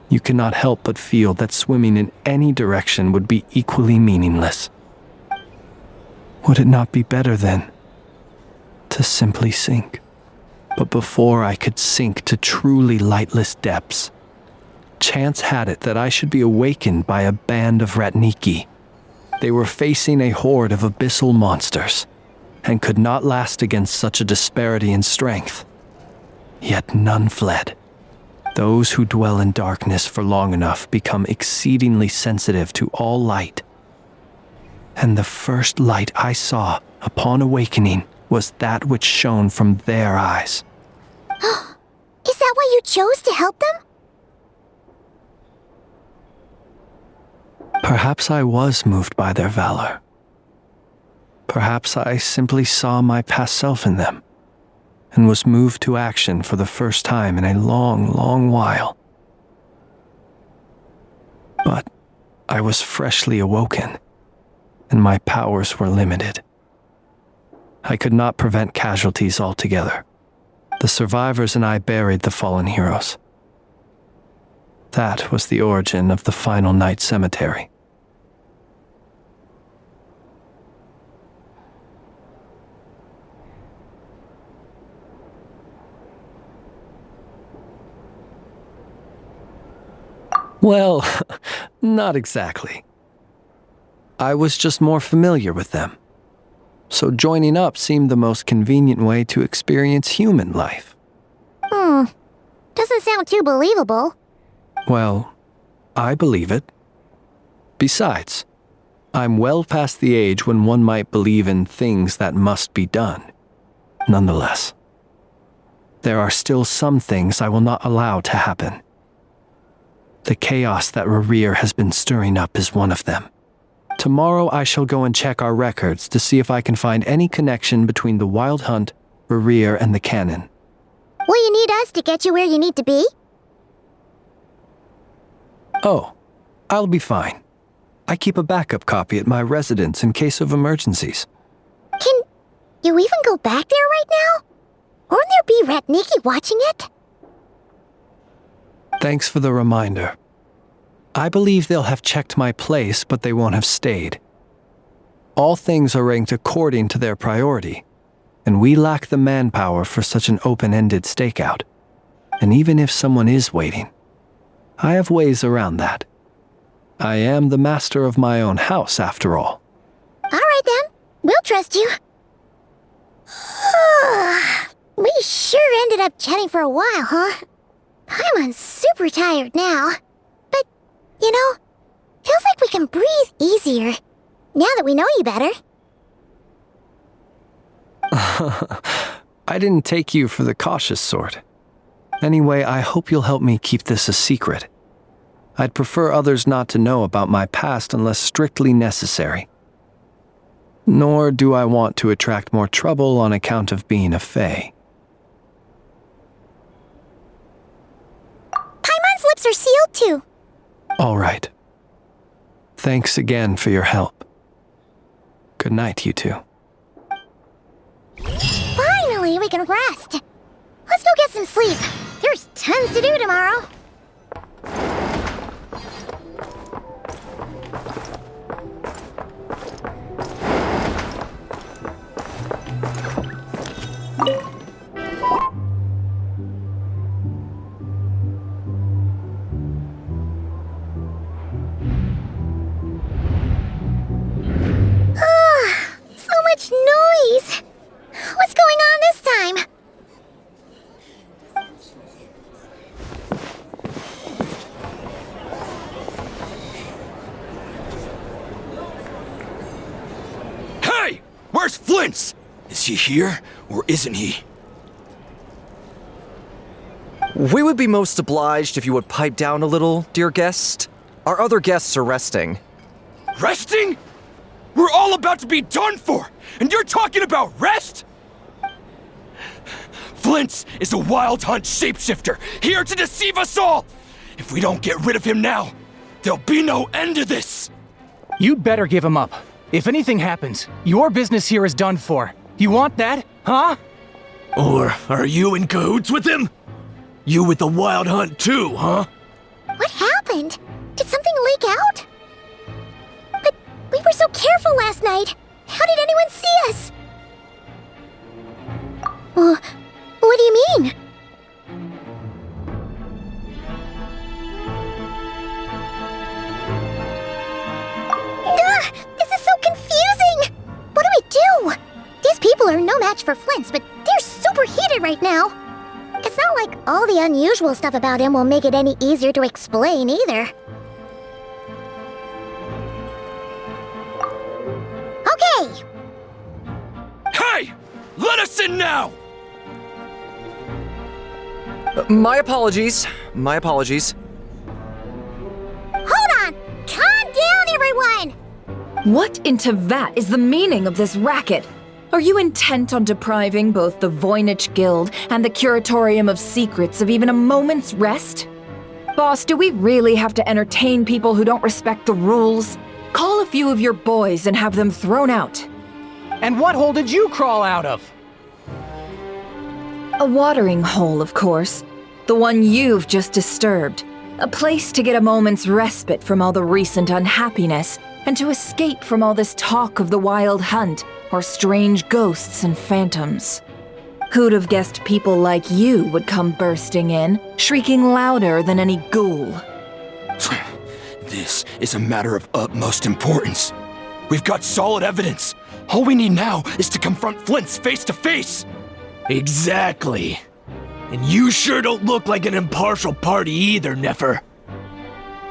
you cannot help but feel that swimming in any direction would be equally meaningless. Would it not be better, then, to simply sink? But before I could sink to truly lightless depths, chance had it that I should be awakened by a band of Ratniki. They were facing a horde of abyssal monsters, and could not last against such a disparity in strength. yet none fled. Those who dwell in darkness for long enough become exceedingly sensitive to all light. And the first light I saw upon awakening was that which shone from their eyes. Is that why you chose to help them? Perhaps I was moved by their valor. Perhaps I simply saw my past self in them and was moved to action for the first time in a long, long while. But I was freshly awoken, and my powers were limited. I could not prevent casualties altogether. The survivors and I buried the fallen heroes. That was the origin of the final night cemetery. Well, not exactly. I was just more familiar with them, so joining up seemed the most convenient way to experience human life. Doesn't sound too believable. Well, I believe it. Besides, I'm well past the age when one might believe in things that must be done. Nonetheless, there are still some things I will not allow to happen. The chaos that Rerir has been stirring up is one of them. Tomorrow I shall go and check our records to see if I can find any connection between the Wild Hunt, Rerir, and the Canon. Will you need us to get you where you need to be? Oh, I'll be fine. I keep a backup copy at my residence in case of emergencies. Can you even go back there right now? Won't there be Ratniki watching it? Thanks for the reminder. I believe they'll have checked my place, but they won't have stayed. All things are ranked according to their priority, and we lack the manpower for such an open-ended stakeout. And even if someone is waiting, I have ways around that. I am the master of my own house, after all. All right then, we'll trust you. We sure ended up chatting for a while, huh? I'm super tired now. But, you know, feels like we can breathe easier, now that we know you better. I didn't take you for the cautious sort. Anyway, I hope you'll help me keep this a secret. I'd prefer others not to know about my past unless strictly necessary. Nor do I want to attract more trouble on account of being a fae. Paimon's lips are sealed too. All right. Thanks again for your help. Good night, you two. Finally, we can rest. Let's go get some sleep. There's tons to do tomorrow. So much noise. What's going on this time? Hey! Where's Flint's? Is he here, or isn't he? We would be most obliged if you would pipe down a little, dear guest. Our other guests are resting. Resting? We're all about to be done for, and you're talking about rest? Flint's is a Wild Hunt shapeshifter, here to deceive us all! If we don't get rid of him now, there'll be no end to this! You'd better give him up. If anything happens, your business here is done for. You want that, huh? Or are you in cahoots with him? You with the Wild Hunt too, huh? What happened? Did something leak out? But we were so careful last night. How did anyone see us? What do you mean? This is so confusing! What do we do? These people are no match for Flint's, but they're super heated right now. It's It's not like all the unusual stuff about him will make it any easier to explain either. Okay! Hey! Let us in now! My apologies. My apologies. Hold on! Calm down, everyone! What in Tevat is the meaning of this racket? Are you intent on depriving both the Voynich Guild and the Curatorium of Secrets of even a moment's rest? Boss, do we really have to entertain people who don't respect the rules? Call a few of your boys and have them thrown out. And what hole did you crawl out of? A watering hole, of course. The one you've just disturbed. A place to get a moment's respite from all the recent unhappiness and to escape from all this talk of the Wild Hunt or strange ghosts and phantoms. Who'd have guessed people like you would come bursting in, shrieking louder than any ghoul? This is a matter of utmost importance. We've got solid evidence. All we need now is to confront Flint's face to face. Exactly. And you sure don't look like an impartial party either, Nefer.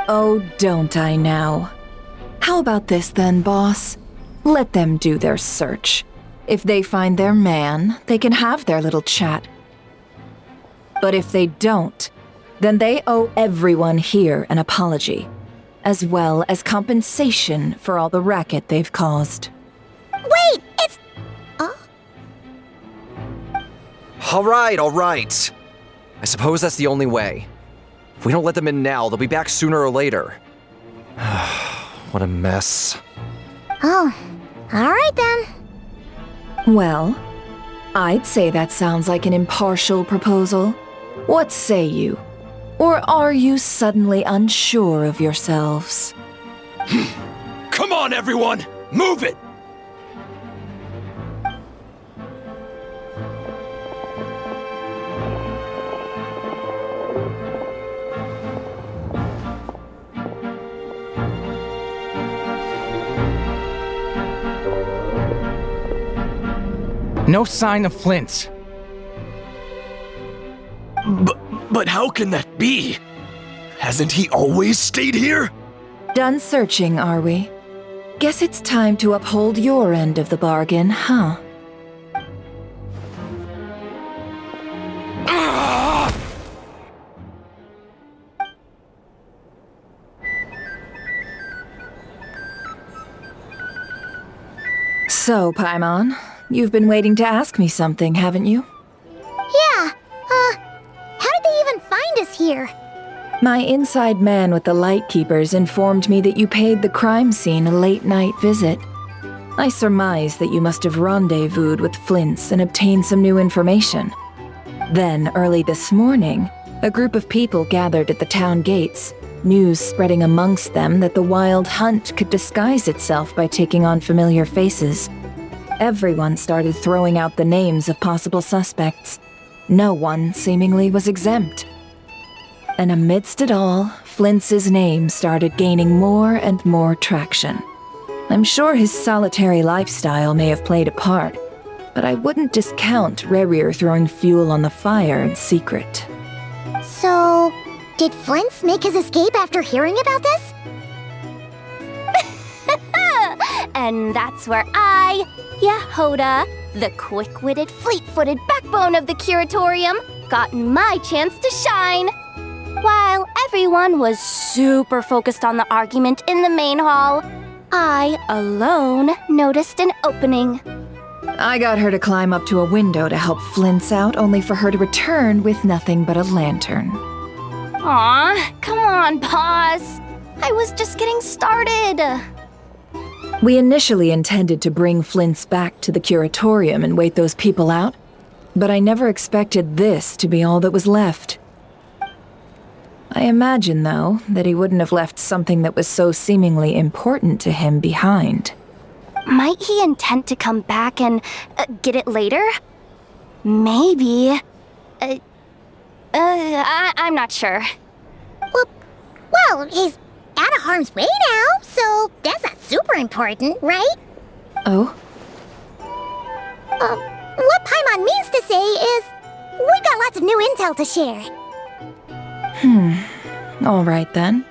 Oh, don't I now? How about this then, boss? Let them do their search. If they find their man, they can have their little chat. But if they don't, then they owe everyone here an apology, as well as compensation for all the racket they've caused. Wait, it's... All right. I suppose that's the only way. If we don't let them in now, they'll be back sooner or later. What a mess. Oh, alright then. Well, I'd say that sounds like an impartial proposal. What say you? Or are you suddenly unsure of yourselves? Come on, everyone! Move it! No sign of Flint's. But how can that be? Hasn't he always stayed here? Done searching, are we? Guess it's time to uphold your end of the bargain, huh? So, Paimon, you've been waiting to ask me something, haven't you? Yeah, how did they even find us here? My inside man with the Lightkeepers informed me that you paid the crime scene a late-night visit. I surmise that you must have rendezvoused with Flint's and obtained some new information. Then, early this morning, a group of people gathered at the town gates, news spreading amongst them that the Wild Hunt could disguise itself by taking on familiar faces. Everyone started throwing out the names of possible suspects. No one, seemingly, was exempt. And amidst it all, Flint's name started gaining more and more traction. I'm sure his solitary lifestyle may have played a part, but I wouldn't discount Rerir throwing fuel on the fire in secret. So, did Flint's make his escape after hearing about this? And that's where I, Yehoda, the quick-witted, fleet-footed backbone of the Curatorium, got my chance to shine. While everyone was super focused on the argument in the main hall, I alone noticed an opening. I got her to climb up to a window to help Flint's out, only for her to return with nothing but a lantern. Aw, come on, boss. I was just getting started. We initially intended to bring Flint's back to the Curatorium and wait those people out, but I never expected this to be all that was left. I imagine, though, that he wouldn't have left something that was so seemingly important to him behind. Might he intend to come back and get it later? Maybe. I'm not sure. Well, he's out of harm's way now, so that's not super important, right? Oh? What Paimon means to say is, we got lots of new intel to share. All right then.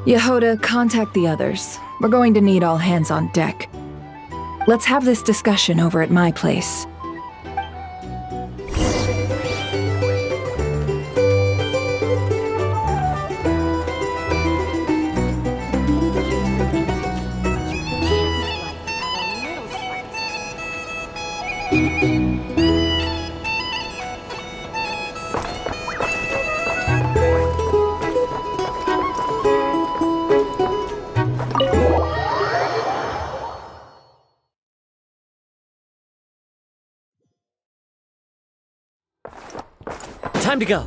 Yehoda, contact the others. We're going to need all hands on deck. Let's have this discussion over at my place. Time to go.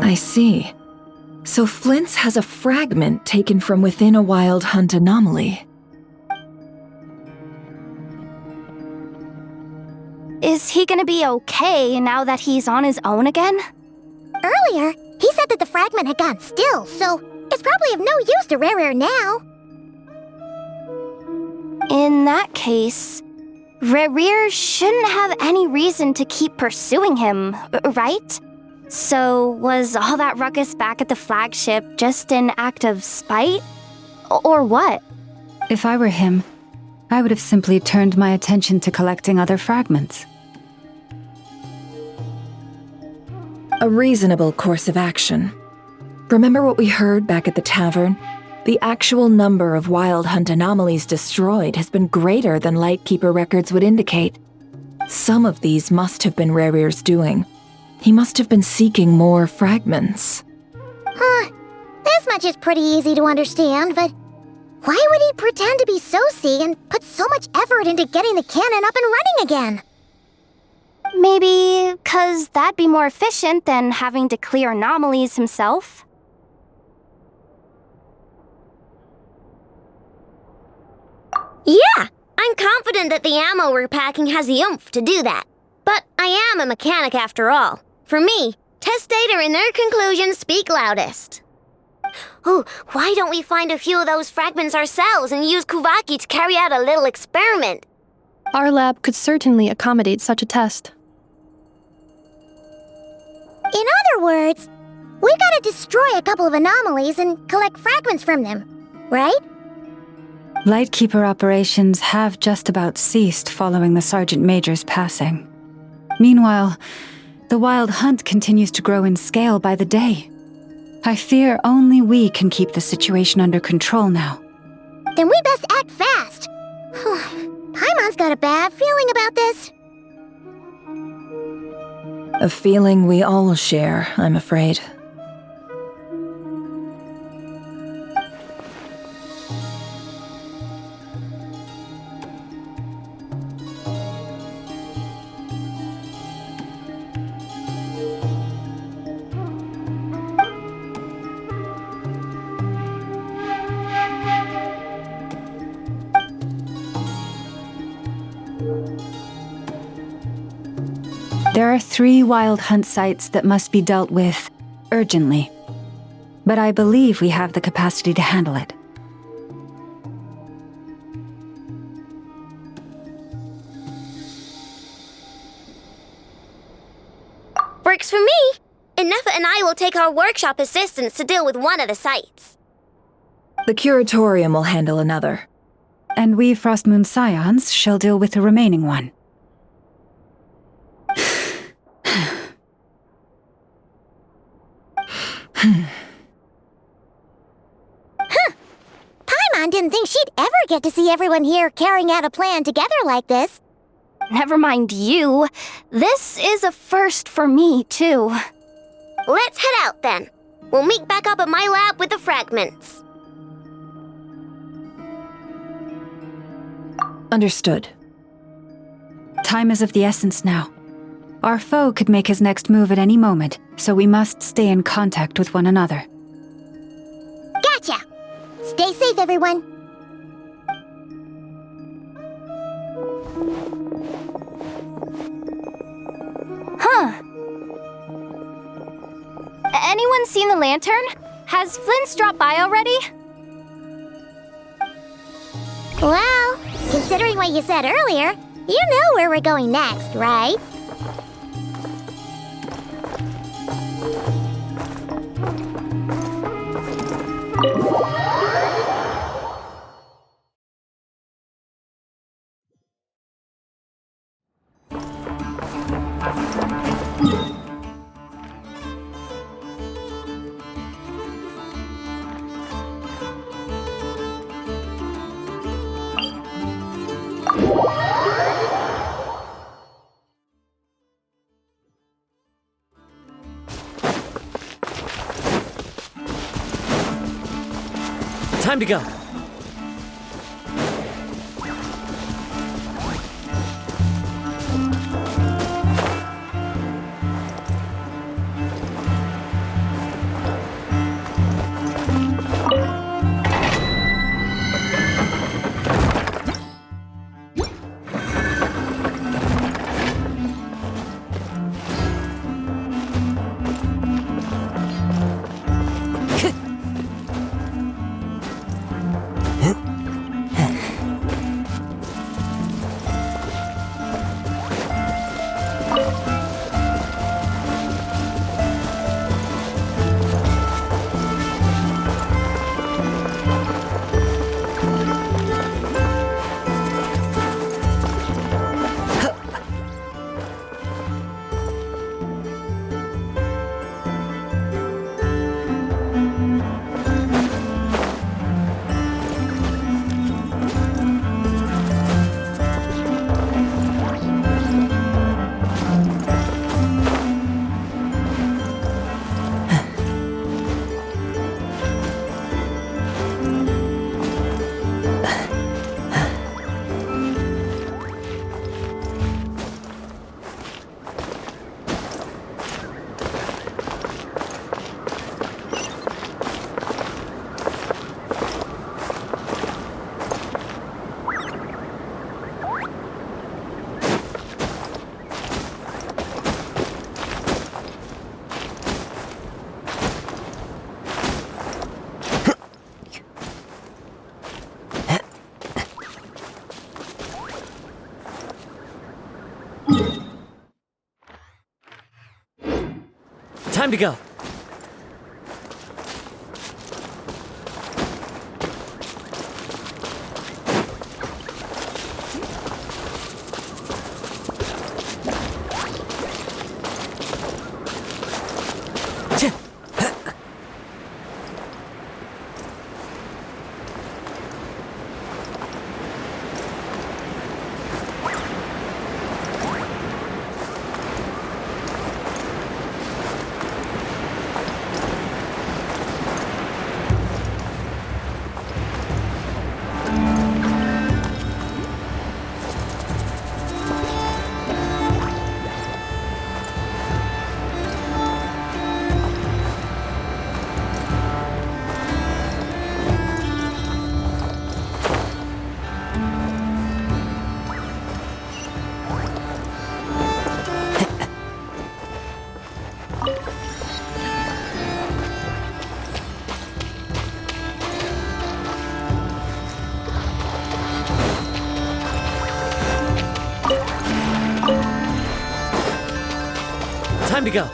I see. So Flint's has a fragment taken from within a Wild Hunt anomaly. Is he gonna be okay now that he's on his own again? Earlier, he said that the fragment had gone still, so it's probably of no use to Rare now. In that case, Rare shouldn't have any reason to keep pursuing him, right? So, was all that ruckus back at the flagship just an act of spite? Or what? If I were him, I would have simply turned my attention to collecting other fragments. A reasonable course of action. Remember what we heard back at the tavern? The actual number of Wild Hunt anomalies destroyed has been greater than Lightkeeper records would indicate. Some of these must have been Rare's doing. He must have been seeking more fragments. This much is pretty easy to understand, but why would he pretend to be Soci and put so much effort into getting the cannon up and running again? Maybe 'cause that'd be more efficient than having to clear anomalies himself? Yeah, I'm confident that the ammo we're packing has the oomph to do that. But I am a mechanic after all. For me, test data and their conclusions speak loudest. Ooh, why don't we find a few of those fragments ourselves and use Kuvaki to carry out a little experiment? Our lab could certainly accommodate such a test. In other words, we gotta destroy a couple of anomalies and collect fragments from them, right? Lightkeeper operations have just about ceased following the Sergeant Major's passing. Meanwhile, the Wild Hunt continues to grow in scale by the day. I fear only we can keep the situation under control now. Then we best act fast. Paimon's got a bad feeling about this. A feeling we all share, I'm afraid. There are 3 Wild Hunt sites that must be dealt with urgently. But I believe we have the capacity to handle it. Works for me. Nefa and I will take our workshop assistants to deal with one of the sites. The Curatorium will handle another. And we Frostmoon Scions shall deal with the remaining one. Paimon didn't think she'd ever get to see everyone here carrying out a plan together like this. Never mind you. This is a first for me, too. Let's head out then. We'll meet back up at my lab with the fragments. Understood. Time is of the essence now. Our foe could make his next move at any moment. so we must stay in contact with one another. Gotcha! Stay safe, everyone. Huh. Anyone seen the lantern? Has Flint's dropped by already? Well, considering what you said earlier, you know where we're going next, right? Time to go. Time to go. Time to go.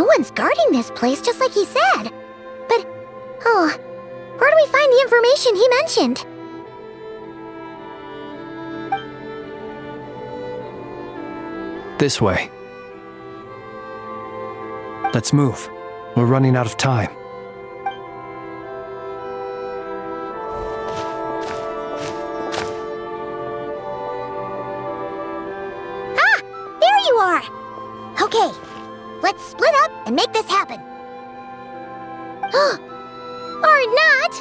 one's guarding this place, just like he said. But, where do we find the information he mentioned? This way. Let's move. We're running out of time. Ah! There you are! Okay, let's split up and make this happen. Or not!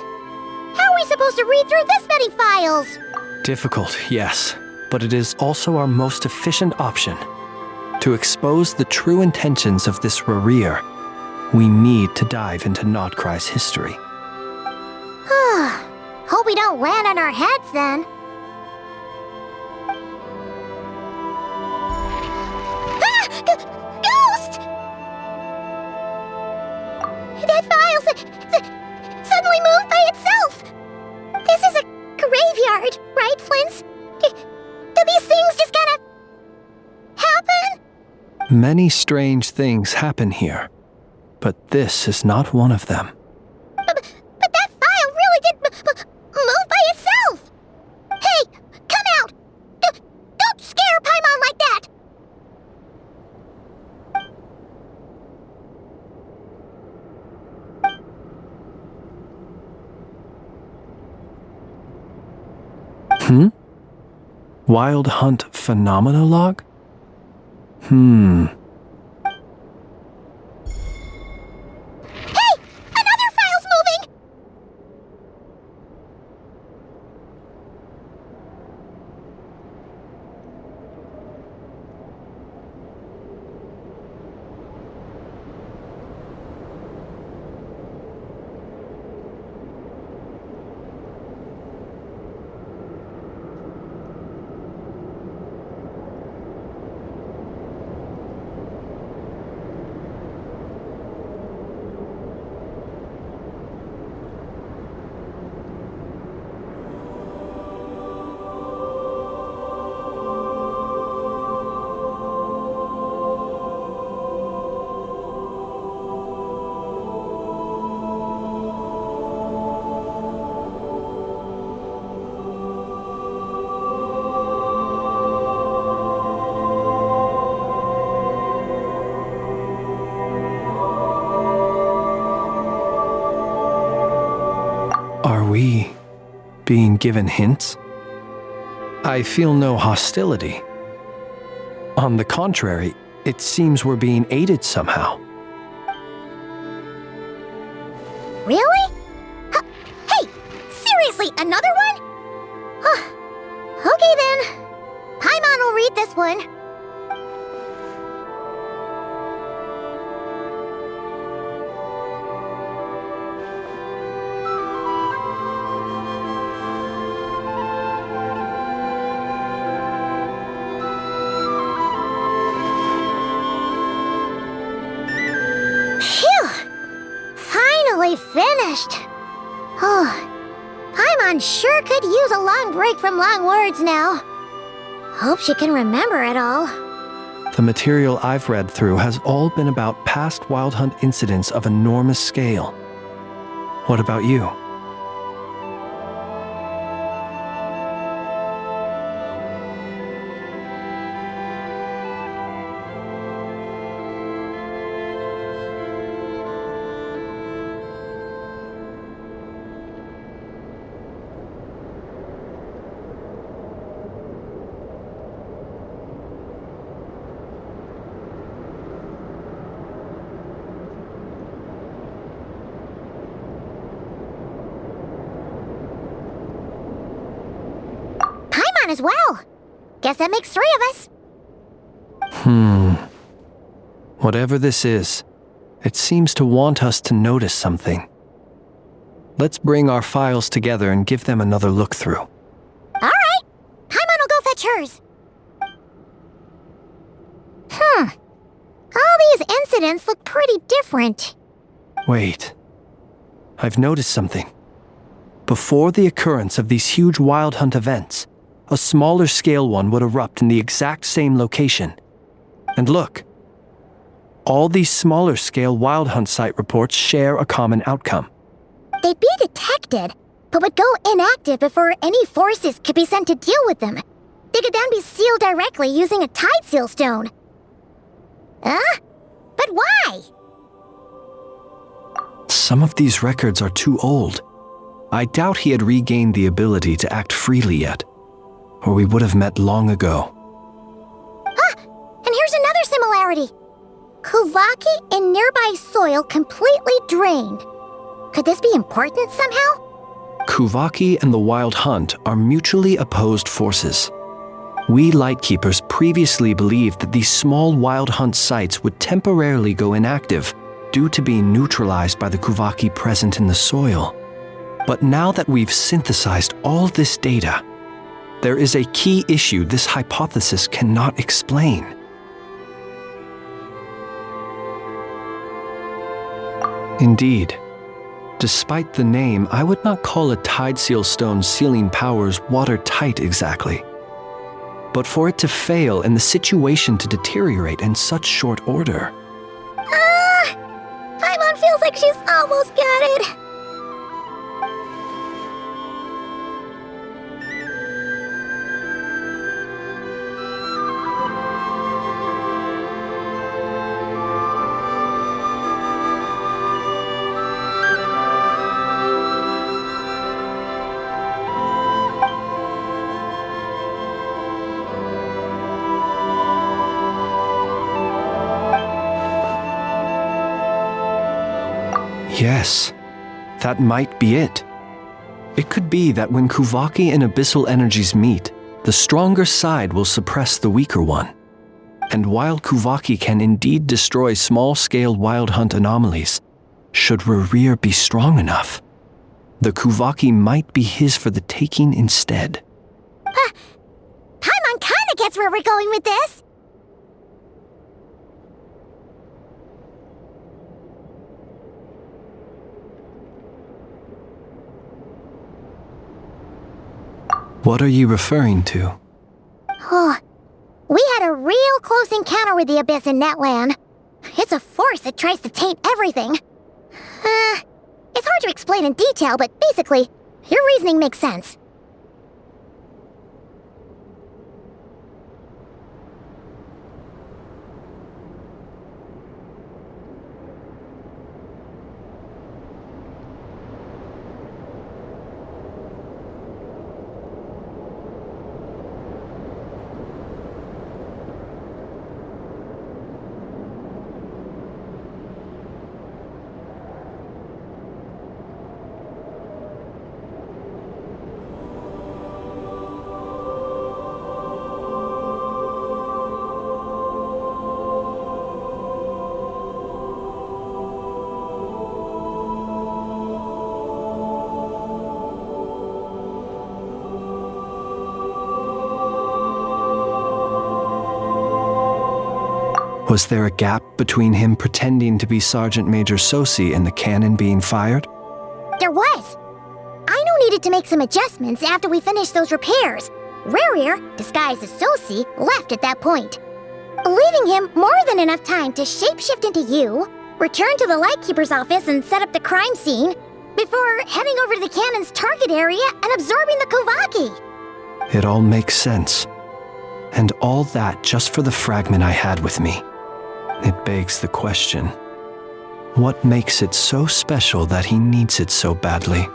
How are we supposed to read through this many files? Difficult, yes, but it is also our most efficient option. To expose the true intentions of this Rarir, we need to dive into Nodcry's history. Hope we don't land on our heads then. Ah! Ghost! That file suddenly moved by itself! This is a graveyard, right, Flint's? Do these things just gotta happen? Many strange things happen here, but this is not one of them. But that file really did move by itself! Hey, come out! Don't scare Paimon like that! Wild Hunt Phenomenologue? Hey! Another file's moving! Are we being given hints? I feel no hostility. On the contrary, it seems we're being aided somehow. Really? Hey! Seriously, another one? Okay then. Paimon will read this one. Finished. Paimon sure could use a long break from long words now. Hope she can remember it all. The material I've read through has all been about past Wild Hunt incidents of enormous scale. What about you? As well. Guess that makes 3 of us. Whatever this is, it seems to want us to notice something. Let's bring our files together and give them another look through. All right. Paimon will go fetch hers. All these incidents look pretty different. Wait. I've noticed something. Before the occurrence of these huge Wild Hunt events, a smaller scale one would erupt in the exact same location. And look, All these smaller-scale Wild Hunt site reports share a common outcome. They'd be detected, but would go inactive before any forces could be sent to deal with them. They could then be sealed directly using a tide seal stone. Huh? But why? Some of these records are too old. I doubt he had regained the ability to act freely yet, or we would have met long ago. Ah! And here's another similarity. Kuvaki and nearby soil completely drained. Could this be important somehow? Kuvaki and the Wild Hunt are mutually opposed forces. We Lightkeepers previously believed that these small Wild Hunt sites would temporarily go inactive due to being neutralized by the Kuvaki present in the soil. But now that we've synthesized all this data, there is a key issue this hypothesis cannot explain. Indeed, despite the name, I would not call a tide seal stone's sealing powers watertight exactly. But for it to fail and the situation to deteriorate in such short order. Paimon feels like she's almost got it. Yes, that might be it. It could be that when Kuvaki and Abyssal energies meet, the stronger side will suppress the weaker one. And while Kuvaki can indeed destroy small-scale Wild Hunt anomalies, should Rerir be strong enough, the Kuvaki might be his for the taking instead. Paimon kinda gets where we're going with this. What are you referring to? We had a real close encounter with the Abyss in Netland. It's a force that tries to taint everything. It's hard to explain in detail, but basically, your reasoning makes sense. Was there a gap between him pretending to be Sergeant Major Sosi and the cannon being fired? There was. Aino needed to make some adjustments after we finished those repairs. Rerir, disguised as Sosi, left at that point, leaving him more than enough time to shapeshift into you, return to the Lightkeeper's office and set up the crime scene, before heading over to the cannon's target area and absorbing the Kuvaki. It all makes sense. And all that just for the fragment I had with me. It begs the question, what makes it so special that he needs it so badly?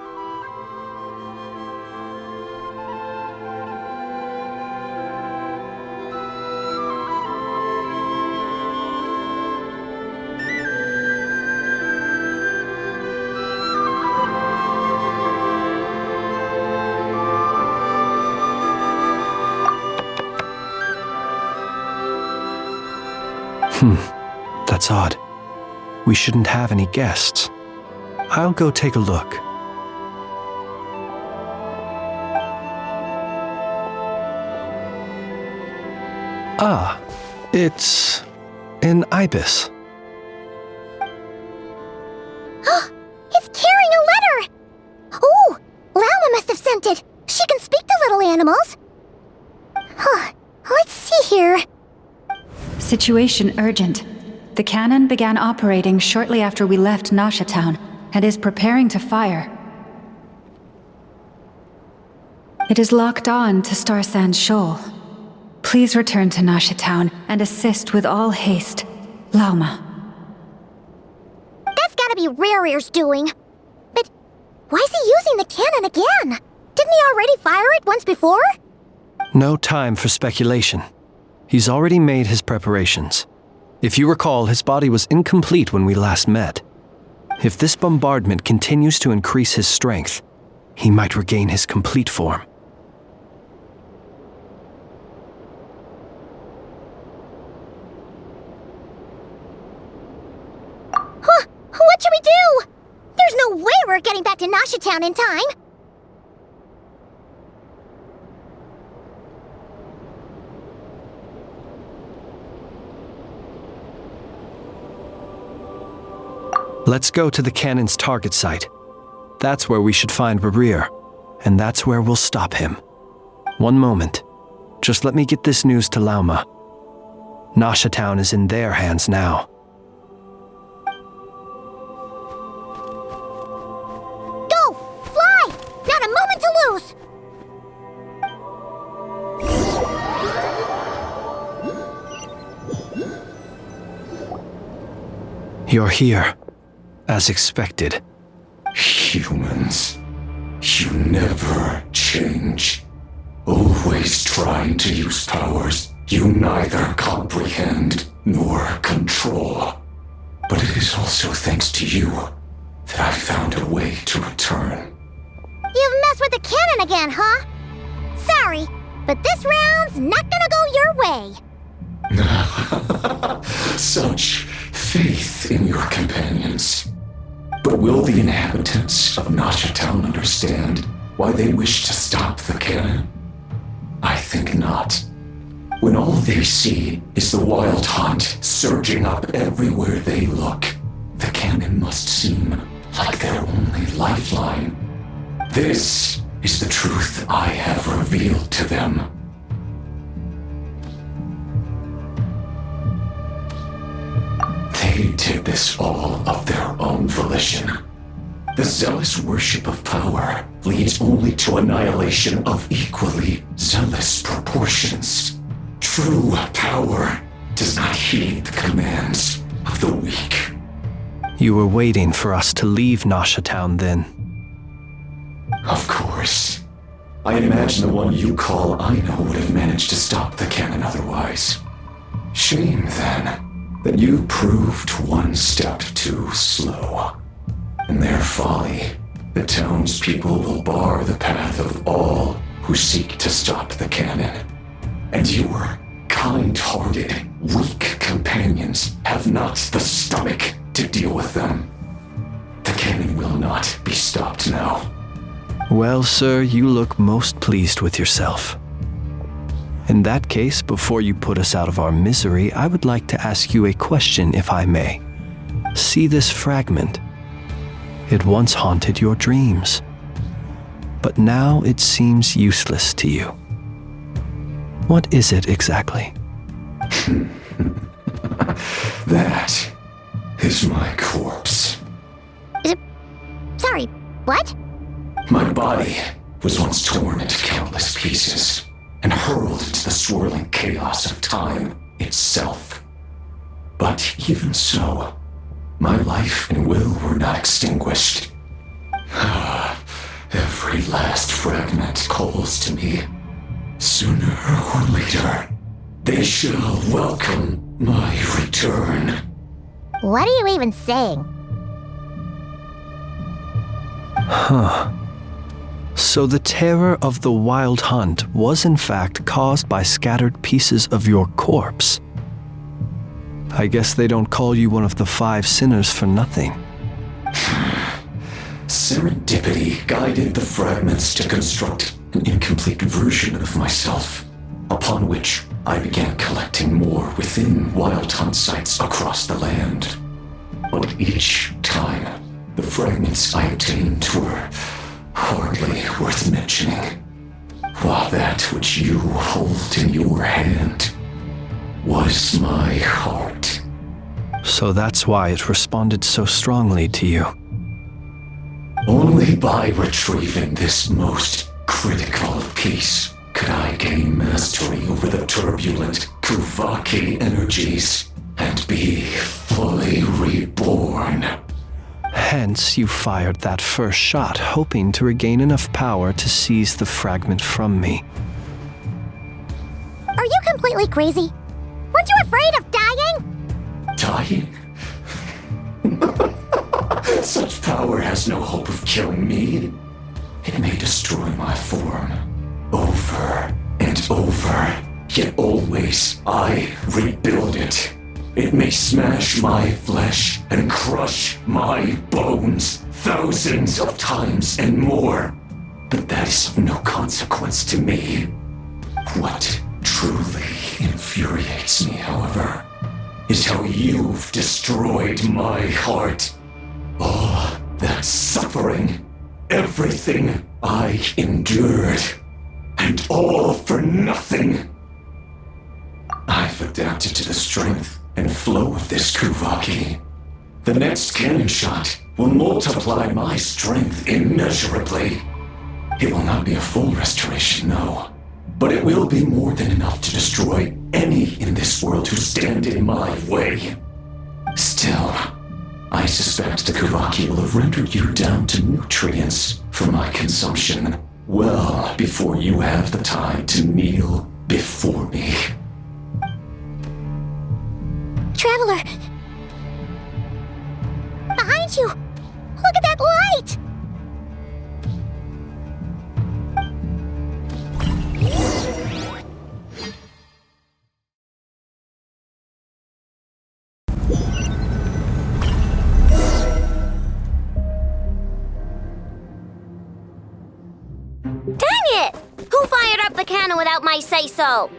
That's odd. We shouldn't have any guests. I'll go take a look. Ah, it's an ibis. It's carrying a letter! Oh, Lama must have sent it. She can speak to little animals. Let's see here. Situation urgent. The cannon began operating shortly after we left Nasha Town and is preparing to fire. It is locked on to Star Sand Shoal. Please return to Nasha Town and assist with all haste. Lauma. That's gotta be Rerear's doing. But why is he using the cannon again? Didn't he already fire it once before? No time for speculation. He's already made his preparations. If you recall, his body was incomplete when we last met. If this bombardment continues to increase his strength, he might regain his complete form. Huh? What should we do? There's no way we're getting back to Nasha Town in time. Let's go to the cannon's target site. That's where we should find Rerear, and that's where we'll stop him. One moment. Just let me get this news to Lauma. Nasha Town is in their hands now. Go! Fly! Not a moment to lose! You're here. As expected. Humans, you never change. Always trying to use powers you neither comprehend nor control. But it is also thanks to you that I found a way to return. You've messed with the cannon again, huh? Sorry, but this round's not gonna go your way. Such faith in your companions. But will the inhabitants of Nasha Town understand why they wish to stop the cannon? I think not. When all they see is the wild hunt surging up everywhere they look, the cannon must seem like their only lifeline. This is the truth I have revealed to them. They did this all of their own volition. The zealous worship of power leads only to annihilation of equally zealous proportions. True power does not heed the commands of the weak. You were waiting for us to leave Nasha Town then? Of course. I imagine the one you call Aino would have managed to stop the cannon otherwise. Shame, then, that you proved one step too slow. In their folly, the townspeople will bar the path of all who seek to stop the cannon. And your kind-hearted, weak companions have not the stomach to deal with them. The cannon will not be stopped now. Well, sir, you look most pleased with yourself. In that case, before you put us out of our misery, I would like to ask you a question, if I may. See this fragment? It once haunted your dreams, but now it seems useless to you. What is it exactly? That is my corpse. Sorry, what? My body was once torn into countless pieces and hurled into the swirling chaos of time itself. But even so, my life and will were not extinguished. Every last fragment calls to me. Sooner or later, they shall welcome my return. What are you even saying? Huh. So the terror of the wild hunt was in fact caused by scattered pieces of your corpse. I guess they don't call you one of the 5 sinners for nothing. Serendipity guided the fragments to construct an incomplete version of myself, upon which I began collecting more within wild hunt sites across the land. But each time, the fragments I obtained were hardly worth mentioning, while that which you hold in your hand was my heart. So that's why it responded so strongly to you. Only by retrieving this most critical piece could I gain mastery over the turbulent Kuvaki energies and be fully reborn. Hence, you fired that first shot, hoping to regain enough power to seize the fragment from me. Are you completely crazy? Weren't you afraid of dying? Dying? Such power has no hope of killing me. It may destroy my form over and over, yet always I rebuild it. It may smash my flesh and crush my bones thousands of times and more, but that is of no consequence to me. What truly infuriates me, however, is how you've destroyed my heart. All that suffering, everything I endured, and all for nothing. I've adapted to the strength and flow of this Kuvaki. The next cannon shot will multiply my strength immeasurably. It will not be a full restoration, no, but it will be more than enough to destroy any in this world who stand in my way. Still, I suspect the Kuvaki will have rendered you down to nutrients for my consumption well before you have the time to kneel before me. Traveler! Behind you! Look at that light! Dang it! Who fired up the cannon without my say-so?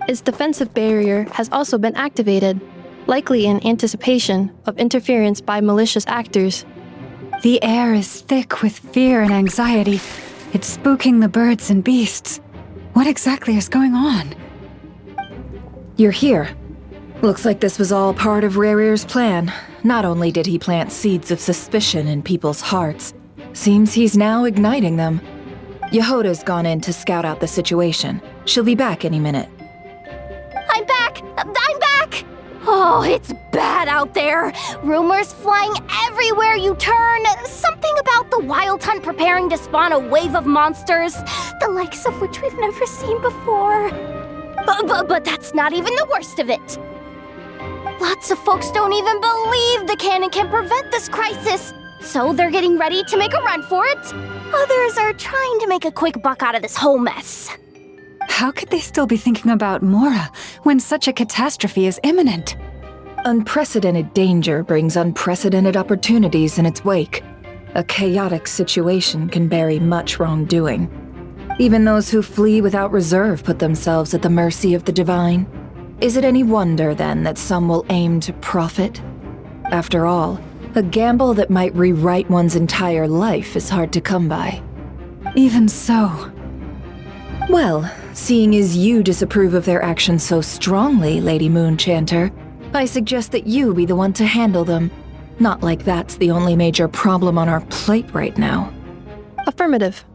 Its defensive barrier has also been activated, likely in anticipation of interference by malicious actors. The air is thick with fear and anxiety. It's spooking the birds and beasts. What exactly is going on? You're here. Looks like this was all part of Rarir's plan. Not only did he plant seeds of suspicion in people's hearts, seems he's now igniting them. Yehoda's gone in to scout out the situation. She'll be back any minute. I'm back! I'm back! Oh, it's bad out there. Rumors flying everywhere you turn. Something about the Wild Hunt preparing to spawn a wave of monsters, the likes of which we've never seen before. But that's not even the worst of it. Lots of folks don't even believe the cannon can prevent this crisis, so they're getting ready to make a run for it. Others are trying to make a quick buck out of this whole mess. How could they still be thinking about Mora when such a catastrophe is imminent? Unprecedented danger brings unprecedented opportunities in its wake. A chaotic situation can bury much wrongdoing. Even those who flee without reserve put themselves at the mercy of the divine. Is it any wonder, then, that some will aim to profit? After all, a gamble that might rewrite one's entire life is hard to come by. Even so. Well, seeing as you disapprove of their actions so strongly, Lady Moonchanter, I suggest that you be the one to handle them. Not like that's the only major problem on our plate right now. Affirmative.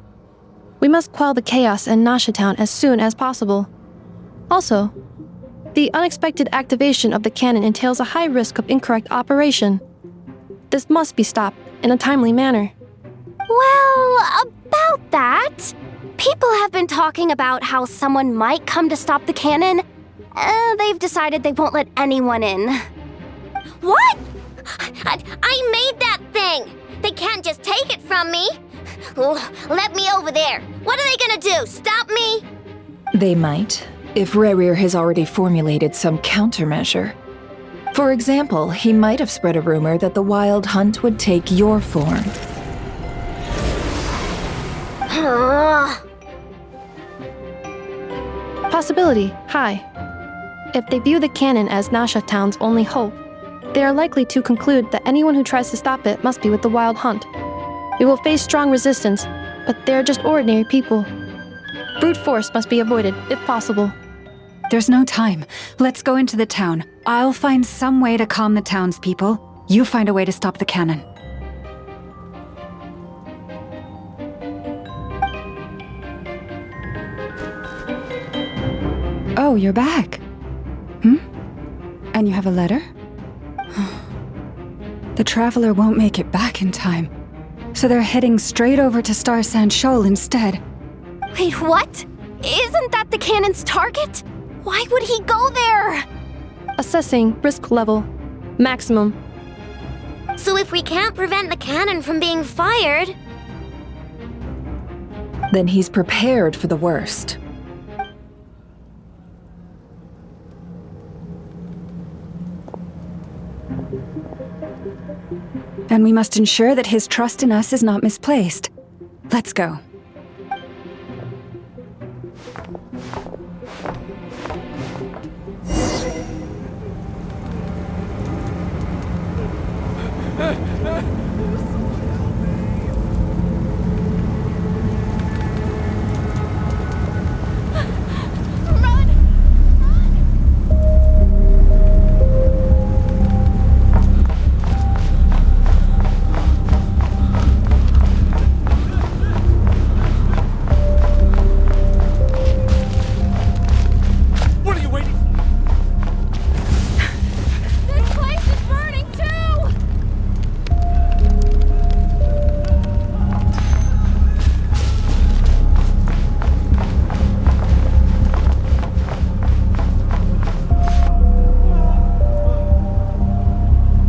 We must quell the chaos in Nasha Town as soon as possible. Also, the unexpected activation of the cannon entails a high risk of incorrect operation. This must be stopped in a timely manner. Well, about that, people have been talking about how someone might come to stop the cannon. They've decided they won't let anyone in. What? I made that thing! They can't just take it from me! Oh, let me over there! What are they gonna do, stop me? They might, if Rarir has already formulated some countermeasure. For example, he might have spread a rumor that the Wild Hunt would take your form. Possibility high. If they view the cannon as Nasha Town's only hope, they are likely to conclude that anyone who tries to stop it must be with the Wild Hunt. We will face strong resistance, but they are just ordinary people. Brute force must be avoided, if possible. There's no time. Let's go into the town. I'll find some way to calm the townspeople. You find a way to stop the cannon. Oh, you're back. And you have a letter? The Traveler won't make it back in time. So they're heading straight over to Star Sand Shoal instead. Wait, what? Isn't that the cannon's target? Why would he go there? Assessing risk level. Maximum. So if we can't prevent the cannon from being fired... Then he's prepared for the worst. And we must ensure that his trust in us is not misplaced. Let's go.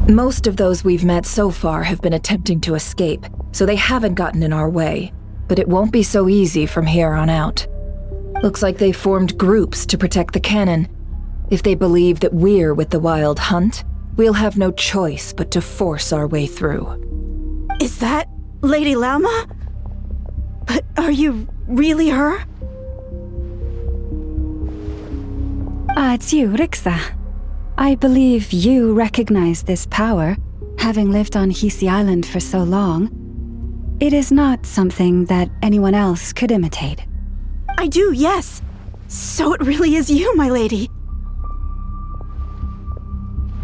Most of those we've met so far have been attempting to escape, so they haven't gotten in our way. But it won't be so easy from here on out. Looks like they formed groups to protect the cannon. If they believe that we're with the Wild Hunt, we'll have no choice but to force our way through. Is that Lady Lama? But are you really her? It's you, Rixa. I believe you recognize this power, having lived on Hisi Island for so long. It is not something that anyone else could imitate. I do, yes. So it really is you, my lady.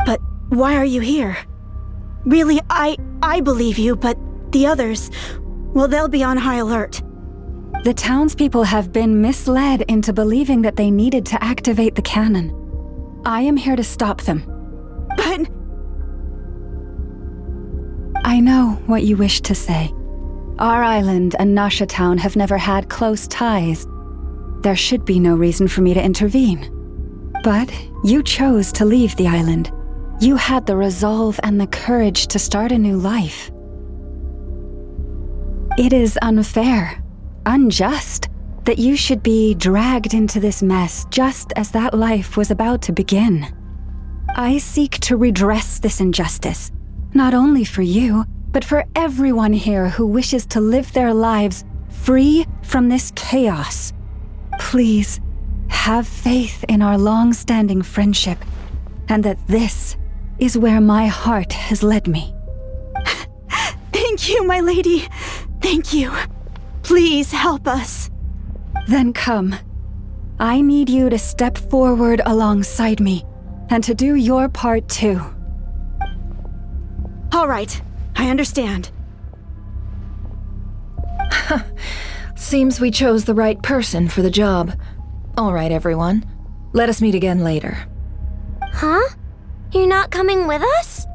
But why are you here? Really, I believe you, but the others, well, they'll be on high alert. The townspeople have been misled into believing that they needed to activate the cannon. I am here to stop them. But... I know what you wish to say. Our island and Nasha Town have never had close ties. There should be no reason for me to intervene. But you chose to leave the island. You had the resolve and the courage to start a new life. It is unfair, unjust, that you should be dragged into this mess just as that life was about to begin. I seek to redress this injustice, not only for you, but for everyone here who wishes to live their lives free from this chaos. Please, have faith in our long-standing friendship, and that this is where my heart has led me. Thank you, my lady. Thank you. Please help us. Then come. I need you to step forward alongside me, and to do your part too. All right, I understand. Seems we chose the right person for the job. All right, everyone. Let us meet again later. Huh? You're not coming with us?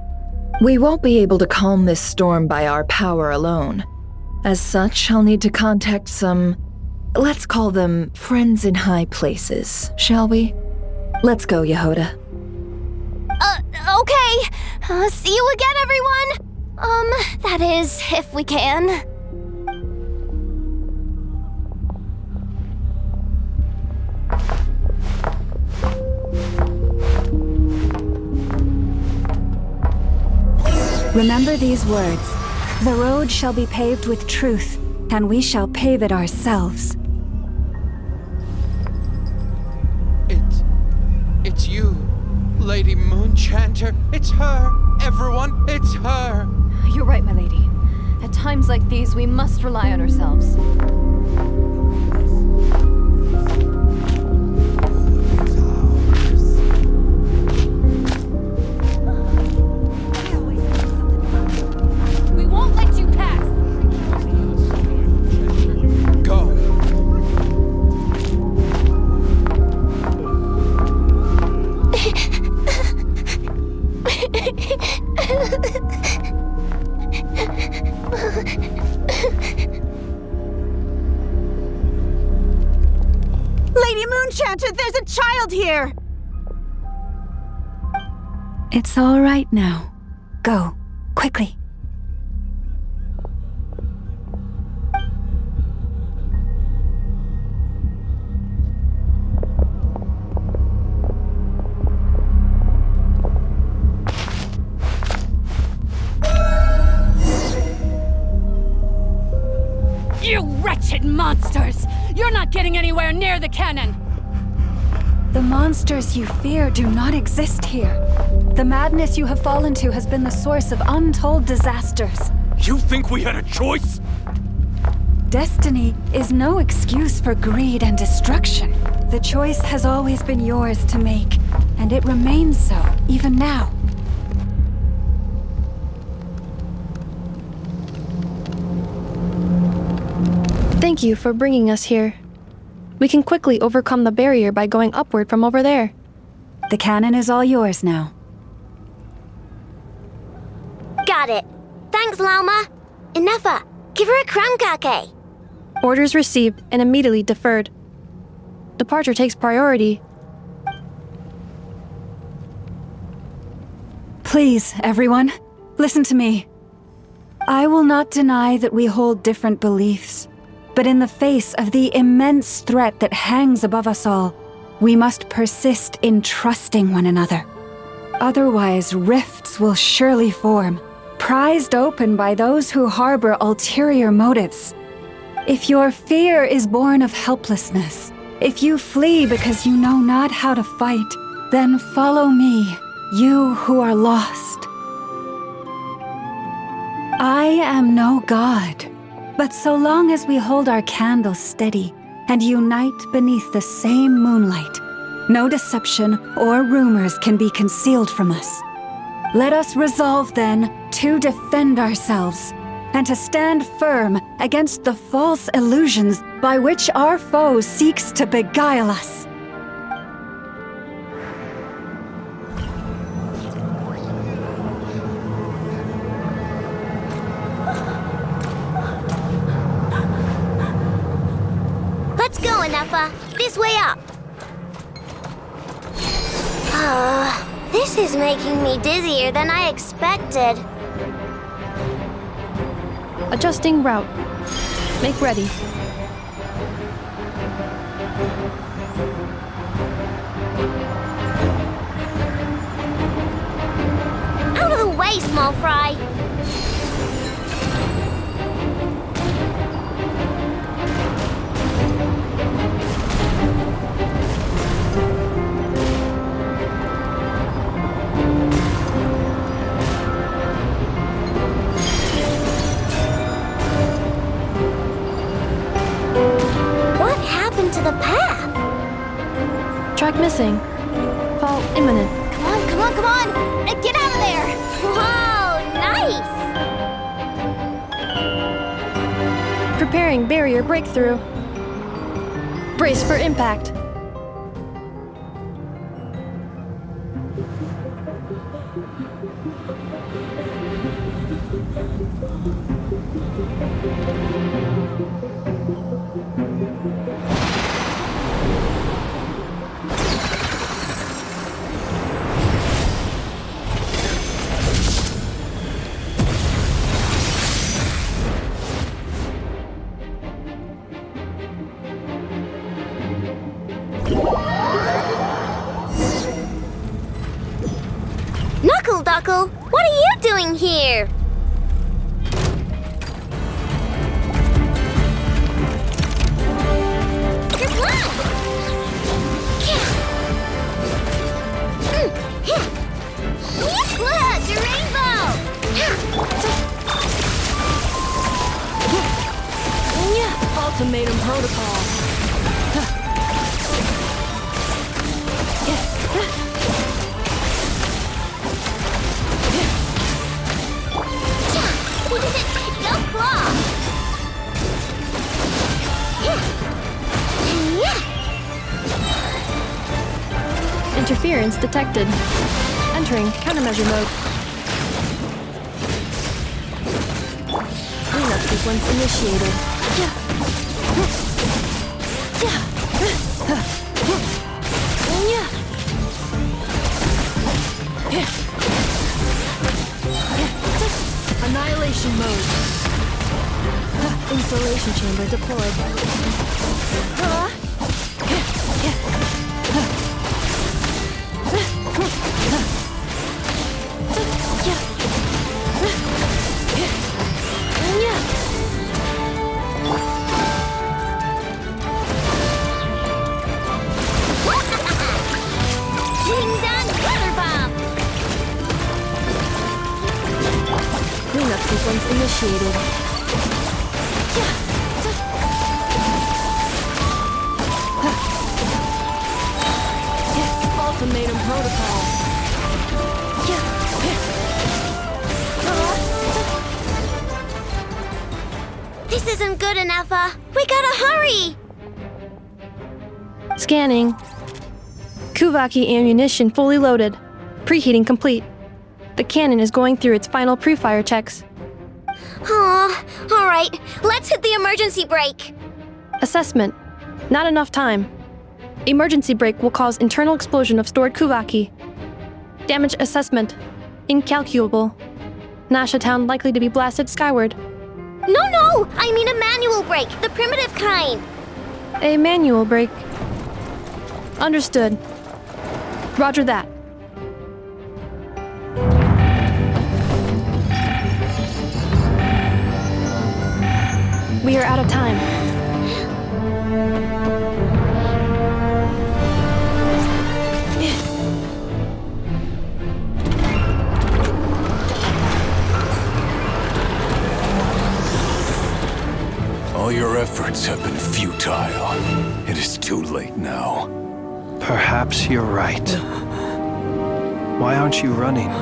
We won't be able to calm this storm by our power alone. As such, I'll need to contact some... let's call them friends in high places, shall we? Let's go, Yehoda. Okay. See you again, everyone. That is, if we can. Remember these words. The road shall be paved with truth, and we shall pave it ourselves. It's you, Lady Moonchanter. It's her. Everyone, it's her. You're right, my lady. At times like these, we must rely on ourselves. It's all right now. Go, quickly. You wretched monsters! You're not getting anywhere near the cannon! The monsters you fear do not exist here. The madness you have fallen to has been the source of untold disasters. You think we had a choice? Destiny is no excuse for greed and destruction. The choice has always been yours to make, and it remains so, even now. Thank you for bringing us here. We can quickly overcome the barrier by going upward from over there. The cannon is all yours now. Got it. Thanks, Lauma. Inefa, give her a crunkake. Orders received and immediately deferred. Departure takes priority. Please, everyone, listen to me. I will not deny that we hold different beliefs. But in the face of the immense threat that hangs above us all, we must persist in trusting one another. Otherwise, rifts will surely form, prized open by those who harbor ulterior motives. If your fear is born of helplessness, if you flee because you know not how to fight, then follow me, you who are lost. I am no god. But so long as we hold our candles steady and unite beneath the same moonlight, no deception or rumors can be concealed from us. Let us resolve, then, to defend ourselves and to stand firm against the false illusions by which our foe seeks to beguile us. Let's go, Inefa. This way up. This is making me dizzier than I expected. Adjusting route. Make ready. Out of the way, small fry. To the path. Track missing. Fall imminent. Come on, come on, come on! Get out of there! Whoa, nice! Preparing barrier breakthrough. Brace for impact. Knuckle, what are you doing here? Your blood! Look, your rainbow! Ultimatum protocol. Go claw! Interference detected. Entering countermeasure mode. Cleanup sequence initiated. Insulation mode. Insulation chamber deployed. Cleanup sequence initiated. Ultimatum protocol. This isn't good enough, we gotta hurry! Scanning. Kuvaki ammunition fully loaded. Preheating complete. The cannon is going through its final pre-fire checks. Aw, alright, let's hit the emergency brake. Assessment. Not enough time. Emergency brake will cause internal explosion of stored Kuvaki. Damage assessment. Incalculable. Nasha Town likely to be blasted skyward. No! I mean a manual brake, the primitive kind. A manual brake. Understood. Roger that. We are out of time. All your efforts have been futile. It is too late now. Perhaps you're right. Why aren't you running?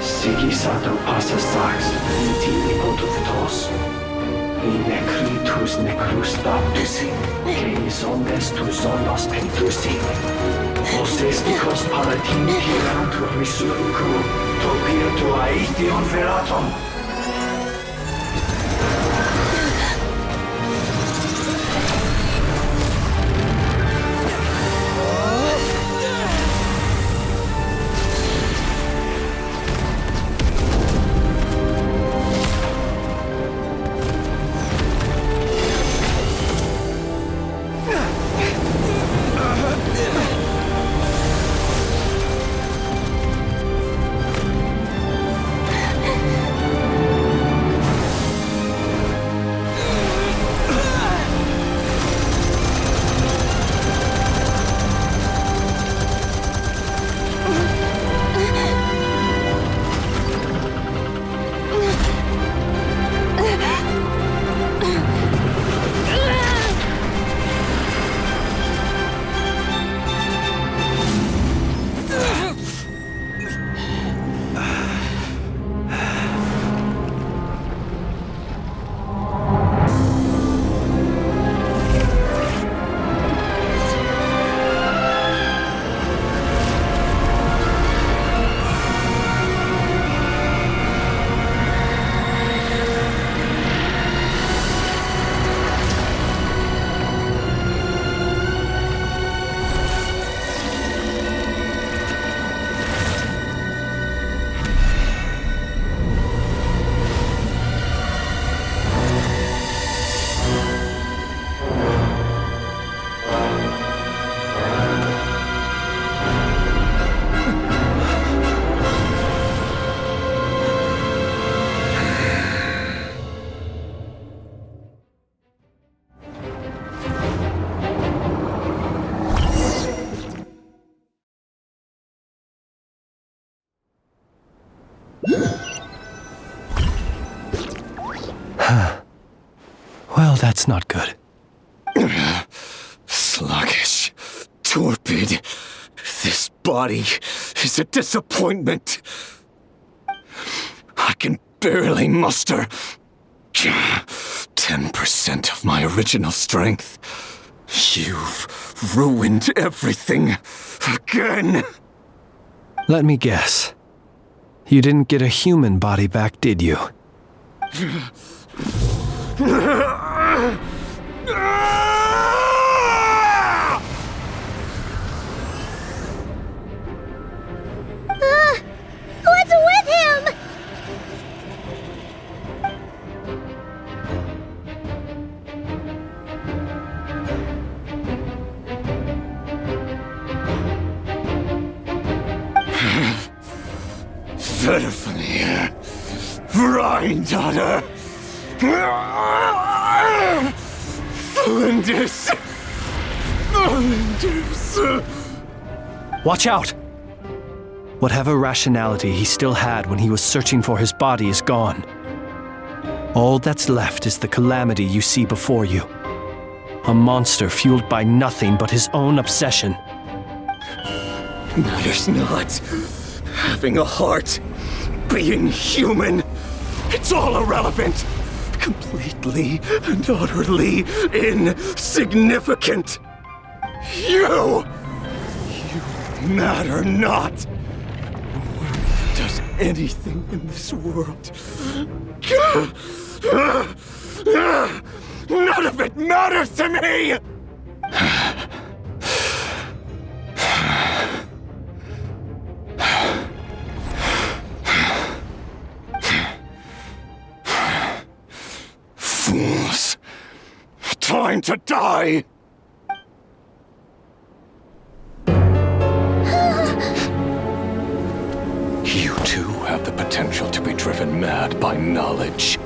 Sigisato passa sax, intimi potuvitos. In necritus necrus baptisi, que ondes tu zonos pentusi. Osesticos palatin pirantur resurcu, topir aetion veratum. Well, that's not good. Sluggish. Torpid. This body is a disappointment. I can barely muster 10% of my original strength. You've ruined everything again. Let me guess. You didn't get a human body back, did you? What's with him? Verfnie, Vreindaughter, Flinders. Watch out! Whatever rationality he still had when he was searching for his body is gone. All that's left is the calamity you see before you. A monster fueled by nothing but his own obsession. Matters not. Having a heart, being human, it's all irrelevant. Completely and utterly insignificant. You matter not. No one does anything in this world. None of it matters to me! Fools. Time to die! You too have the potential to be driven mad by knowledge.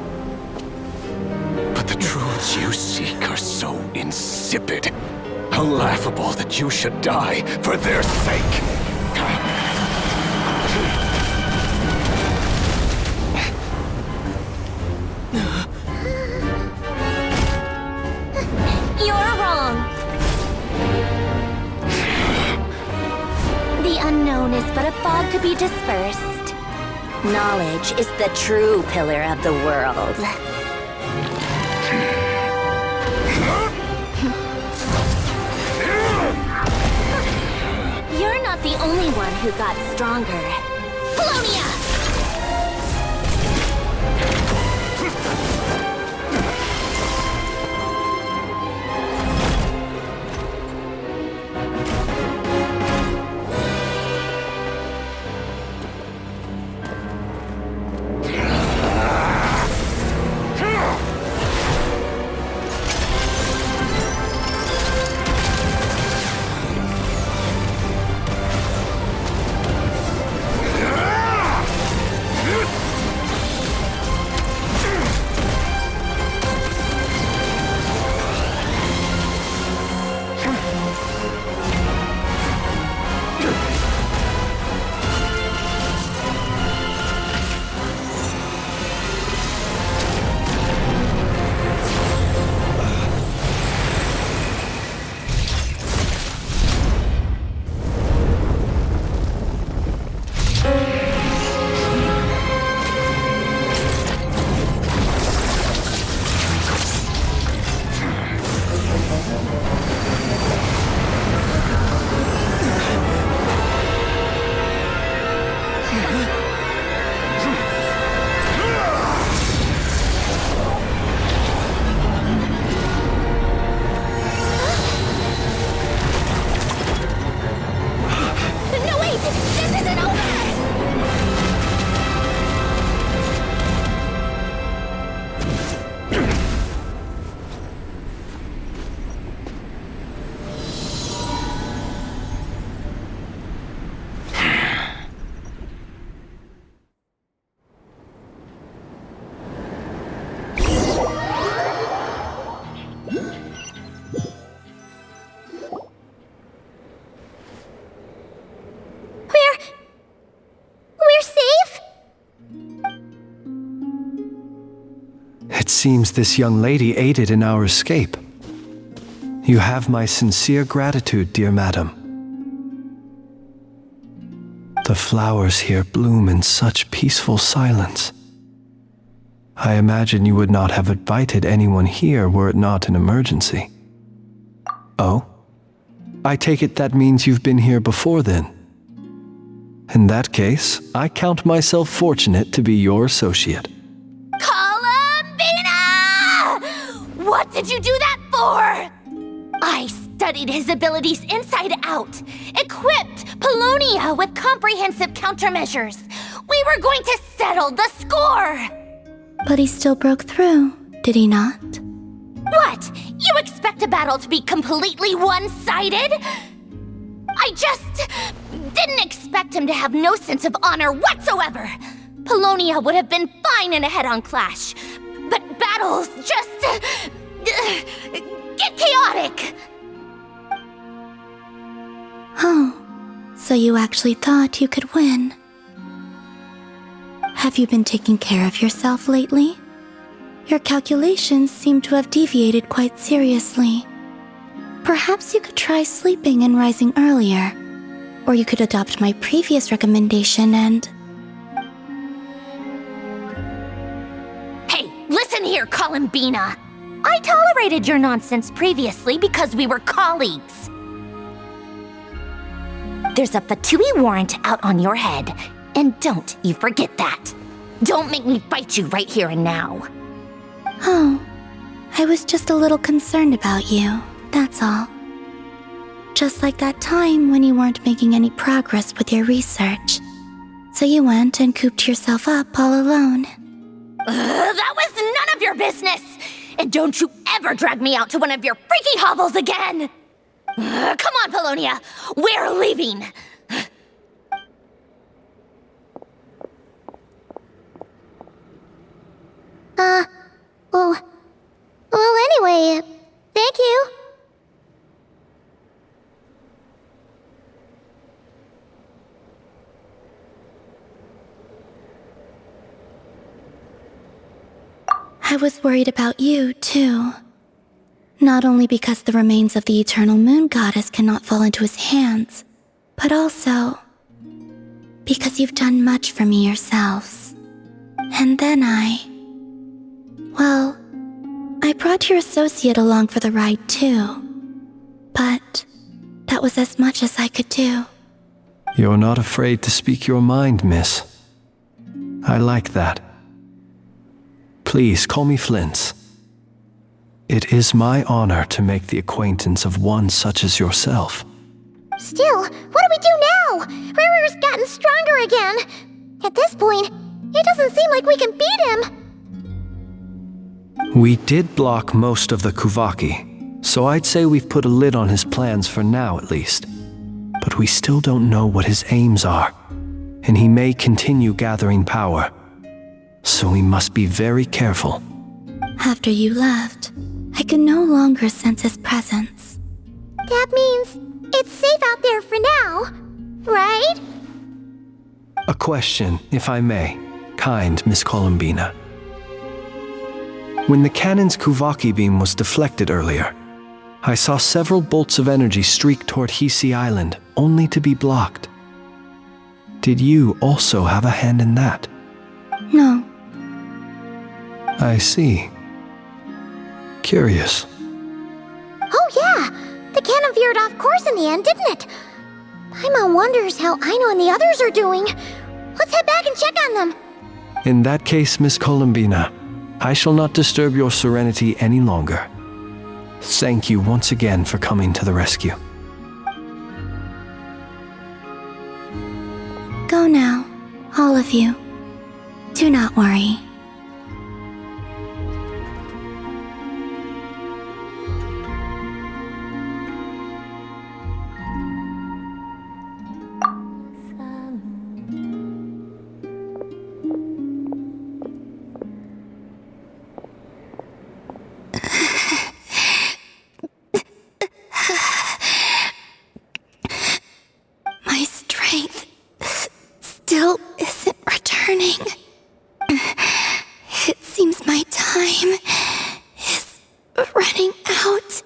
But the truths you seek are so insipid, laughable that you should die for their sake. You're wrong. The unknown is but a fog to be dispersed. Knowledge is the true pillar of the world. You're not the only one who got stronger. Polonia! It seems this young lady aided in our escape. You have my sincere gratitude, dear madam. The flowers here bloom in such peaceful silence. I imagine you would not have invited anyone here were it not an emergency. Oh? I take it that means you've been here before then. In that case, I count myself fortunate to be your associate. Columbina! did you do that for? I studied his abilities inside out, equipped Polonia with comprehensive countermeasures. We were going to settle the score! But he still broke through, did he not? What? You expect a battle to be completely one-sided? I just didn't expect him to have no sense of honor whatsoever. Polonia would have been fine in a head-on clash, but battles just get chaotic. Oh, so you actually thought you could win. Have you been taking care of yourself lately? Your calculations seem to have deviated quite seriously. Perhaps you could try sleeping and rising earlier. Or you could adopt my previous recommendation and... Hey, listen here, Columbina. I tolerated your nonsense previously because we were colleagues. There's a Fatui warrant out on your head, and don't you forget that. Don't make me fight you right here and now. Oh, I was just a little concerned about you, that's all. Just like that time when you weren't making any progress with your research. So you went and cooped yourself up all alone. That was none of your business! And don't you ever drag me out to one of your freaky hovels again! Come on, Polonia! We're leaving! Well, anyway, thank you. I was worried about you, too. Not only because the remains of the eternal moon goddess cannot fall into his hands, but also because you've done much for me yourselves. And then well, I brought your associate along for the ride too. But that was as much as I could do. You're not afraid to speak your mind, miss. I like that. Please call me Flint's. It is my honor to make the acquaintance of one such as yourself. Still, what do we do now? Rirur's gotten stronger again. At this point, it doesn't seem like we can beat him. We did block most of the Kuvaki, so I'd say we've put a lid on his plans for now at least. But we still don't know what his aims are, and he may continue gathering power. So we must be very careful. After you left, I could no longer sense his presence. That means it's safe out there for now, right? A question, if I may, kind Miss Columbina. When the cannon's Kuvaki beam was deflected earlier, I saw several bolts of energy streak toward Hisi Island, only to be blocked. Did you also have a hand in that? No. I see. Curious. Oh yeah! The cannon veered off course in the end, didn't it? Paimon wonders how Aino and the others are doing. Let's head back and check on them. In that case, Miss Columbina, I shall not disturb your serenity any longer. Thank you once again for coming to the rescue. Go now, all of you. Do not worry. My strength still isn't returning. It seems my time is running out.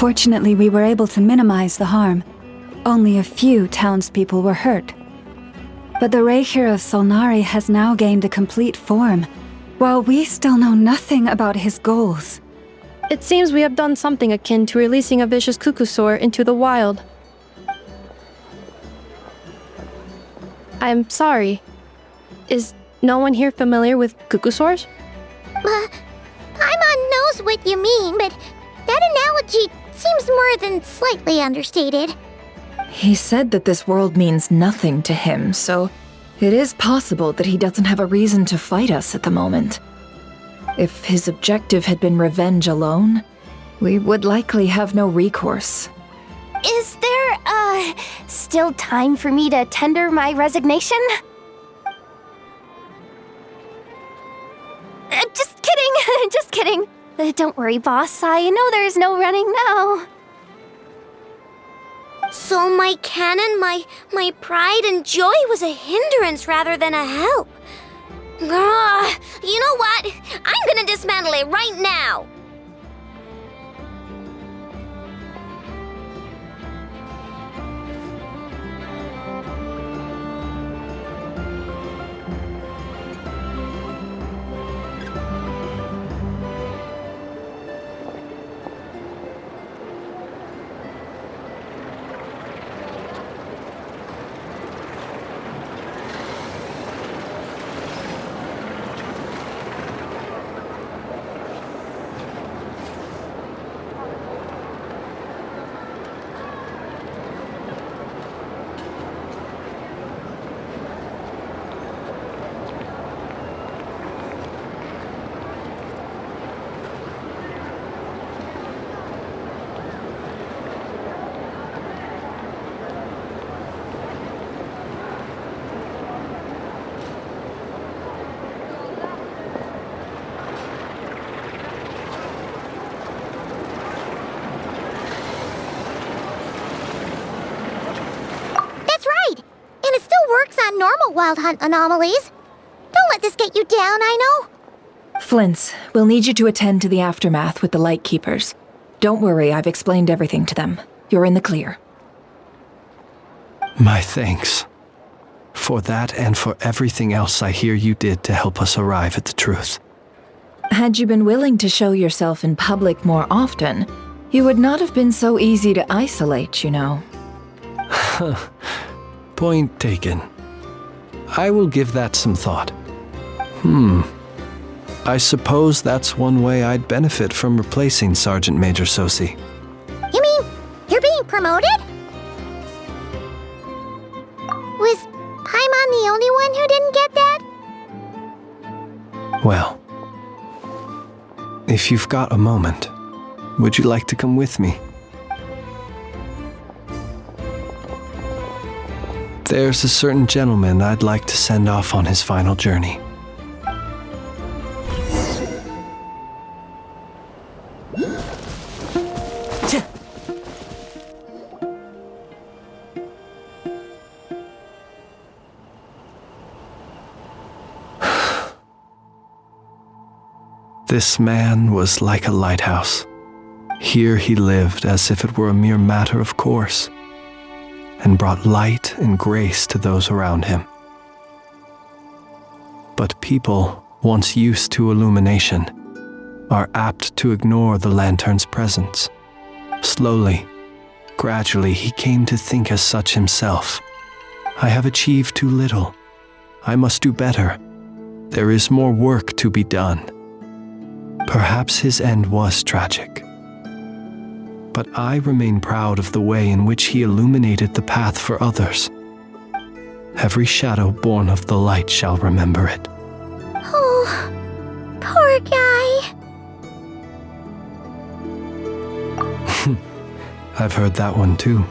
Fortunately, we were able to minimize the harm. Only a few townspeople were hurt. But the Reikir of Solnari has now gained a complete form, while we still know nothing about his goals. It seems we have done something akin to releasing a vicious cuckoosaur into the wild. I'm sorry. Is no one here familiar with cuckoosaurs? Paimon knows what you mean, but that analogy seems more than slightly understated. He said that this world means nothing to him, so it is possible that he doesn't have a reason to fight us at the moment. If his objective had been revenge alone, we would likely have no recourse. Is there, still time for me to tender my resignation? Just kidding, just kidding. Don't worry, boss, I know there's no running now. So my cannon, my pride and joy was a hindrance rather than a help. You know what? I'm gonna dismantle it right now. On normal Wild Hunt anomalies. Don't let this get you down, I know. Flint's, we'll need you to attend to the aftermath with the Lightkeepers. Don't worry, I've explained everything to them. You're in the clear. My thanks. For that and for everything else I hear you did to help us arrive at the truth. Had you been willing to show yourself in public more often, you would not have been so easy to isolate, you know. Point taken. I will give that some thought. I suppose that's one way I'd benefit from replacing Sergeant Major Sosi. You mean you're being promoted? Was Paimon the only one who didn't get that? Well, if you've got a moment, would you like to come with me? There's a certain gentleman I'd like to send off on his final journey. This man was like a lighthouse. Here he lived as if it were a mere matter of course, and brought light and grace to those around him. But people, once used to illumination, are apt to ignore the lantern's presence. Slowly, gradually, he came to think as such himself. I have achieved too little. I must do better. There is more work to be done. Perhaps his end was tragic. But I remain proud of the way in which he illuminated the path for others. Every shadow born of the light shall remember it. Oh, poor guy. I've heard that one too.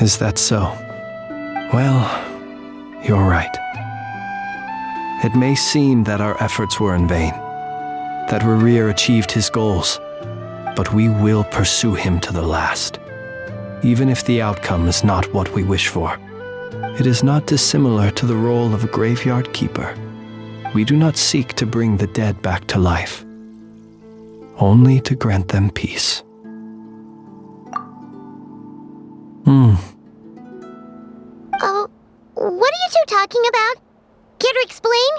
Is that so? Well, you're right. It may seem that our efforts were in vain, that Rerir achieved his goals, but we will pursue him to the last, even if the outcome is not what we wish for. It is not dissimilar to the role of a graveyard keeper. We do not seek to bring the dead back to life. only to grant them peace. Oh, what are you two talking about? Care to explain?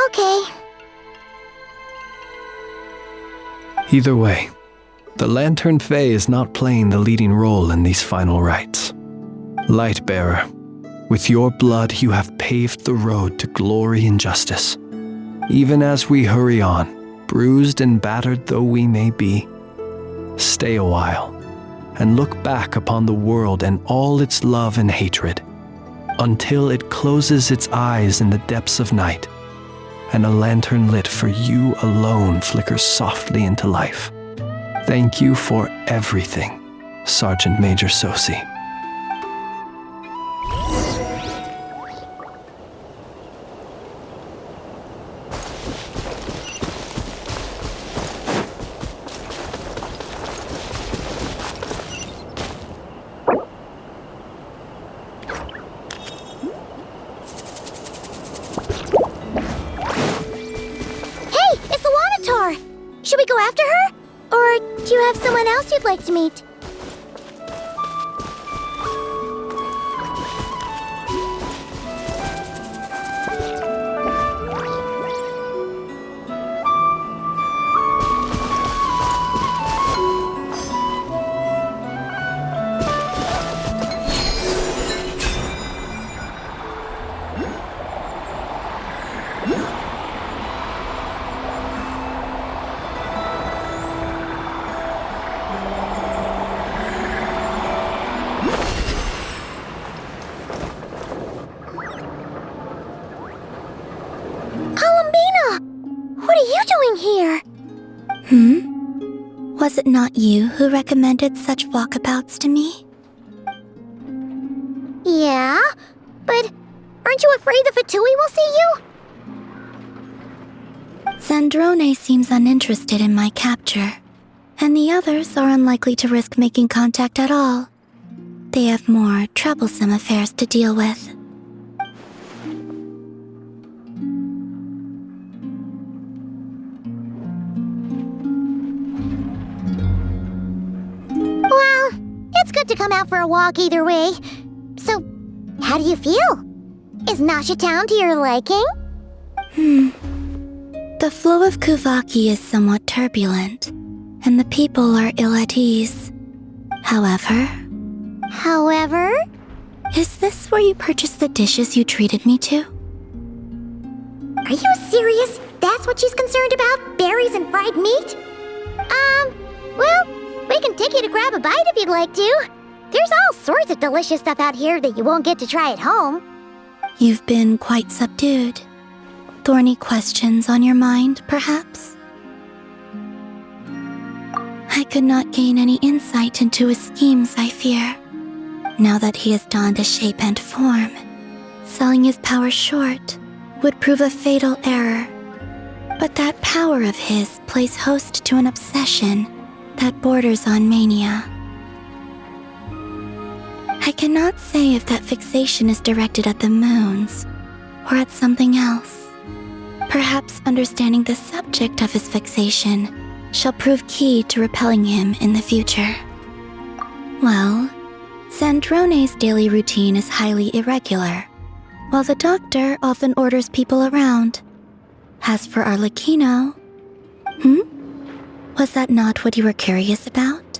Okay. Either way, the Lantern Fae is not playing the leading role in these final rites. Lightbearer, with your blood you have paved the road to glory and justice. Even as we hurry on, bruised and battered though we may be, stay a while and look back upon the world and all its love and hatred, until it closes its eyes in the depths of night, and a lantern lit for you alone flickers softly into life. Thank you for everything, Sergeant Major Sosi. Should we go after her? Or do you have someone else you'd like to meet? Was it not you who recommended such walkabouts to me? Yeah, but aren't you afraid the Fatui will see you? Zandrone seems uninterested in my capture, and the others are unlikely to risk making contact at all. They have more troublesome affairs to deal with. Well, it's good to come out for a walk either way. So, how do you feel? Is Nasha Town to your liking? The flow of Kuvaki is somewhat turbulent, and the people are ill at ease. However? Is this where you purchased the dishes you treated me to? Are you serious? That's what she's concerned about? Berries and fried meat? Well, we can take you to grab a bite if you'd like to. There's all sorts of delicious stuff out here that you won't get to try at home. You've been quite subdued. Thorny questions on your mind, perhaps? I could not gain any insight into his schemes, I fear. Now that he has donned a shape and form, selling his power short would prove a fatal error. But that power of his plays host to an obsession that borders on mania. I cannot say if that fixation is directed at the moons or at something else. Perhaps understanding the subject of his fixation shall prove key to repelling him in the future. Well, Zandrone's daily routine is highly irregular, while the doctor often orders people around. As for Arlecchino... Was that not what you were curious about?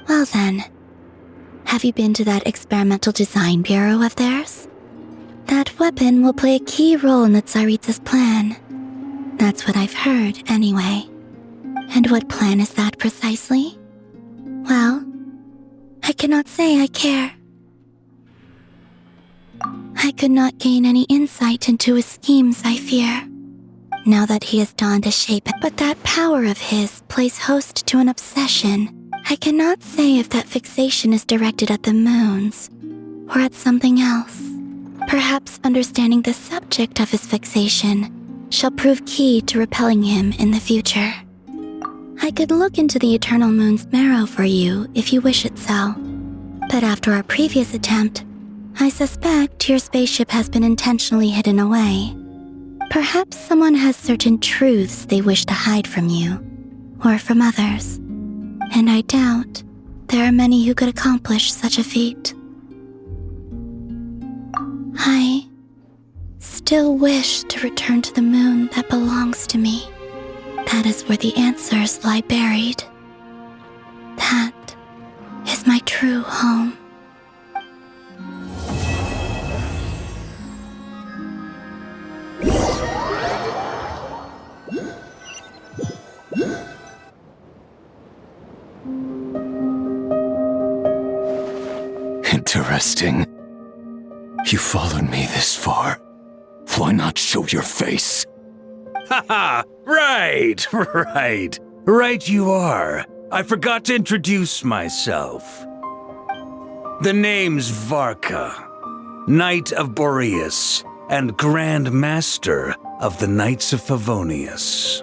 Well then, have you been to that experimental design bureau of theirs? That weapon will play a key role in the Tsaritsa's plan. That's what I've heard, anyway. And what plan is that precisely? Well, I cannot say I care. I could not gain any insight into his schemes, I fear. now that he has donned a shape. But that power of his plays host to an obsession. I cannot say if that fixation is directed at the moons or at something else. Perhaps understanding the subject of his fixation shall prove key to repelling him in the future. I could look into the Eternal Moon's marrow for you if you wish it so. But after our previous attempt, I suspect your spaceship has been intentionally hidden away. Perhaps someone has certain truths they wish to hide from you, or from others. And I doubt there are many who could accomplish such a feat. I still wish to return to the moon that belongs to me. That is where the answers lie buried. That is my true home. Interesting. You followed me this far. Why not show your face? Haha! Right! Right you are. I forgot to introduce myself. The name's Varka, Knight of Boreas, and Grand Master of the Knights of Favonius.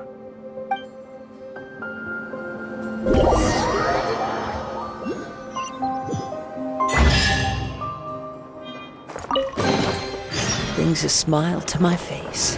Brings a smile to my face.